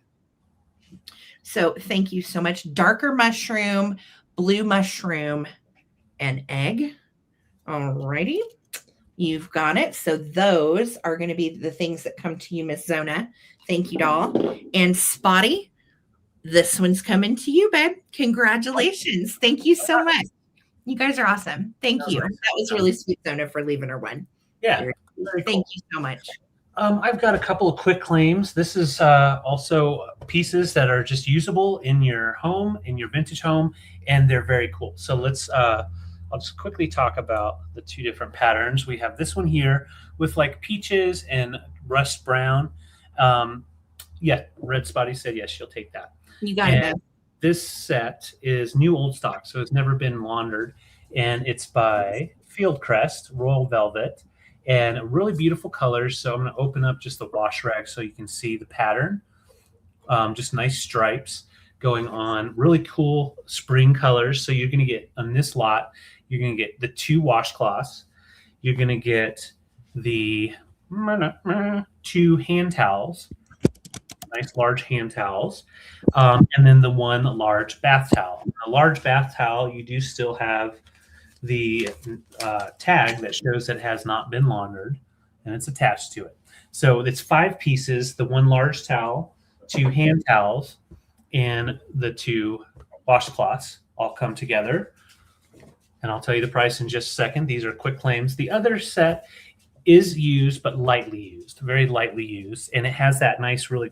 So thank you so much. Darker mushroom, blue mushroom, and egg. All righty. You've got it. So those are going to be the things that come to you, Miss Zona. Thank you, doll. And Spotty, this one's coming to you, babe. Congratulations. Thank you so much. You guys are awesome. Thank you. That was really sweet, Zona, for leaving her one. Yeah. Thank you so much. I've got a couple of quick claims. This is also pieces that are just usable in your home, in your vintage home, and they're very cool. So let's, I'll just quickly talk about the two different patterns. We have this one here with like peaches and rust brown. Yeah, Red Spotty said yes, she'll take that. You got it. This set is new old stock, so it's never been laundered, and it's by Fieldcrest Royal Velvet, and really beautiful colors. So I'm going to open up just the wash rag so you can see the pattern. Just nice stripes going on, really cool spring colors. So you're going to get on this lot, you're going to get the 2 washcloths, you're going to get the 2 hand towels. Nice large hand towels, and then the 1 large bath towel. A large bath towel, you do still have the tag that shows that it has not been laundered, and it's attached to it. So it's 5 pieces, the 1 large towel, 2 hand towels, and the 2 washcloths all come together. And I'll tell you the price in just a second. These are quick claims. The other set is used, but lightly used, very lightly used, and it has that nice, really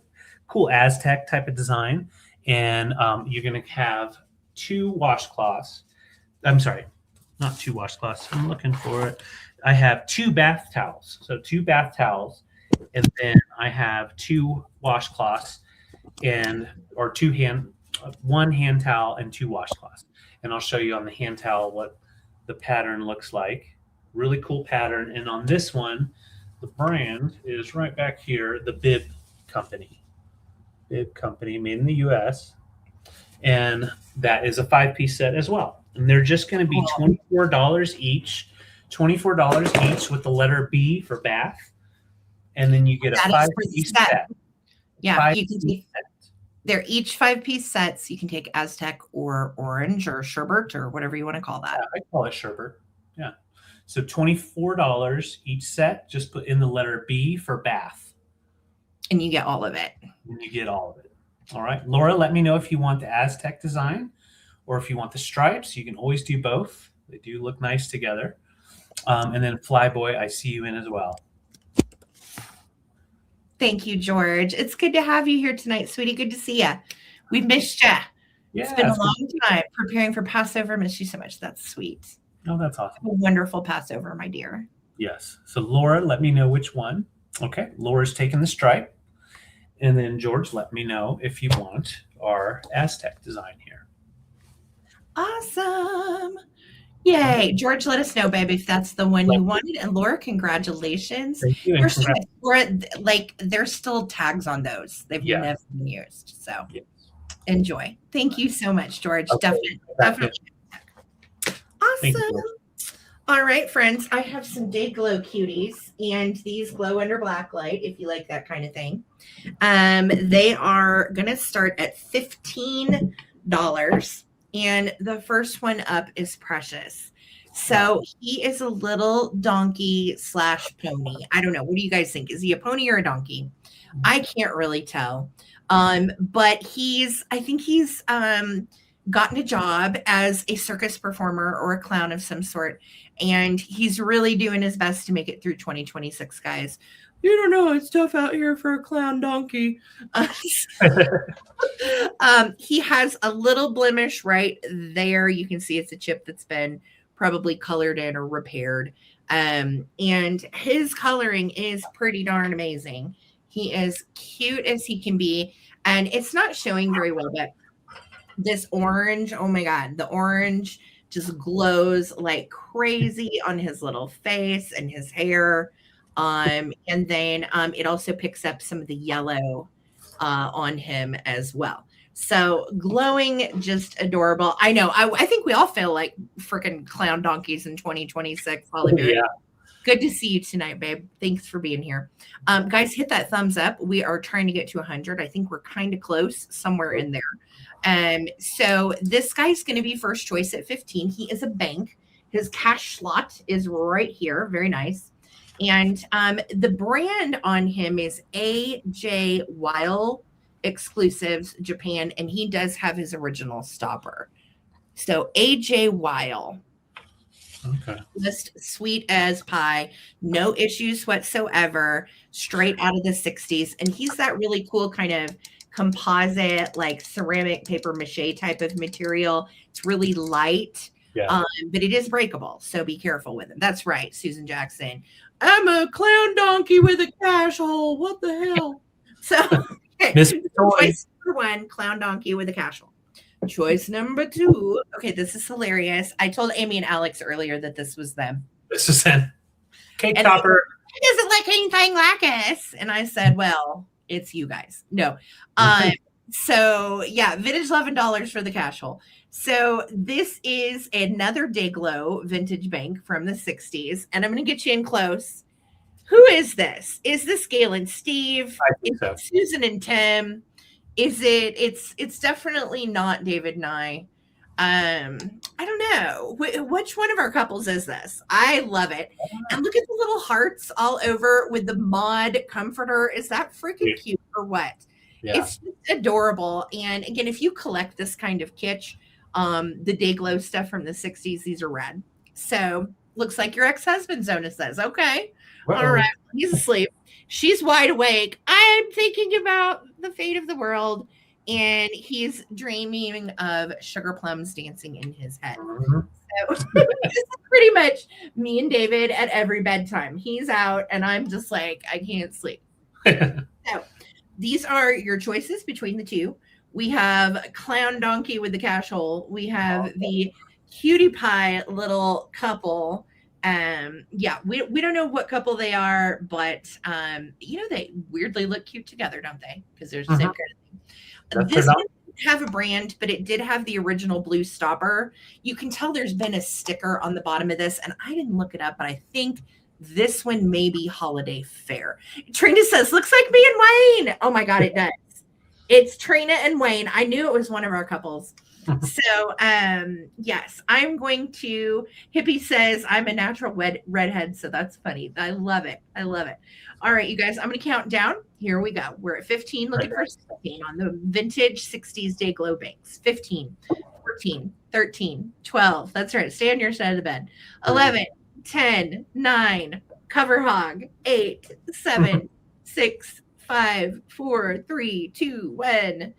cool Aztec type of design. And you're going to have 2 washcloths. I'm sorry, not 2 washcloths. I'm looking for it. I have 2 bath towels. So 2 bath towels, and then I have 2 washcloths, or 1 hand towel and 2 washcloths. And I'll show you on the hand towel what the pattern looks like. Really cool pattern. And on this one, the brand is right back here, the Bib Company. Bib Company, made in the US. And that is a 5-piece set as well. And they're just going to be $24 each. $24 each with the letter B for bath. And then you get a 5-piece set. Yeah, you can take that. They're each 5-piece sets. You can take Aztec or orange or sherbet or whatever you want to call that. Yeah, I call it sherbet. Yeah. So $24 each set. Just put in the letter B for bath. And you get all of it. And you get all of it. All right. Laura, let me know if you want the Aztec design or if you want the stripes. You can always do both. They do look nice together. And then Flyboy, I see you in as well. Thank you, George. It's good to have you here tonight, sweetie. Good to see you. We've missed you. Yeah, it's been a long time preparing for Passover. Miss you so much. That's sweet. Oh, that's awesome. A wonderful Passover, my dear. Yes. So Laura, let me know which one. Okay. Laura's taking the stripe. And then George, let me know if you want our Aztec design here. Awesome. Yay. George, let us know, babe, if that's the one you wanted. And Laura, congratulations. Thank you. Laura, like, there's still tags on those. They've never been used. So enjoy. Thank you so much, George. Okay. Definitely. Awesome. All right, friends. I have some Day Glow cuties, and these glow under black light if you like that kind of thing. They are going to start at $15. And the first one up is Precious. So he is a little donkey / pony. I don't know. What do you guys think? Is he a pony or a donkey? I can't really tell. But I think he's gotten a job as a circus performer or a clown of some sort. And he's really doing his best to make it through 2026, guys. You don't know, it's tough out here for a clown donkey. He has a little blemish right there. You can see it's a chip that's been probably colored in or repaired. And his coloring is pretty darn amazing. He is cute as he can be. And it's not showing very well, but this orange, oh my God, the orange just glows like crazy on his little face and his hair. And then it also picks up some of the yellow on him as well. So glowing, just adorable. I know. I think we all feel like freaking clown donkeys in 2026. Yeah. Good to see you tonight, babe. Thanks for being here. Guys, hit that thumbs up. We are trying to get to 100. I think we're kind of close, somewhere in there. So this guy's going to be first choice at 15. He is a bank. His cash slot is right here. Very nice. And the brand on him is AJ Weil Exclusives Japan, and he does have his original stopper. So AJ Weil. Okay. Just sweet as pie, no issues whatsoever, straight out of the 60s. And he's that really cool kind of composite, like ceramic paper mache type of material. It's really light, but it is breakable. So be careful with it. That's right, Susan Jackson. I'm a clown donkey with a cash hole. What the hell? So, choice number 1, clown donkey with a cash hole. Choice number 2. Okay, this is hilarious. I told Amy and Alex earlier that this was them. This is them. Cake topper. It doesn't look anything like us. And I said, well, it's you guys. No. So yeah, vintage $11 for the cash hole. So this is another Day Glow vintage bank from the 60s. And I'm going to get you in close. Who is this? Is this Gail and Steve? I think so. Susan and Tim? Is it? It's definitely not David and I. I don't know. Which one of our couples is this? I love it. And look at the little hearts all over with the mod comforter. Is that freaking cute or what? Yeah. It's just adorable. And again, if you collect this kind of kitsch, the Day Glow stuff from the 60s, these are rad. So looks like your ex-husband, Zona says. Okay. All right. He's asleep. She's wide awake. I'm thinking about the fate of the world. And he's dreaming of sugar plums dancing in his head. So this is pretty much me and David at every bedtime. He's out and I'm just like, I can't sleep. So these are your choices between the two. We have Clown Donkey with the cash hole. We have the Cutie Pie little couple. Yeah, we don't know what couple they are, but you know, they weirdly look cute together, don't they? Because they're the same kind of thing. This one didn't have a brand, but it did have the original blue stopper. You can tell there's been a sticker on the bottom of this, and I didn't look it up, but I think this one may be Holiday Fair. Trina says, looks like me and Wayne. Oh my God, it does. It's Trina and Wayne. I knew it was one of our couples. So, yes, I'm going to. Hippie says I'm a natural redhead, so that's funny. I love it. I love it. All right, you guys, I'm going to count down. Here we go. We're at 15, looking for 16 on the vintage 60s day glow banks. 15, 14, 13, 12. That's right. Stay on your side of the bed. 11, 10, 9, cover hog, 8, 7, 6, 5, 4, 3, 2, 1.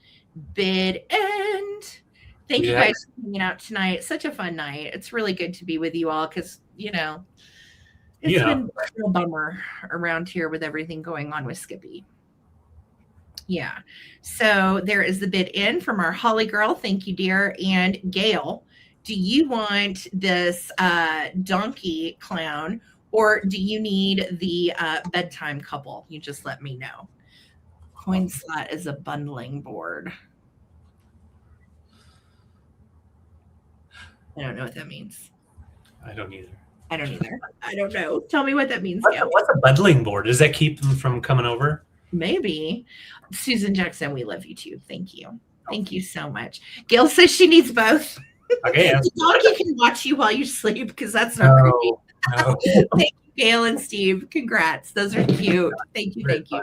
Bid end. Thank you guys for hanging out tonight. Such a fun night. It's really good to be with you all because, it's been a real bummer around here with everything going on with Skippy. Yeah. So there is the bid in from our Holly girl. Thank you, dear. And Gail, do you want this donkey clown or do you need the bedtime couple? You just let me know. Coin slot is a bundling board. I don't know what that means. I don't either. I don't know. Tell me what that means. What's a bundling board? Does that keep them from coming over? Maybe. Susan Jackson, we love you too. Thank you. Thank you so much. Gail says she needs both. Okay. The donkey can watch you while you sleep because that's not creepy. No. Thank you, Gail and Steve. Congrats. Those are cute. Thank you. Thank you.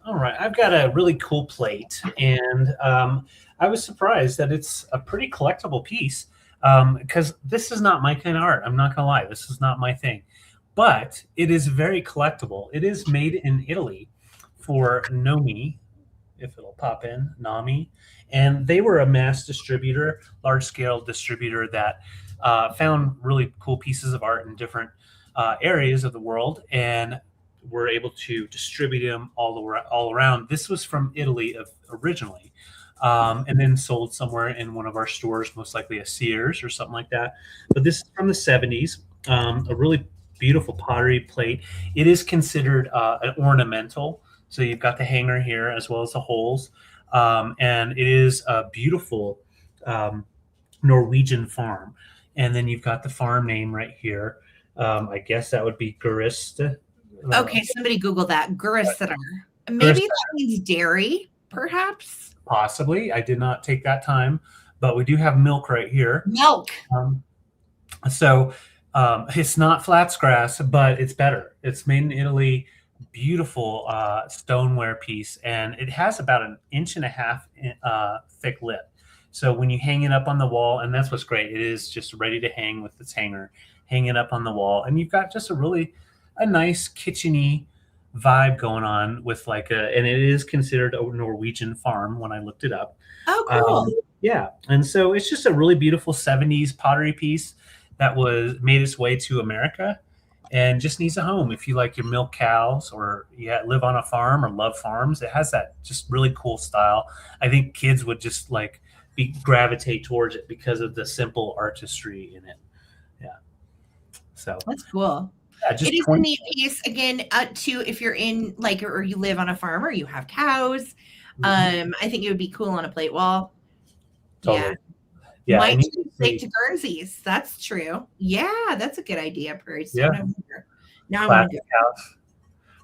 All right. I've got a really cool plate, and I was surprised that it's a pretty collectible piece. Because this is not my kind of art. I'm not gonna lie, this is not my thing, but it is very collectible. It is made in Italy for Nomi, if it'll pop in, Nami, and they were a mass distributor, large scale distributor that found really cool pieces of art in different areas of the world and were able to distribute them all around. This was from Italy originally. And then sold somewhere in one of our stores, most likely a Sears or something like that. But this is from the 70s, a really beautiful pottery plate. It is considered an ornamental. So you've got the hanger here as well as the holes. And it is a beautiful Norwegian farm. And then you've got the farm name right here. I guess that would be Gurista. Okay, somebody Google that. Gurista. Maybe that means dairy, perhaps. Possibly. I did not take that time, but we do have milk right here. Milk. So it's not Flatsgrass, but it's better. It's made in Italy. Beautiful stoneware piece, and it has about 1.5 inch thick lip. So when you hang it up on the wall, and that's what's great, it is just ready to hang with its hanger. Hang it up on the wall, and you've got just a nice kitchen-y vibe going on with and it is considered a Norwegian farm when I looked it up. Oh, cool. Yeah. And so it's just a really beautiful 70s pottery piece that made its way to America and just needs a home. If you like your milk cows or live on a farm or love farms, it has that just really cool style. I think kids would just gravitate towards it because of the simple artistry in it. Yeah. So that's cool. Yeah, it is a neat piece again too if you're in or you live on a farm or you have cows. I think it would be cool on a plate wall. Totally. Yeah. Might take to Guernseys. That's true. Yeah, that's a good idea, Prairie Stone. Yeah. Now I'm gonna house.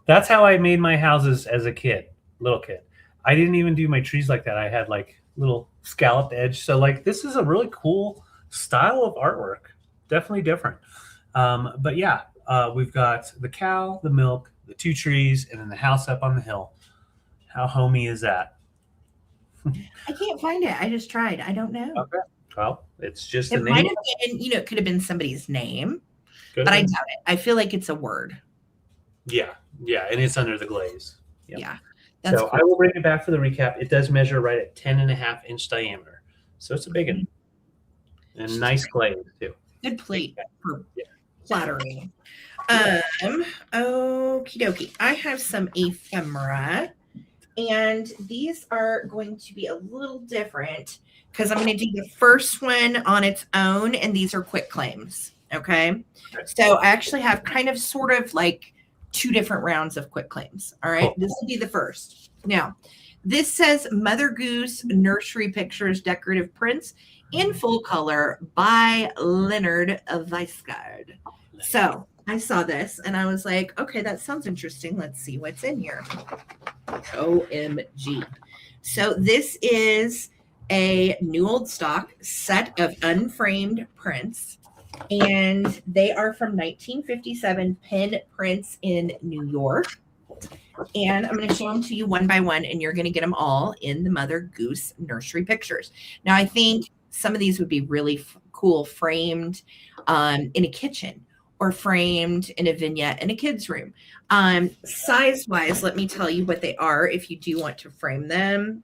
That's how I made my houses as a little kid. I didn't even do my trees like that. I had little scalloped edge. So this is a really cool style of artwork. Definitely different. But yeah. We've got the cow, the milk, the 2 trees, and then the house up on the hill. How homey is that? I can't find it. I just tried. I don't know. Okay. Well, it's just it might have been, it could have been somebody's name, but I doubt it. I feel like it's a word. Yeah. Yeah. And it's under the glaze. Yep. Yeah. So cool. I will bring it back for the recap. It does measure right at 10.5 inch diameter. So it's a big one. And nice glaze too. Good plate for flattering. Okie dokie. I have some ephemera, and these are going to be a little different because I'm going to do the first one on its own, and these are quick claims. Okay. So I actually have sort of 2 different rounds of quick claims. All right. Cool. This will be the first. Now, this says Mother Goose Nursery Pictures Decorative Prints in full color by Leonard Weisgard. So I saw this and I was like, okay, that sounds interesting. Let's see what's in here. OMG. So this is a new old stock set of unframed prints, and they are from 1957 pin prints in New York. And I'm going to show them to you one by one, and you're going to get them all in the Mother Goose nursery pictures. Now, I think some of these would be really cool framed in a kitchen or framed in a vignette in a kid's room. Size-wise, let me tell you what they are if you do want to frame them.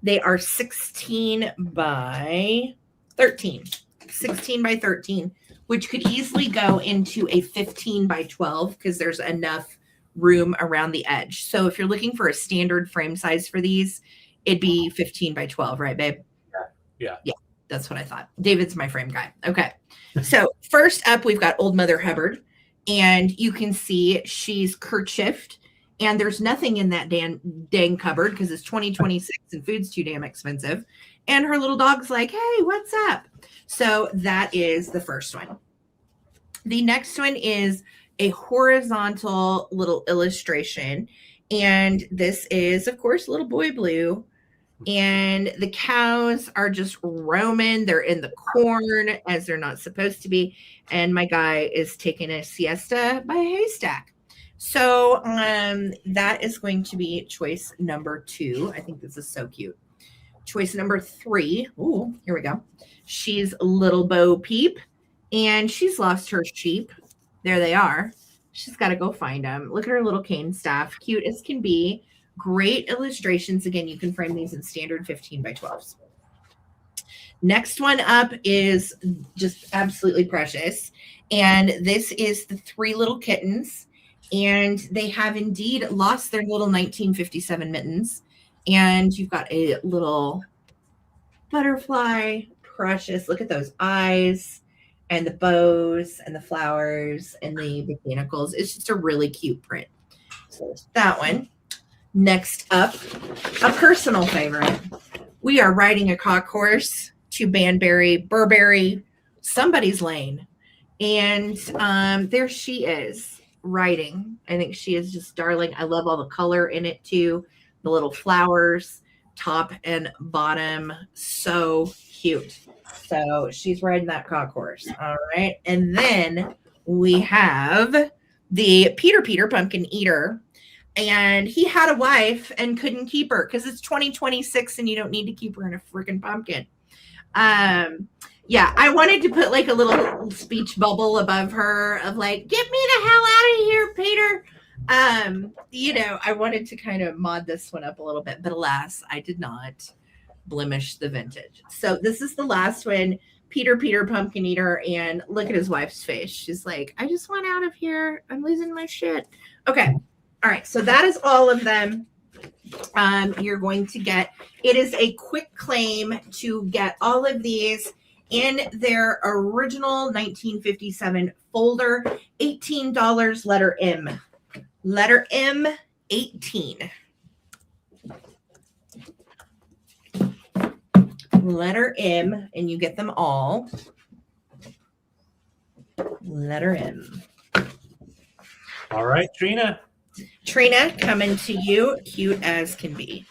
They are 16 by 13. 16 by 13, which could easily go into a 15 by 12 because there's enough room around the edge. So if you're looking for a standard frame size for these, it'd be 15 by 12, right, babe? Yeah. That's what I thought. David's my frame guy. Okay. So first up, we've got Old Mother Hubbard, and you can see she's kerchiefed, and there's nothing in that dang cupboard because it's 2026 and food's too damn expensive. And her little dog's like, hey, what's up? So that is the first one. The next one is a horizontal little illustration. And this is, of course, Little Boy Blue. And the cows are just roaming. They're in the corn as they're not supposed to be. And my guy is taking a siesta by a haystack. So that is going to be choice number 2. I think this is so cute. Choice number 3. Ooh, here we go. She's Little Bo Peep, and she's lost her sheep. There they are. She's got to go find them. Look at her little cane staff. Cute as can be. Great illustrations. Again, you can frame these in standard 15 by 12s. Next one up is just absolutely precious. And this is the 3 little kittens. And they have indeed lost their little 1957 mittens. And you've got a little butterfly. Precious. Look at those eyes and the bows and the flowers and the botanicals. It's just a really cute print. So there's that one. Next up, a personal favorite. We are riding a cock horse to Burberry, somebody's lane. And there she is riding. I think she is just darling. I love all the color in it too. The little flowers, top and bottom. So cute. So she's riding that cock horse. All right. And then we have the Peter Pumpkin Eater. And he had a wife and couldn't keep her because it's 2026 and you don't need to keep her in a freaking pumpkin. Yeah, I wanted to put like a little speech bubble above her of like, get me the hell out of here, Peter. I wanted to kind of mod this one up a little bit, but alas, I did not blemish the vintage. So this is the last one, Peter Pumpkin Eater, and look at his wife's face. She's like, I just want out of here. I'm losing my shit. Okay. All right, so that is all of them. You're going to get, it is a quick claim to get all of these in their original 1957 folder, $18, letter M. Letter M, 18. Letter M, and you get them all. Letter M. All right, Trina. Trina, coming to you, cute as can be.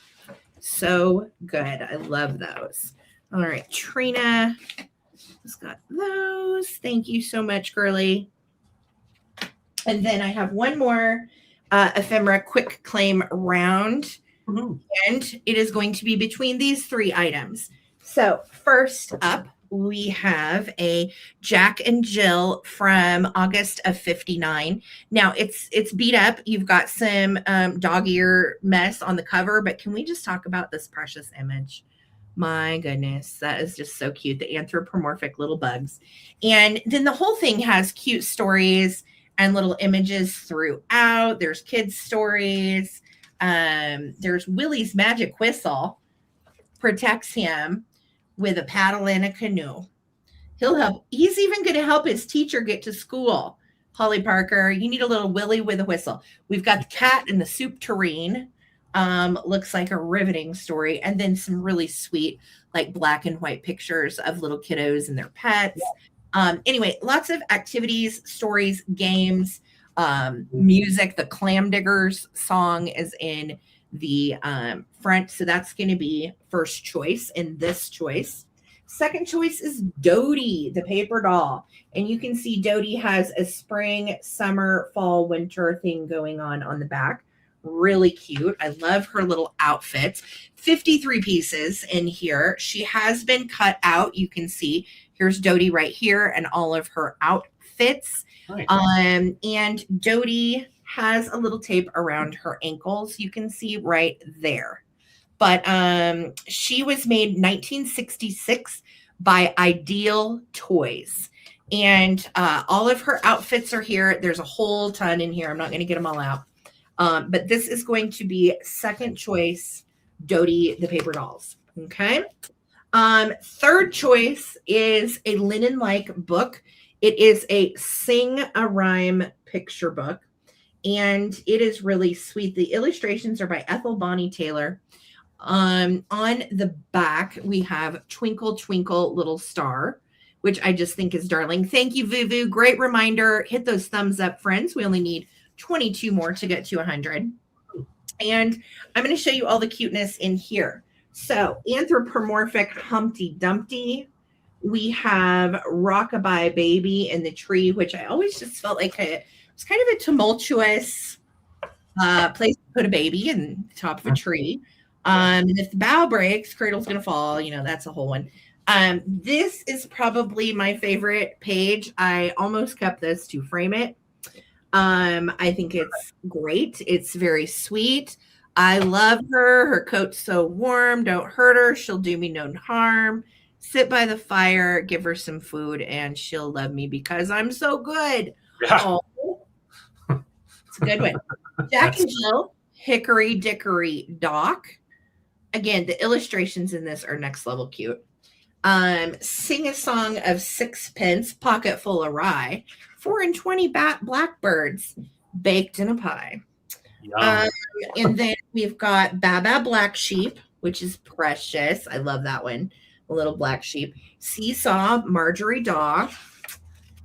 So good. I love those. All right, Trina has got those. Thank you so much, girly. And then I have one more ephemera quick claim round. Mm-hmm. And it is going to be between these 3 items. So first up, we have a Jack and Jill from August of 59. Now it's beat up. You've got some dog ear mess on the cover, but can we just talk about this precious image? My goodness, that is just so cute. The anthropomorphic little bugs. And then the whole thing has cute stories and little images throughout. There's kids' stories. There's Willie's magic whistle protects him with a paddle and a canoe. He'll help. He's even going to help his teacher get to school. Polly Parker, you need a little Willie with a whistle. We've got the cat in the soup tureen. Looks like a riveting story. And then some really sweet, like black and white pictures of little kiddos and their pets. Anyway, lots of activities, stories, games, music. The Clam Diggers song is in the front. So that's going to be first choice in this choice. Second choice is Dodie, the paper doll. And you can see Dodie has a spring, summer, fall, winter thing going on the back. Really cute. I love her little outfits. 53 pieces in here. She has been cut out. You can see here's Dodie right here and all of her outfits. Nice. And Dodie has a little tape around her ankles. You can see right there. But she was made 1966 by Ideal Toys. And all of her outfits are here. There's a whole ton in here. I'm not going to get them all out. But this is going to be second choice, Dodie the paper dolls. Okay. Third choice is a linen-like book. It is a Sing a Rhyme picture book. And it is really sweet. The illustrations are by Ethel Bonnie Taylor. On the back, we have Twinkle, Twinkle, Little Star, which I just think is darling. Thank you, Vuvu. Great reminder. Hit those thumbs up, friends. We only need 22 more to get to 100. And I'm going to show you all the cuteness in here. So anthropomorphic Humpty Dumpty. We have Rockabye Baby in the tree, which I always just felt like it's kind of a tumultuous place to put a baby in the top of a tree. And if the bough breaks, cradle's going to fall. You know, that's a whole one. This is probably my favorite page. I almost kept this to frame it. I think it's great. It's very sweet. I love her. Her coat's so warm. Don't hurt her. She'll do me no harm. Sit by the fire, give her some food, and she'll love me because I'm so good. Yeah. Oh, it's a good one. Jack and Jill, Hickory Dickory Dock. Again, the illustrations in this are next level cute. Sing a Song of Sixpence, Pocket Full of Rye. 4 and 20 blackbirds baked in a pie. And then we've got Baba Black Sheep, which is precious. I love that one. A little black sheep. Seesaw, Marjorie Daw.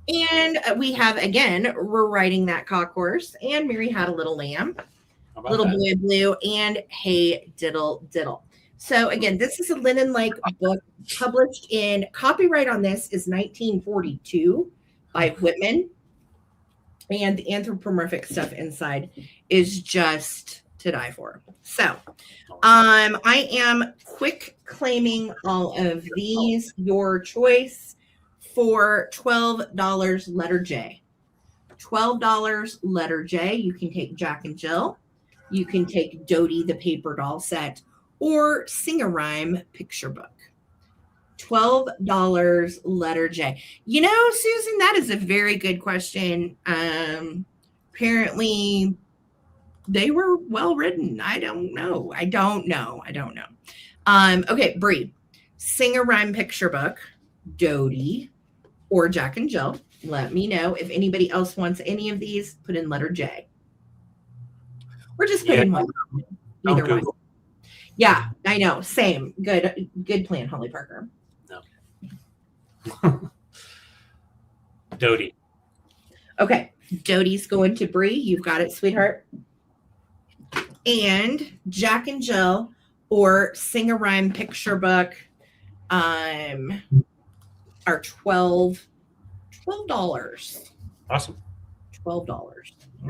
And we have, again, We're Riding That Cock Horse. And Mary Had a Little Lamb. Little Boy Blue. And Hey Diddle Diddle. So, again, this is a linen-like book published in, copyright on this is 1942 by Whitman. And the anthropomorphic stuff inside is just to die for. So, I am quick claiming all of these, your choice, for $12 letter J. $12 letter J. You can take Jack and Jill. You can take Dodie the paper doll set or Sing a Rhyme picture book. $12 letter J. You know, Susan, that is a very good question. Apparently they were well written. I don't know. Okay, Bree. Sing a Rhyme picture book, Dodie, or Jack and Jill. Let me know if anybody else wants any of these. Put in letter J. We're just putting one. Either one. Yeah, I know. Same. Good plan, Holly Parker. No. Dodie. Okay. Dodie's going to Bree. You've got it, sweetheart. And Jack and Jill or Sing a Rhyme picture book are $12. Awesome. $12.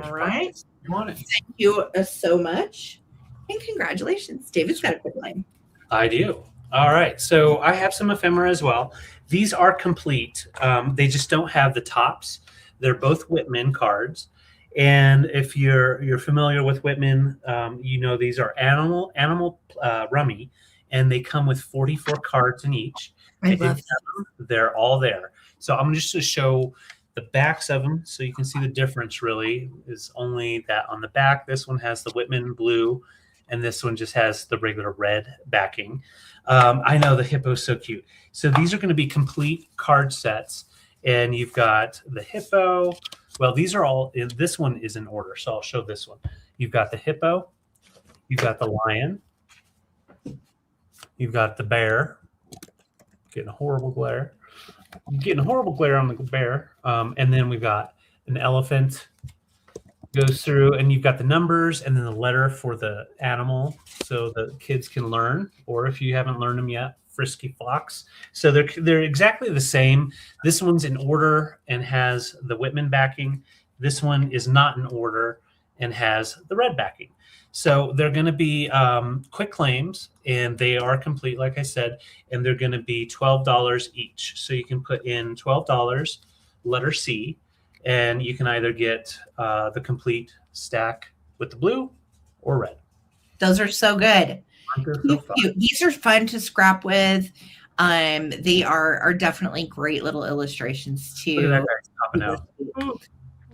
All right. You want it. Thank you so much. And congratulations. David's got a quick line. I do. All right. So I have some ephemera as well. These are complete. They just don't have the tops. They're both Whitman cards. And if you're familiar with Whitman, you know these are animal rummy, and they come with 44 cards in each. They're all there. So I'm just to show the backs of them so you can see the difference really is only that on the back. This one has the Whitman blue, and this one just has the regular red backing. I know the hippo's so cute. So these are going to be complete card sets, and you've got the hippo. Well, these are all, this one is in order, so I'll show this one. You've got the hippo, you've got the lion, you've got the bear. Getting a horrible glare. I'm getting a horrible glare on the bear. And then we've got an elephant, Goes through, and you've got the numbers and then the letter for the animal, so the kids can learn. Or if you haven't learned them yet, Frisky Fox. So they're exactly the same. This one's in order and has the Whitman backing. This one is not in order and has the red backing. So they're going to be quick claims, and they are complete, like I said, and they're going to be $12 each. So you can put in $12, letter C, and you can either get the complete stack with the blue or red. Those are so good. So Cute. These are fun to scrap with. They are definitely great little illustrations too. Look at that guy popping out.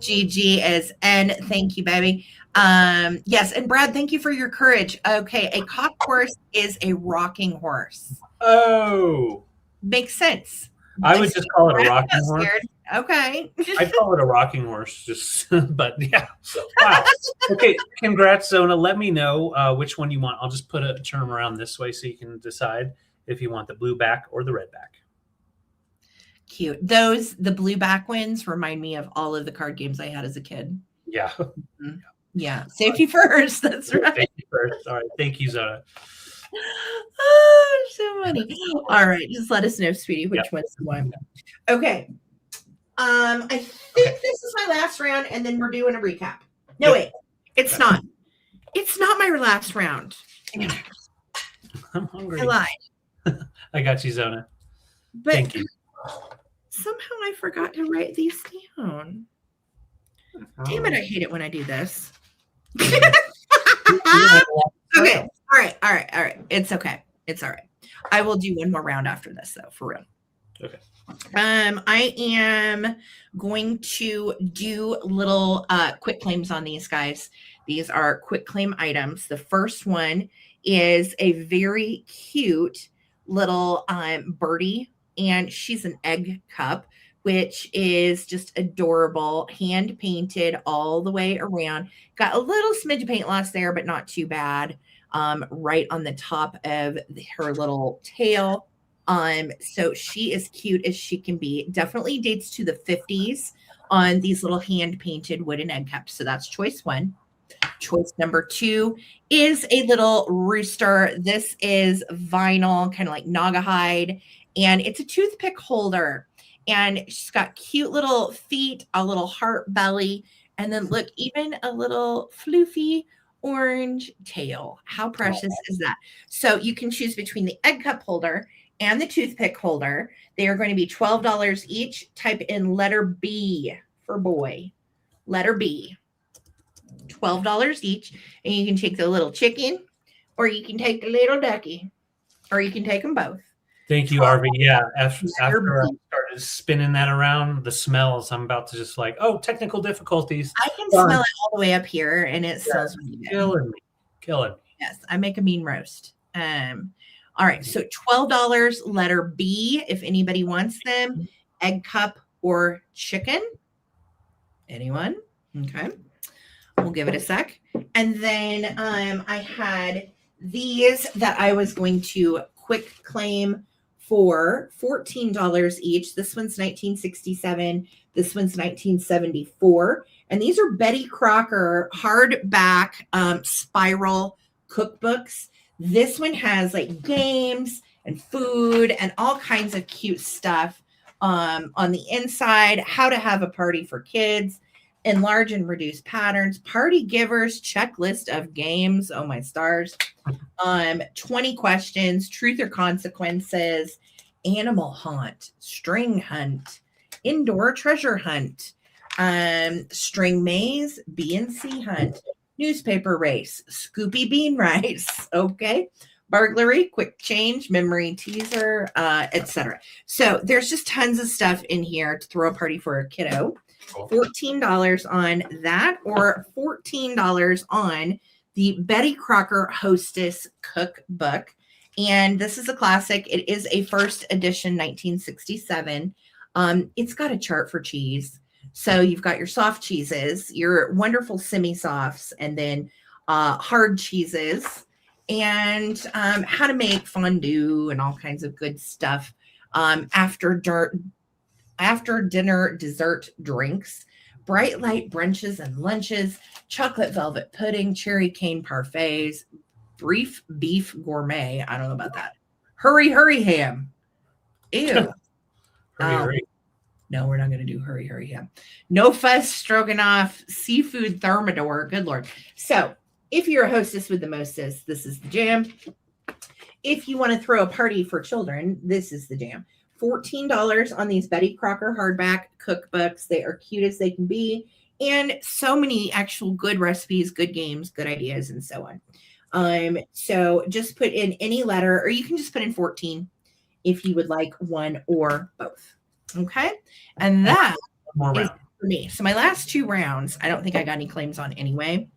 GG is N. Thank you, baby. Yes, and Brad, thank you for your courage. Okay, a cock horse is a rocking horse. Oh, makes sense. I would just call it a rocking horse. Okay. I'd call it a rocking horse, just but yeah. Wow. Okay, congrats, Zona. Let me know which one you want. I'll just put a term around this way so you can decide if you want the blue back or the red back. Cute. The blue back ones remind me of all of the card games I had as a kid. Yeah. Mm-hmm. Yeah. Safety first. That's right. Safety first. All right. Thank you, Zona. Oh, so funny. All right. Just let us know, sweetie, which one's the one. Okay. I think this is my last round, and then we're doing a recap. No, wait. It's not. It's not my last round. I'm hungry. I lied. I got you, Zona. But thank you. Somehow I forgot to write these down. Damn it, I hate it when I do this. Okay. All right. It's okay. It's all right. I will do one more round after this, though, for real. Okay. I am going to do little quick claims on these guys. These are quick claim items. The first one is a very cute little birdie, and she's an egg cup, which is just adorable, hand painted all the way around. Got a little smidge of paint loss there, but not too bad. Right on the top of her little tail. So she is cute as she can be. Definitely dates to the 50s on these little hand painted wooden egg cups. So that's choice one. Choice number two is a little rooster. This is vinyl, kind of like Naugahyde, and it's a toothpick holder. And she's got cute little feet, a little heart belly, and then look, even a little floofy orange tail. How precious is that? So you can choose between the egg cup holder and the toothpick holder. They are going to be $12 each. Type in letter B for boy. Letter B. $12 each. And you can take the little chicken, or you can take the little ducky, or you can take them both. Thank you, Arby. Yeah, after I started spinning that around, the smells, I'm about to just like, oh, technical difficulties. I can smell it all the way up here, and it smells really good. Killing me. Yes, I make a mean roast. All right, so $12, letter B, if anybody wants them. Egg cup or chicken. Anyone? Okay. We'll give it a sec. And then I had these that I was going to quick claim for $14 each. This one's 1967. This one's 1974. And these are Betty Crocker hardback spiral cookbooks. This one has like games and food and all kinds of cute stuff on the inside. How to have a party for kids. Enlarge and reduce patterns, party givers, checklist of games. Oh my stars. 20 questions, truth or consequences, animal hunt, string hunt, indoor treasure hunt, string maze, B&C hunt, newspaper race, Scoopy bean rice. Okay. Burglary, quick change, memory teaser, etc. So there's just tons of stuff in here to throw a party for a kiddo. $14 on that, or $14 on the Betty Crocker Hostess Cookbook. And this is a classic. It is a first edition 1967. It's got a chart for cheese. So you've got your soft cheeses, your wonderful semi-softs, and then hard cheeses, and how to make fondue and all kinds of good stuff after dinner dessert drinks, bright light brunches and lunches, chocolate velvet pudding, cherry cane parfaits, brief beef gourmet. I don't know about that. Hurry ham. Ew. Hurry. No, we're not going to do hurry ham. No fuss stroganoff, seafood thermidor. Good Lord. So if you're a hostess with the mostest, this is the jam. If you want to throw a party for children, this is the jam. $14 on these Betty Crocker hardback cookbooks. They are cute as they can be. And so many actual good recipes, good games, good ideas, and so on. So just put in any letter, or you can just put in 14 if you would like one or both. Okay. And that is for me. So my last 2 rounds, I don't think I got any claims on anyway.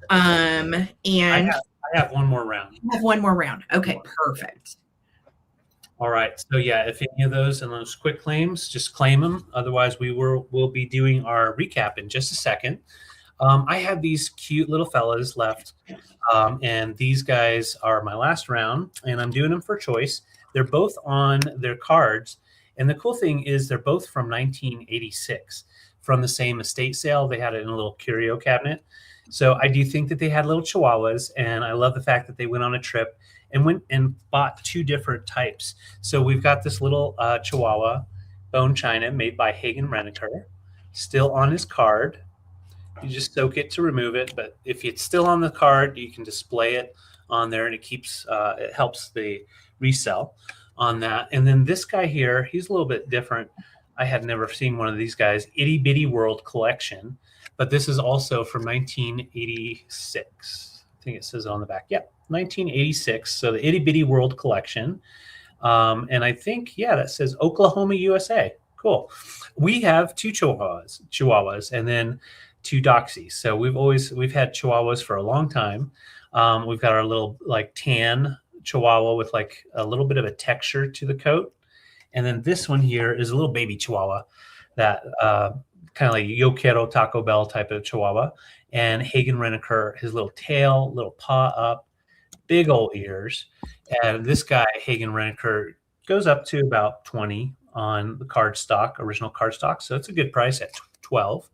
And I have one more round. I have one more round. Okay, perfect. All right. So yeah, if any of those and those quick claims, just claim them. Otherwise, we'll be doing our recap in just a second. I have these cute little fellas left, and these guys are my last round, and I'm doing them for choice. They're both on their cards, and the cool thing is they're both from 1986, from the same estate sale. They had it in a little curio cabinet. So I do think that they had little chihuahuas, and I love the fact that they went on a trip and went and bought 2 different types. So we've got this little chihuahua bone china made by Hagen Renaker, still on his card. You just soak it to remove it, but if it's still on the card, you can display it on there, and it helps the resell on that. And then this guy here, he's a little bit different. I had never seen one of these guys. Itty Bitty World Collection. But this is also from 1986. I think it says it on the back. Yep, 1986. So the Itty Bitty World Collection. And I think, that says Oklahoma, USA. Cool. We have 2 chihuahuas, and then 2 Doxies. So we've had chihuahuas for a long time. We've got our little tan chihuahua with a little bit of a texture to the coat. And then this one here is a little baby chihuahua that kind of like Yo Quiero Taco Bell type of chihuahua. And Hagen Renaker, his little tail, little paw up, big old ears. And this guy, Hagen Renaker, goes up to about 20 on the original cardstock. So it's a good price at 12.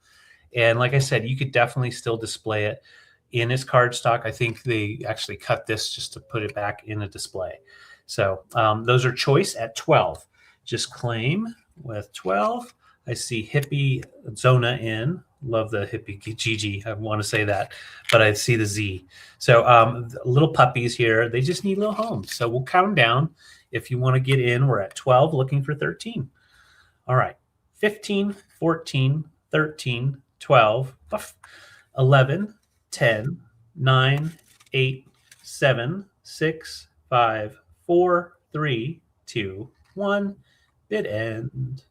And like I said, you could definitely still display it in his cardstock. I think they actually cut this just to put it back in a display. So those are choice at 12. Just claim with 12. I see hippie Zona in. Love the hippie Gigi. I want to say that, but I see the Z. So little puppies here. They just need little homes. So we'll count down. If you want to get in, we're at 12, looking for 13. All right. 15, 14, 13, 12, 11, 10, 9, 8, 7, 6, 5, 4, 3, 2, 1. Bid end.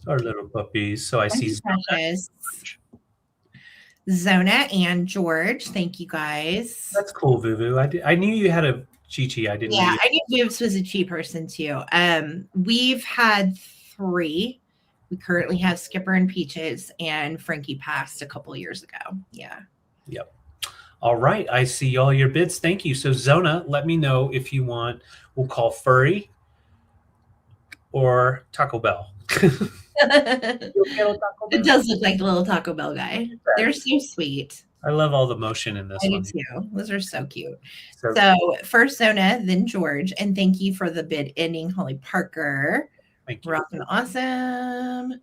Our little puppies. So I see Zona and George. Thank you guys. That's cool, Vuvu. I knew you had a Chi-Chi. I didn't. Yeah, I knew Vivs was a Chi person too. We've had 3. We currently have Skipper and Peaches, and Frankie passed a couple years ago. Yeah. Yep. All right. I see all your bids. Thank you. So Zona, let me know if you want. We'll call Furry or Taco Bell. It does look like the little Taco Bell guy. They're so sweet. I love all the motion in this one. I do too. Those are so cute. So first Zona, then George, and thank you for the bid ending, Holly Parker. Thank you. Rocking awesome.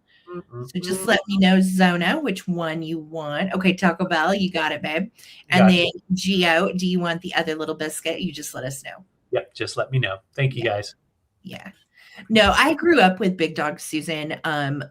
So just let me know, Zona, which one you want. Okay, Taco Bell, you got it, babe. And then Gio, do you want the other little biscuit? You just let us know. Yep, just let me know. Thank you, guys. Yeah. No, I grew up with Big Dog Susan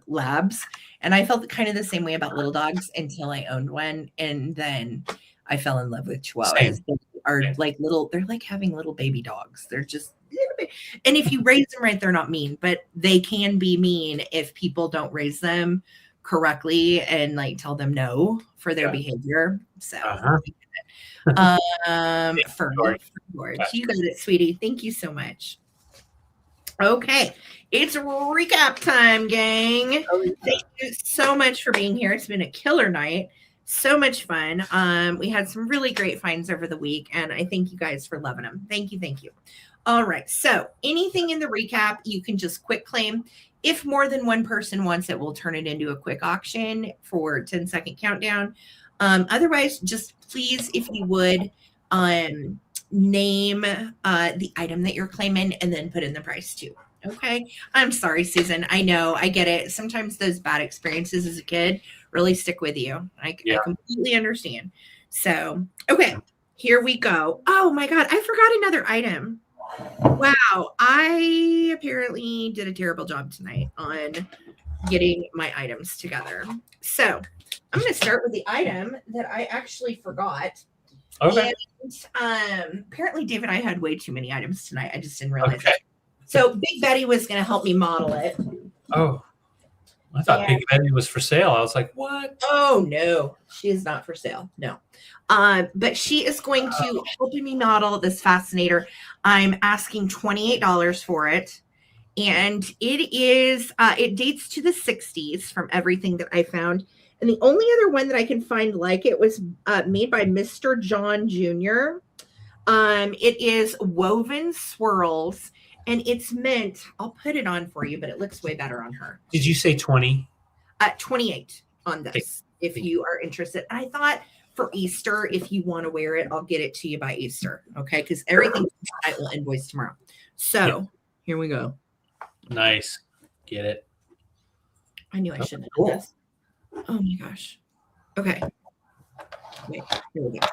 labs, and I felt kind of the same way about little dogs until I owned one, and then I fell in love with Chihuahuas. They are like little, they're like having little baby dogs. They're just little bit, and if you raise them right, they're not mean, but they can be mean if people don't raise them correctly and like tell them no for their behavior. So for George, you got it, sweetie. Thank you so much. Okay, it's recap time, gang. Thank you so much for being here. It's been a killer night. So much fun. We had some really great finds over the week, and I thank you guys for loving them. Thank you. All right, so anything in the recap, you can just quick claim. If more than one person wants it, we'll turn it into a quick auction for 10-second countdown. Otherwise, just please, if you would, name the item that you're claiming and then put in the price too. Okay. I'm sorry, Susan. I know. I get it. Sometimes those bad experiences as a kid really stick with you. I completely understand. So, okay. Here we go. Oh my God. I forgot another item. Wow. I apparently did a terrible job tonight on getting my items together. So I'm going to start with the item that I actually forgot. Okay. And apparently Dave and I had way too many items tonight. I just didn't realize it. So Big Betty was going to help me model it. Oh, I thought Big Betty was for sale. I was like, what? Oh, no. She is not for sale. No. But she is going to help me model this fascinator. I'm asking $28 for it. And it is, it dates to the 60s from everything that I found. And the only other one that I can find like it was made by Mr. John Jr. It is woven swirls, and it's meant, I'll put it on for you, but it looks way better on her. Did you say 20? 28 on this, if you are interested. I thought for Easter, if you want to wear it, I'll get it to you by Easter. Okay. Because everything I will invoice tomorrow. So here we go. Nice. Get it. I knew I shouldn't have done this. Oh my gosh. Okay. Wait, here we go.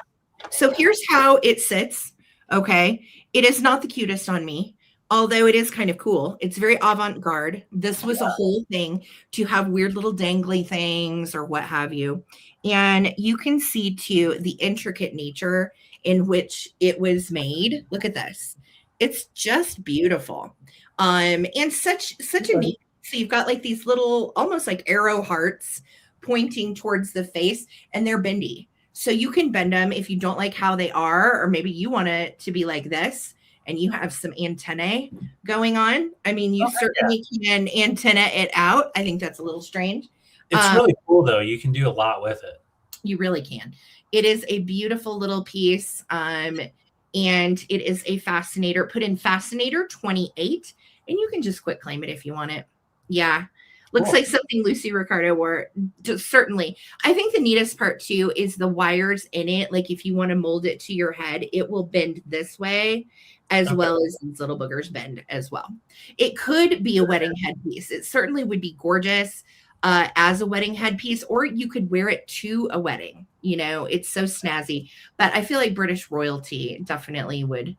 So here's how it sits. Okay. It is not the cutest on me, although it is kind of cool. It's very avant-garde. This was a whole thing to have weird little dangly things or what have you. And you can see too the intricate nature in which it was made. Look at this. It's just beautiful. And such a neat. So you've got like these little, almost like arrow hearts pointing towards the face, and they're bendy. So you can bend them if you don't like how they are, or maybe you want it to be like this and you have some antennae going on. I mean, you certainly can antenna it out. I think that's a little strange. It's really cool though. You can do a lot with it. You really can. It is a beautiful little piece. And it is a fascinator. Put in fascinator 28 and you can just quick claim it if you want it. Yeah. Looks like something Lucy Ricardo wore. Just certainly. I think the neatest part too is the wires in it. Like if you want to mold it to your head, it will bend this way as well as these little boogers bend as well. It could be a wedding headpiece. It certainly would be gorgeous as a wedding headpiece, or you could wear it to a wedding. You know, it's so snazzy. But I feel like British royalty definitely would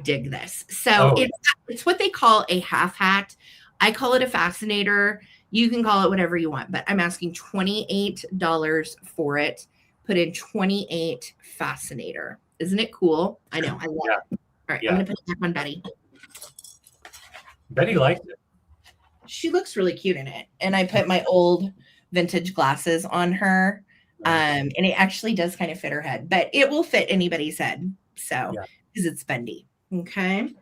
dig this. So it's what they call a half hat. I call it a fascinator. You can call it whatever you want, but I'm asking $28 for it. Put in 28 fascinator. Isn't it cool? I know. I love it. All right. I'm going to put it back on Betty. Betty liked it. She looks really cute in it. And I put my old vintage glasses on her. And it actually does kind of fit her head, but it will fit anybody's head. So, because it's bendy. Okay.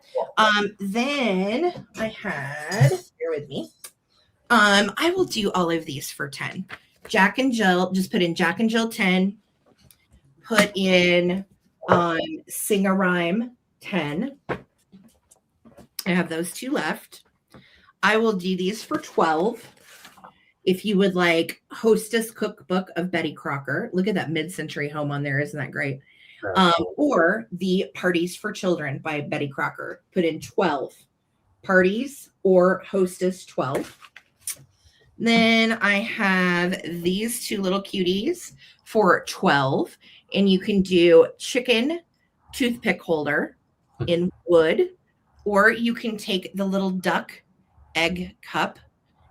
Then I had, bear with me. I will do all of these for 10. Jack and Jill, just put in Jack and Jill 10. Put in Sing a Rhyme 10. I have those two left. I will do these for 12. If you would like Hostess Cookbook of Betty Crocker. Look at that mid-century home on there. Isn't that great? Or the Parties for Children by Betty Crocker. Put in 12. Parties or Hostess 12. Then I have these two little cuties for 12. And you can do chicken toothpick holder in wood. Or you can take the little duck egg cup,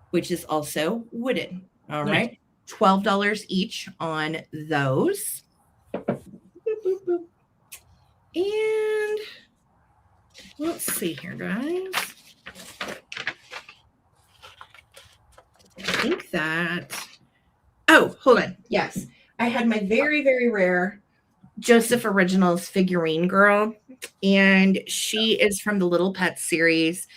which is also wooden. All right. $12 each on those. Boop, boop, boop. And let's see here, guys. I think that, oh, hold on. Yes. I had my very, very rare Joseph Originals figurine girl, and she is from the Little Pets series.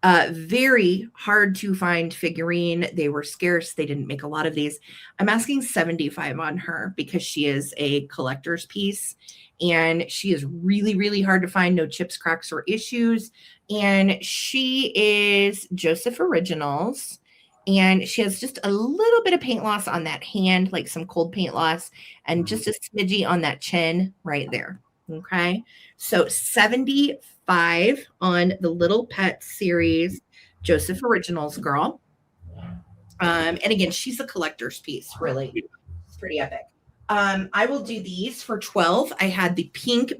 Very hard to find figurine. They were scarce. They didn't make a lot of these. I'm asking $75 on her because she is a collector's piece and she is really, really hard to find. No chips, cracks, or issues. And she is Joseph Originals. And she has just a little bit of paint loss on that hand, like some cold paint loss, and just a smidgy on that chin right there. Okay. So 75 on the Little Pet series, Joseph Originals girl. And again, she's a collector's piece, really. It's pretty epic. I will do these for 12. I had the pink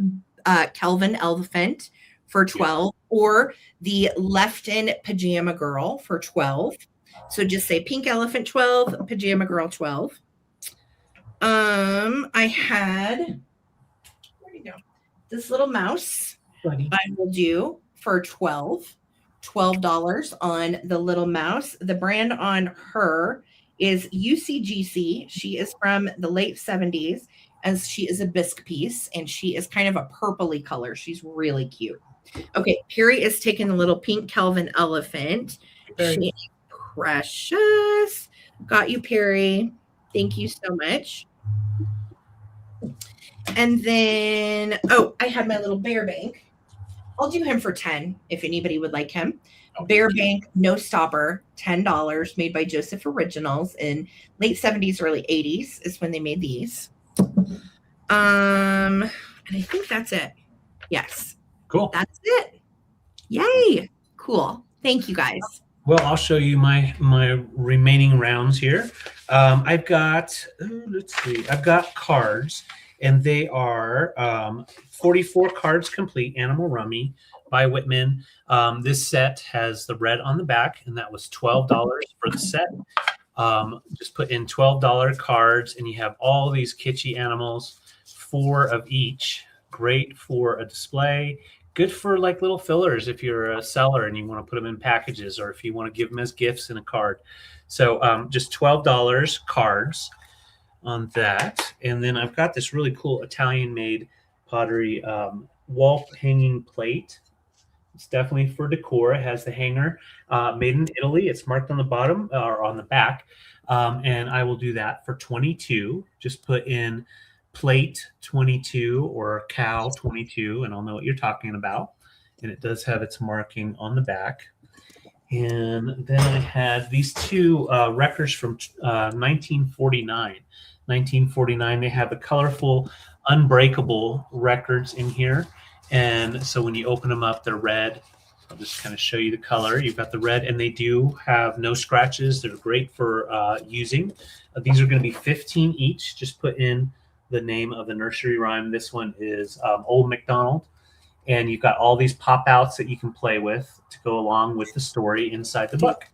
Kelvin elephant for 12, or the Lefton pajama girl for 12. So just say pink elephant 12, pajama girl 12. I had, where do you go? This little mouse. Buddy. I will do for $12 on the little mouse. The brand on her is UCGC. She is from the late 70s, as she is a bisque piece, and she is kind of a purpley color. She's really cute. Okay, Perry is taking the little pink Kelvin elephant. She is precious. Got you, Perry. Thank you so much. And then, oh, I had my little bear bank. I'll do him for 10 if anybody would like him. Bear bank, no stopper, $10, made by Joseph Originals in late 70s, early 80s is when they made these. And I think that's it. Yes. Cool. That's it. Yay. Cool. Thank you, guys. Well, I'll show you my remaining rounds here. I've got, let's see, I've got cards, and they are 44 cards complete, Animal Rummy by Whitman. This set has the red on the back, and that was $12 for the set. Just put in $12 cards, and you have all these kitschy animals, 4 of each. Great for a display. Good for like little fillers if you're a seller and you want to put them in packages, or if you want to give them as gifts in a card. So just $12 cards on that. And then I've got this really cool Italian-made pottery wall hanging plate. It's definitely for decor. It has the hanger, made in Italy. It's marked on the bottom or on the back. And I will do that for 22. Just put in plate 22 or cow 22, and I'll know what you're talking about. And it does have its marking on the back. And then I had these 2 records from 1949. 1949, they have the colorful unbreakable records in here. And so when you open them up, they're red. I'll just kind of show you the color. You've got the red, and they do have no scratches. They're great for using. These are going to be 15 each. Just put in the name of the nursery rhyme. This one is Old MacDonald. And you've got all these pop outs that you can play with to go along with the story inside the book.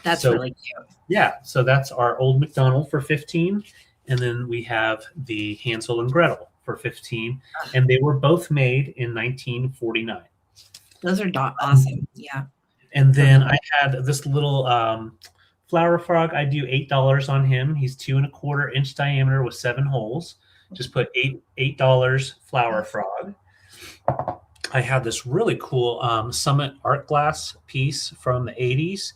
That's really cute. Yeah. So that's our Old MacDonald for 15. And then we have the Hansel and Gretel for 15. And they were both made in 1949. Those are awesome. Yeah. And then I had this little flower frog. I do $8 on him. He's 2¼ inch diameter with 7 holes. Just put $8 flower frog. I have this really cool Summit art glass piece from the 80s.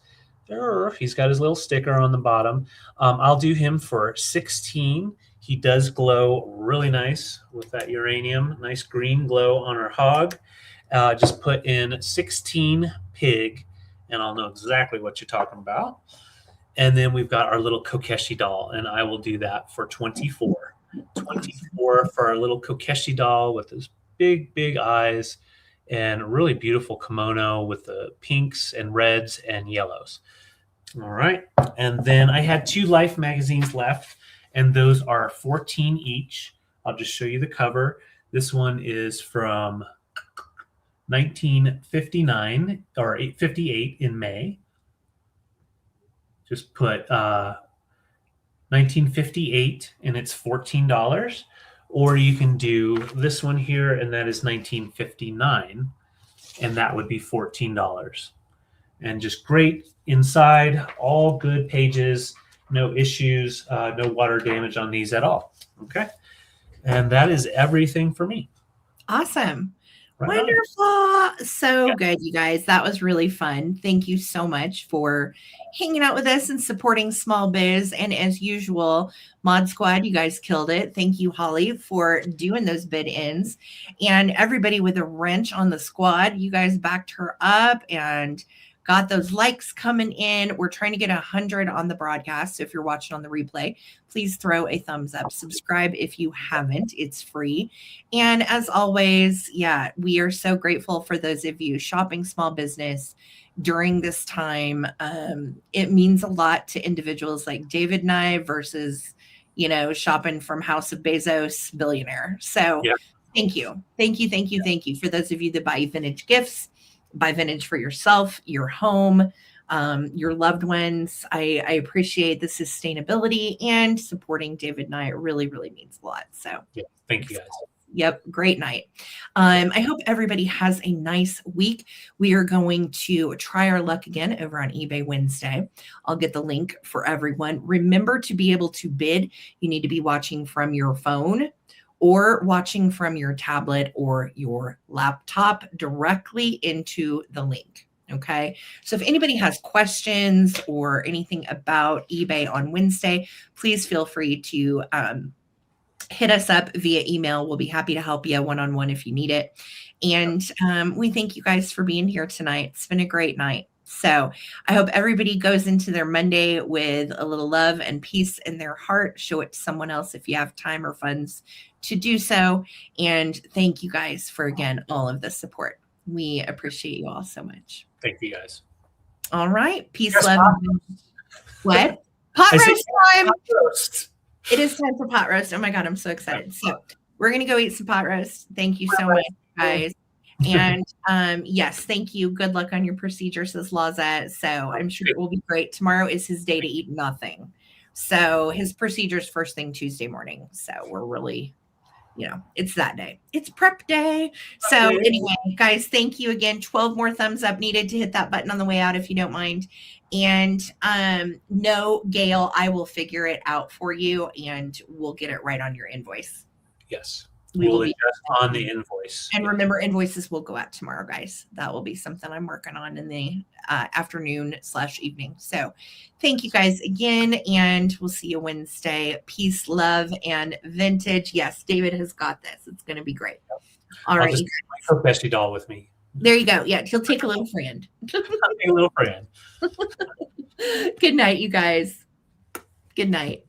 He's got his little sticker on the bottom. I'll do him for 16. He does glow really nice with that uranium. Nice green glow on our hog. Just put in 16 pig, and I'll know exactly what you're talking about. And then we've got our little Kokeshi doll, and I will do that for 24. 24 for our little Kokeshi doll with his big, big eyes, and a really beautiful kimono with the pinks and reds and yellows. All right. And then I had 2 Life magazines left, and those are 14 each. I'll just show you the cover. This one is from 1959 or 58 in May. Just put 1958, and it's $14. Or you can do this one here, and that is 1959, and that would be $14. And just great inside, all good pages, no issues, no water damage on these at all. Okay. And that is everything for me. Awesome. Right. Wonderful. So good, you guys. That was really fun. Thank you so much for hanging out with us and supporting Small Biz. And as usual, Mod Squad, you guys killed it. Thank you, Holly, for doing those bid ins. And everybody with a wrench on the squad, you guys backed her up and Got those likes coming in. We're trying to get 100 on the broadcast. So if you're watching on the replay, please throw a thumbs up. Subscribe if you haven't. It's free. And as always, yeah, we are so grateful for those of you shopping small business during this time. It means a lot to individuals like David and I versus, shopping from House of Bezos billionaire. So Yeah. thank you. Thank you. Thank you. Thank you for those of you that buy vintage gifts, buy vintage for yourself, your home, your loved ones. I appreciate the sustainability and supporting David and I. It really, really means a lot. So yeah, thank you guys. Yep. Great night. I hope everybody has a nice week. We are going to try our luck again over on eBay Wednesday. I'll get the link for everyone. Remember to be able to bid. You need to be watching from your phone or watching from your tablet or your laptop directly into the link. Okay. So if anybody has questions or anything about eBay on Wednesday, please feel free to, hit us up via email. We'll be happy to help you one-on-one if you need it. And we thank you guys for being here tonight. It's been a great night. So I hope everybody goes into their Monday with a little love and peace in their heart. Show it to someone else if you have time or funds to do so. And thank you guys for, again, all of the support. We appreciate you all so much. Thank you guys. All right. Peace, Yes, love. What? Pot roast time. Pot roast. It is time for pot roast. Oh my God, I'm so excited. So we're going to go eat some pot roast. Thank you so much, guys. And yes, thank you. Good luck on your procedure, says Laza. So I'm sure it will be great. Tomorrow is his day to eat nothing. So his procedure's first thing Tuesday morning. So we're really, it's that day. It's prep day. So anyway, guys, thank you again. 12 more thumbs up needed to hit that button on the way out if you don't mind. And no, Gail, I will figure it out for you and we'll get it right on your invoice. Yes. We will adjust on the invoice. And remember, invoices will go out tomorrow, guys. That will be something I'm working on in the afternoon/evening. So thank you guys again, and we'll see you Wednesday. Peace, love, and vintage. Yes, David has got this. It's going to be great. All right. Just take my Kokeshi doll with me. There you go. Yeah, he'll take a little friend. I'll take a little friend. Good night, you guys. Good night.